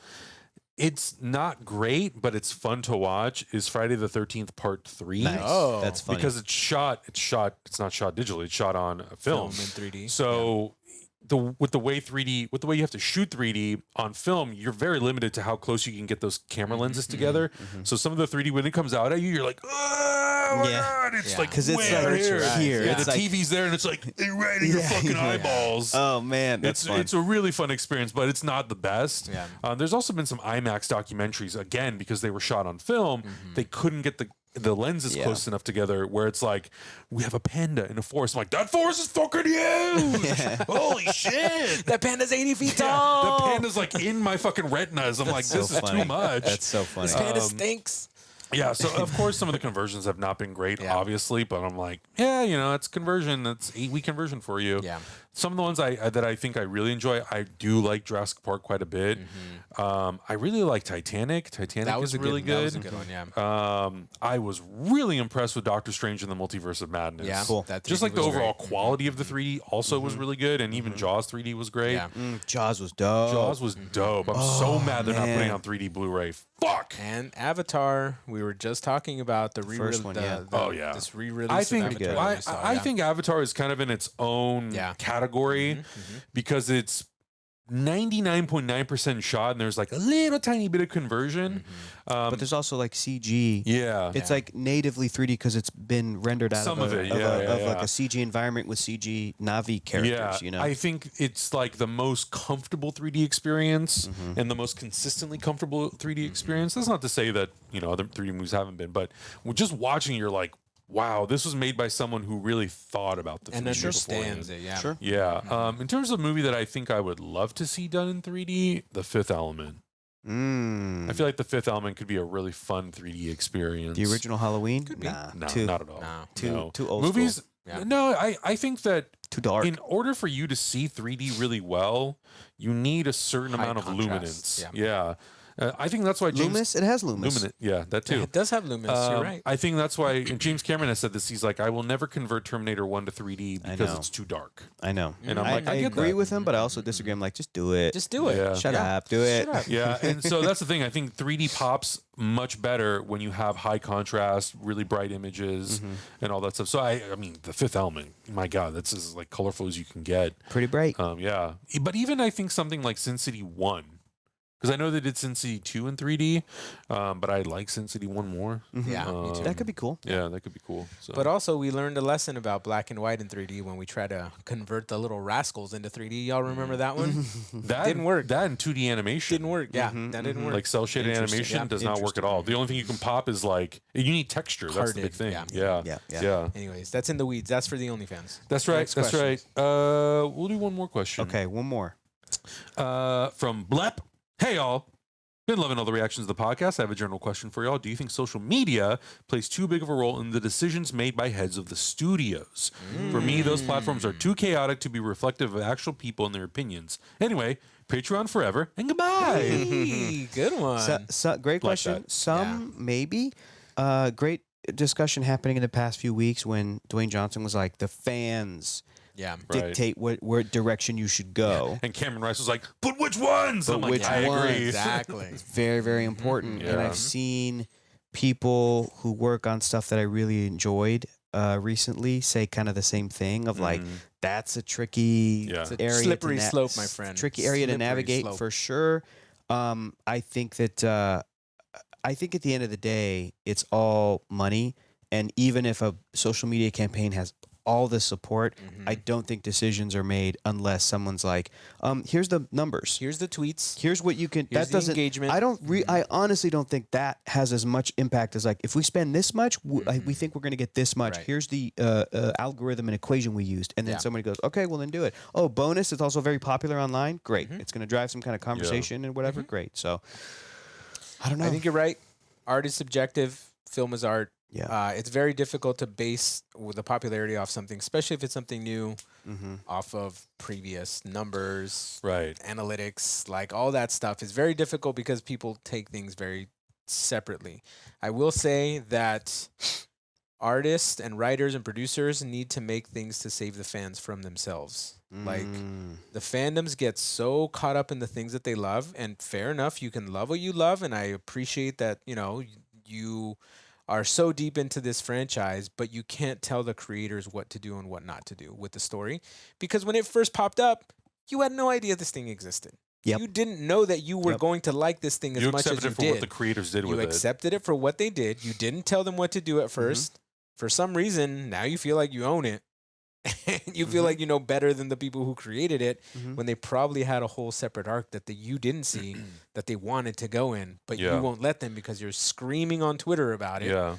it's not great, but it's fun to watch, is Friday the 13th Part 3. Nice. Oh. That's funny. Because it's not shot digitally, it's shot on a film. In 3D. So with the way you have to shoot 3D on film, you're very limited to how close you can get those camera lenses together. So some of the 3D, when it comes out at you, you're like, oh my God, it's like, because it's way like here. here. Yeah, It's the like, TV's there and it's like right in your fucking eyeballs. oh man, that's fun. It's a really fun experience, but it's not the best. Yeah. There's also been some IMAX documentaries, again, because they were shot on film, they couldn't get the lenses close enough together where it's like, we have a panda in a forest. I'm like, that forest is fucking huge. Holy shit. That panda's 80 feet Yeah, tall. the panda's like in my fucking retinas. I'm like, so this is funny. too much. That's so funny. This panda stinks. Yeah, so of course some of the conversions have not been great, Yeah. obviously, but I'm like, yeah, it's conversion. That's 8-week conversion for you. Yeah. Some of the ones that I think I really enjoy, I do like Jurassic Park quite a bit. I really like Titanic. Titanic is really good. That was a good one, yeah. I was really impressed with Doctor Strange and the Multiverse of Madness. Yeah, Cool. that Just 3D like the was overall great. quality of the 3D also was really good, and even Jaws 3D was great. Yeah. Jaws was dope. Jaws was dope. I'm so mad they're not putting it on 3D Blu-ray. Fuck. And Avatar, we were just talking about the first one, yeah. this re-release. I of think Avatar that we saw, I think Avatar is kind of in its own Yeah. category because it's 99.9% shot, and there's like a little tiny bit of conversion. But there's also like CG. Yeah. It's like natively 3D because it's been rendered out Some of, of it, like a CG environment with CG Navi characters, you know? I think it's like the most comfortable 3D experience and the most consistently comfortable 3D experience. That's not to say that, you know, other 3D movies haven't been, but just watching, you're like, wow, this was made by someone who really thought about the 3D and understands beforehand. it. Yeah. Sure. Yeah. In terms of a movie that I think I would love to see done in 3D, The Fifth Element. I feel like The Fifth Element could be a really fun 3D experience. The original Halloween? Could be. Nah. No, too, not at all. No. Too old Movies. school. Yeah. No, I think that Too dark. in order for you to see 3D really well, you need a certain High amount of contrast, luminance. yeah. Yeah. I think that's why James Loomis? It has Loomis. Luminant, yeah, that too. It does have Loomis. You're right. I think that's why and James Cameron has said this. He's like, I will never convert Terminator 1 to 3D because know. it's too dark. I know. And I'm I, like, I I get agree that. with him, but I also disagree. I'm like, just do it. Just do it. Yeah. Shut Yeah. up. Do it. Shut up. Yeah, and so that's the thing. I think 3D pops much better when you have high contrast, really bright images, and all that stuff. So I mean, The Fifth Element. My God, that's as like colorful as you can get. Pretty bright. Yeah, but even I think something like Sin City 1. Because I know they did Sin City 2 in 3D, but I like Sin City 1 more. Yeah, me too. That could be cool. Yeah, that could be cool. So. But also, we learned a lesson about black and white in 3D when we tried to convert the little rascals into 3D. Y'all remember that one? that didn't work. That in 2D animation Didn't work. Yeah, that didn't work. Like cell shaded Interesting. animation Yeah. does not work at all. The only thing you can pop is like you need texture. That's the big Carded, thing. yeah. Yeah. Anyways, that's in the weeds. That's for the OnlyFans. That's right. Next That's question. right. We'll do one more question. Okay, one more. From Blep. Hey y'all. Been loving all the reactions to the podcast. I have a general question for y'all. Do you think social media plays too big of a role in the decisions made by heads of the studios? For me, those platforms are too chaotic to be reflective of actual people and their opinions. Anyway, Patreon forever and goodbye. Hey, good one. Great question. that. Some maybe. Great discussion happening in the past few weeks when Dwayne Johnson was like, the fans Yeah. Right. dictate what direction you should go. And Cameron Rice was like, but which ones? But I'm like, which I ones? agree. Exactly. It's very, very important. And Yeah. I've seen people who work on stuff that I really enjoyed recently say kind of the same thing of like, that's a tricky Yeah. It's a area. slippery to slope, my friend. Tricky area to Slippery navigate slope. for sure. I think that I think at the end of the day, it's all money. And even if a social media campaign has all the support, I don't think decisions are made unless someone's like, here's the numbers. Here's the tweets. Here's what you can. Here's that the doesn't. engagement. I honestly don't think that has as much impact as like if we spend this much, we think we're going to get this much. Right. Here's the algorithm and equation we used, and then Yeah. somebody goes, okay, well then do it. Oh, bonus! It's also very popular online. Great. It's going to drive some kind of conversation and whatever. Great. So I don't know. I think you're right. Art is subjective. Film is art. Yeah. It's very difficult to base the popularity off something, especially if it's something new, off of previous numbers, Right. analytics, like all that stuff is very difficult because people take things very separately. I will say that artists and writers and producers need to make things to save the fans from themselves. Like the fandoms get so caught up in the things that they love, and fair enough, you can love what you love, and I appreciate that, you are so deep into this franchise, but you can't tell the creators what to do and what not to do with the story. Because when it first popped up, you had no idea this thing existed. Yep. You didn't know that you were going to like this thing as You much as accepted you it for did. what the creators did You with it. accepted it for what they did. You didn't tell them what to do at first. For some reason, now you feel like you own it. And you feel like you know better than the people who created it when they probably had a whole separate arc that you didn't see that they wanted to go in, but Yeah. you won't let them because you're screaming on Twitter about it. Yeah.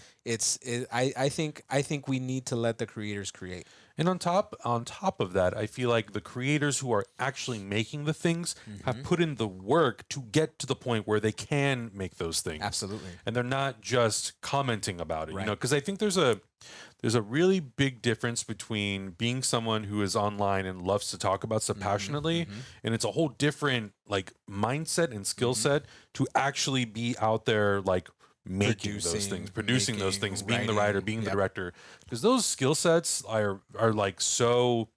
I think we need to let the creators create. And on top of that, I feel like the creators who are actually making the things have put in the work to get to the point where they can make those things. Absolutely. And they're not just commenting about it, Right. because I think there's a really big difference between being someone who is online and loves to talk about stuff passionately, and it's a whole different like mindset and skill set to actually be out there like making those things, producing those making, things, being the writer, writing, being the yep. director, because those skill sets are like so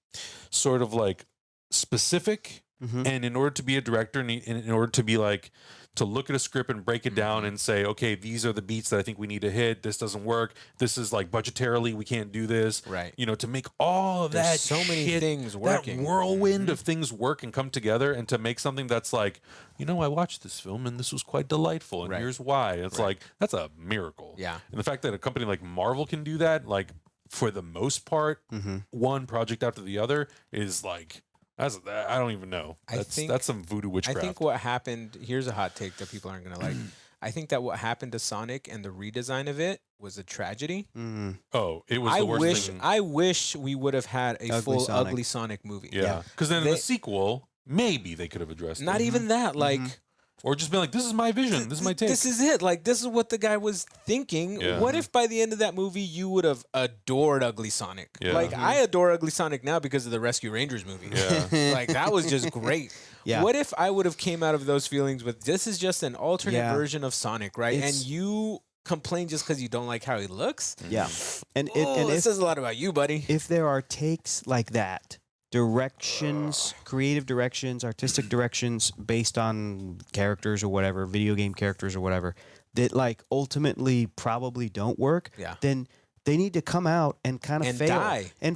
sort of like specific. And in order to be a director and in order to be like to look at a script and break it down and say, okay, these are the beats that I think we need to hit. This doesn't work. This is like budgetarily, we can't do this. Right. You know, to make all of There's that so many shit, things working. that whirlwind of things work and come together, and to make something that's like, you know, I watched this film and this was quite delightful, and here's why. It's like, that's a miracle. Yeah. And the fact that a company like Marvel can do that, like, for the most part, one project after the other is like, I don't even know. That's some voodoo witchcraft. I think what happened, here's a hot take that people aren't going to like. I think that what happened to Sonic and the redesign of it was a tragedy. Oh, it was the worst thing. I wish we would have had a full Sonic. Ugly Sonic movie. Yeah. Because then in the sequel, maybe they could have addressed Not it. even that. Like, Or just be like, this is my vision. This is my take. this is it. Like, this is what the guy was thinking. Yeah. What if by the end of that movie, you would have adored Ugly Sonic? Yeah. Like, I adore Ugly Sonic now because of the Rescue Rangers movie. Yeah. Like, that was just great. Yeah. What if I would have came out of those feelings with, this is just an alternate Yeah. version of Sonic, right? It's- And you complain just because you don't like how he looks? Yeah. And And if it says a lot about you, buddy. if there are takes like that, directions, creative directions, artistic directions based on characters or whatever, video game characters or whatever, that like ultimately probably don't work, then they need to come out and kind of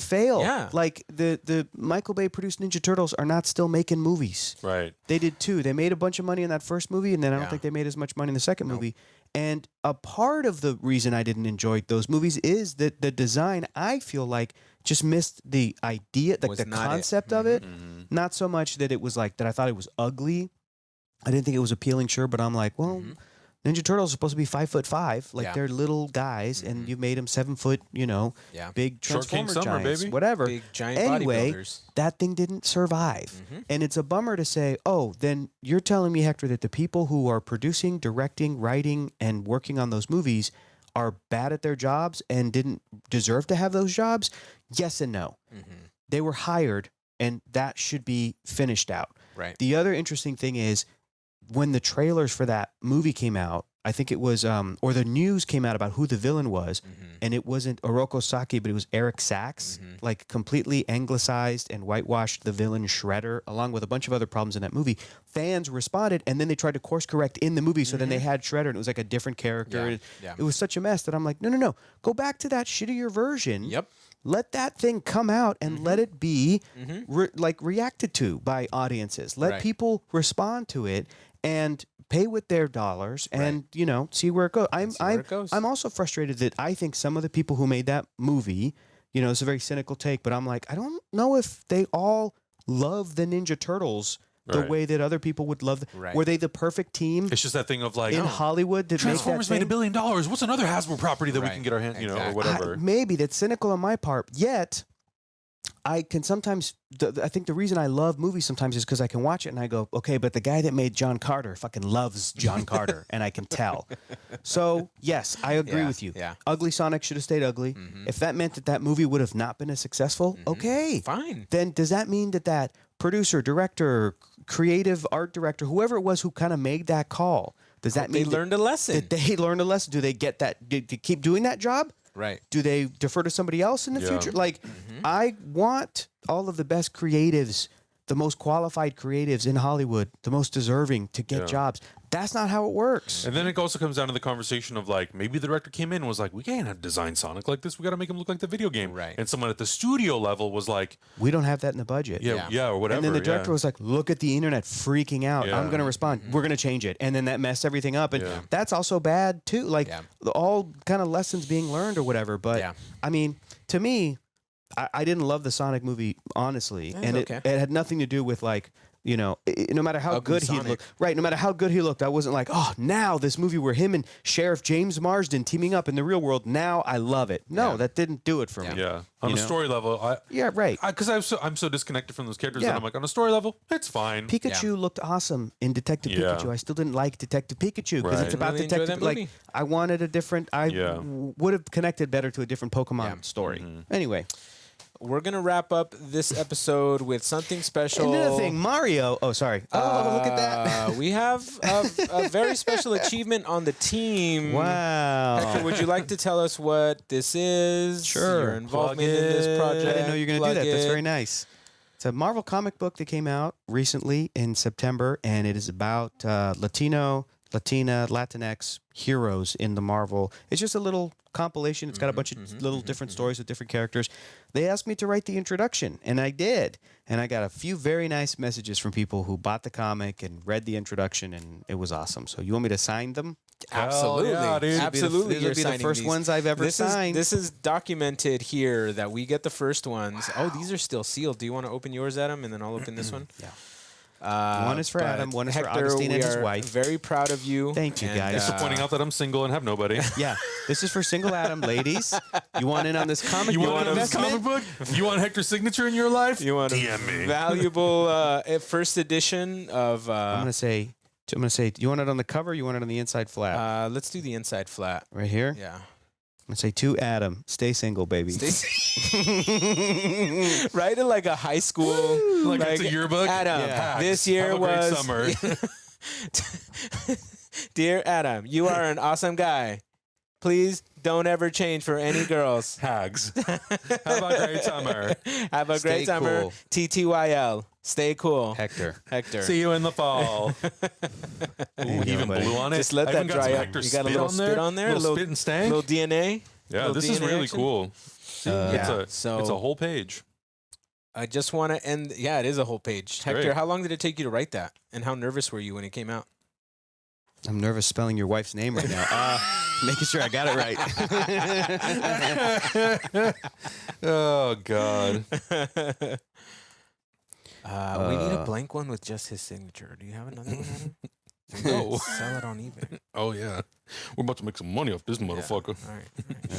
fail. Yeah. Like the Michael Bay produced Ninja Turtles are not still making movies. Right. They did too. They made a bunch of money in that first movie, and then I don't Yeah. think they made as much money in the second movie. And a part of the reason I didn't enjoy those movies is that the design, I feel like, just missed the idea, like Was the not it. concept of it. Not so much that it was like that I thought it was ugly. I didn't think it was appealing, sure, but I'm like, well, Ninja Turtles are supposed to be 5'5", like Yeah. they're little guys, and you made them 7 foot, you know, big Short King Transformer Summer, giants, baby. whatever. Big giant Anyway, bodybuilders. that thing didn't survive. And it's a bummer to say, oh, then you're telling me, Hector, that the people who are producing, directing, writing, and working on those movies are bad at their jobs and didn't deserve to have those jobs? Yes and no. They were hired, and that should be finished out. Right. The other interesting thing is when the trailers for that movie came out, I think it was, or the news came out about who the villain was, and it wasn't Oroko Saki, but it was Eric Sachs, like completely anglicized and whitewashed the villain Shredder, along with a bunch of other problems in that movie. Fans responded, and then they tried to course correct in the movie, so then they had Shredder, and it was like a different character. Yeah. It was such a mess that I'm like, no. Go back to that shittier version. Yep. Let that thing come out and let it be reacted to by audiences. Let people respond to it and pay with their dollars and you know see where it goes. I'm also frustrated that I think some of the people who made that movie, you know, it's a very cynical take, but I'm like, I don't know if they all love the Ninja Turtles the way that other people would love. Were they the perfect team? It's just that thing of like in Hollywood that Transformers make made that $1 billion. What's another Hasbro property that we can get our hand, you know, or whatever? Maybe that's cynical on my part. Yet I can sometimes. I think the reason I love movies sometimes is because I can watch it and I go, okay, but the guy that made John Carter fucking loves John Carter, and I can tell. So yes, I agree with you. Yeah. Ugly Sonic should have stayed ugly. If that meant that that movie would have not been as successful, okay, fine. Then does that mean that that producer, director, creative art director, whoever it was who kind of made that call, does that mean they learned a lesson? Did they learn a lesson? Do they get that? Did they keep doing that job? Right. Do they defer to somebody else in the future? Like, I want all of the best creatives, the most qualified creatives in Hollywood, the most deserving to get jobs. That's not how it works. And then it also comes down to the conversation of like, maybe the director came in and was like, we can't have design Sonic like this. We got to make him look like the video game. Right. And someone at the studio level was like, We don't have that in the budget. or whatever. And then the director was like, look at the internet freaking out. I'm going to respond. We're going to change it. And then that messed everything up. And that's also bad too. Like all kind of lessons being learned or whatever. But I mean, to me, I didn't love the Sonic movie, honestly. And it had nothing to do with like, you know, no matter how good he looked, no matter how good he looked, I wasn't like, oh, now this movie where him and Sheriff James Marsden teaming up in the real world, now I love it. No, that didn't do it for me. Yeah. On a story level, because I'm so disconnected from those characters that I'm like, on a story level, it's fine. Pikachu looked awesome in Detective Pikachu. I still didn't like Detective Pikachu because it's about Detective. Like, I wanted a different. I would have connected better to a different Pokemon story. Anyway. We're going to wrap up this episode with something special. Another thing, Mario. Oh, sorry. Oh, look at that. We have a very special achievement on the team. Wow. Hector, would you like to tell us what this is? Sure. Your involvement in this project. I didn't know you were going to do that. That's very nice. It's a Marvel comic book that came out recently in September, and it is about Latina, Latinx heroes in the Marvel. It's just a little compilation. It's got a bunch of little different stories with different characters. They asked me to write the introduction, and I did. And I got a few very nice messages from people who bought the comic and read the introduction, and it was awesome. So you want me to sign them? Absolutely. Yeah, dude. Absolutely. These will be the first ones I've ever signed. This is documented here that we get the first ones. Oh, these are still sealed. Do you want to open yours, Adam, and then I'll open this one? Yeah. One is for Adam, one is for Augustine and his wife. Very proud of you. Thank you, guys. Just for pointing out that I'm single and have nobody. Yeah, this is for single Adam, ladies. You want in on this comic? You want in on this comic book? You want Hector's signature in your life? You want DM me. Valuable first edition of. I'm gonna say. You want it on the cover? Or you want it on the inside flat? Let's do the inside flat. Right here. Yeah. I'm gonna say to Adam, stay single, baby. Right in like a high school, like it's a yearbook. Adam, this year have a great was summer. Dear Adam, you are an awesome guy. Please don't ever change for any girls. Hags. Have a great summer. Have a great summer. Cool. TTYL. Stay cool. Hector. See you in the fall. Ooh, even blue on it. Just let that dry up. You got a little spit on there. A little spit and stank. Little DNA. Yeah, this is really cool. It's a whole page. I just want to end. Yeah, it is a whole page. Hector, Great. how long did it take you to write that? And how nervous were you when it came out? I'm nervous spelling your wife's name right now. Making sure I got it right. Oh, God. We need a blank one with just his signature. Do you have another one, Adam? No. Sell it on eBay. Oh, yeah. We're about to make some money off this motherfucker. All right.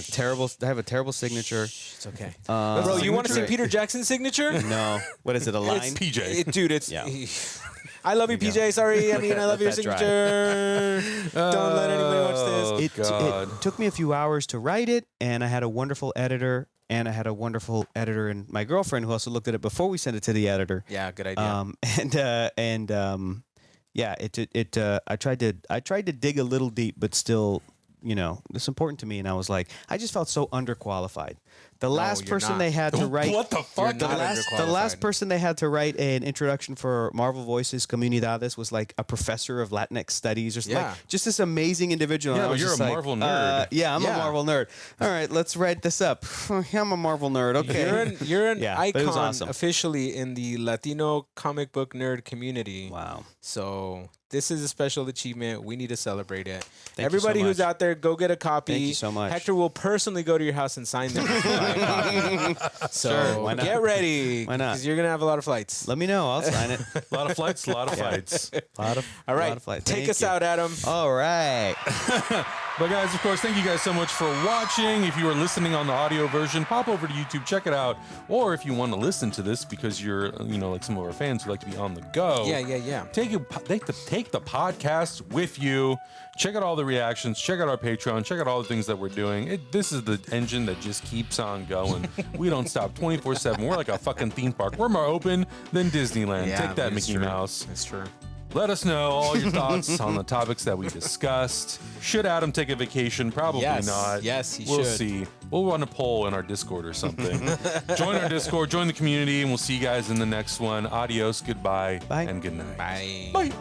Terrible. I have a terrible signature. It's okay. Bro, you want to see Peter Jackson's signature? No. What is it? A line? It's PJ. Dude, it's... Yeah. I love you, PJ. Sorry. I mean, I love your signature. Don't let anybody watch this. It took me a few hours to write it, and I had a wonderful editor. And I had a wonderful editor and my girlfriend who also looked at it before we sent it to the editor. Yeah, good idea. Yeah, I tried to dig a little deep, but still, it's important to me. And I was like, I just felt so underqualified. The last person they had to write what the fuck? The last person they had to write an introduction for Marvel Voices Comunidades was like a professor of Latinx studies or something. Like, just this amazing individual. Yeah, you're a Marvel nerd. Yeah, I'm a Marvel nerd. All right, let's write this up. I'm a Marvel nerd. Okay. You're an icon awesome. officially in the Latino comic book nerd community. Wow. So this is a special achievement. We need to celebrate it. Thank Everybody you so who's much. out there, go get a copy. Thank you so much. Hector will personally go to your house and sign them. So Sure, why not? get ready. Why not? Because you're going to have a lot of flights. Let me know. I'll sign it. A lot of flights, a lot of fights. All right. lot of flights. Take Thank us you. out, Adam. All right. But guys, of course, thank you guys so much for watching. If you are listening on the audio version, pop over to YouTube, check it out. Or if you want to listen to this because you're, like some of our fans who like to be on the go. Yeah. Take the podcast with you. Check out all the reactions. Check out our Patreon. Check out all the things that we're doing. This is the engine that just keeps on going. We don't stop 24/7. We're like a fucking theme park. We're more open than Disneyland. Yeah, Take that, it's Mickey true. Mouse. That's true. Let us know all your thoughts on the topics that we discussed. Should Adam take a vacation? Probably not. Yes, he We'll should. see. We'll run a poll in our Discord or something. Join our Discord, join the community, and we'll see you guys in the next one. Adios, goodbye, Bye. and good night. Bye. Bye.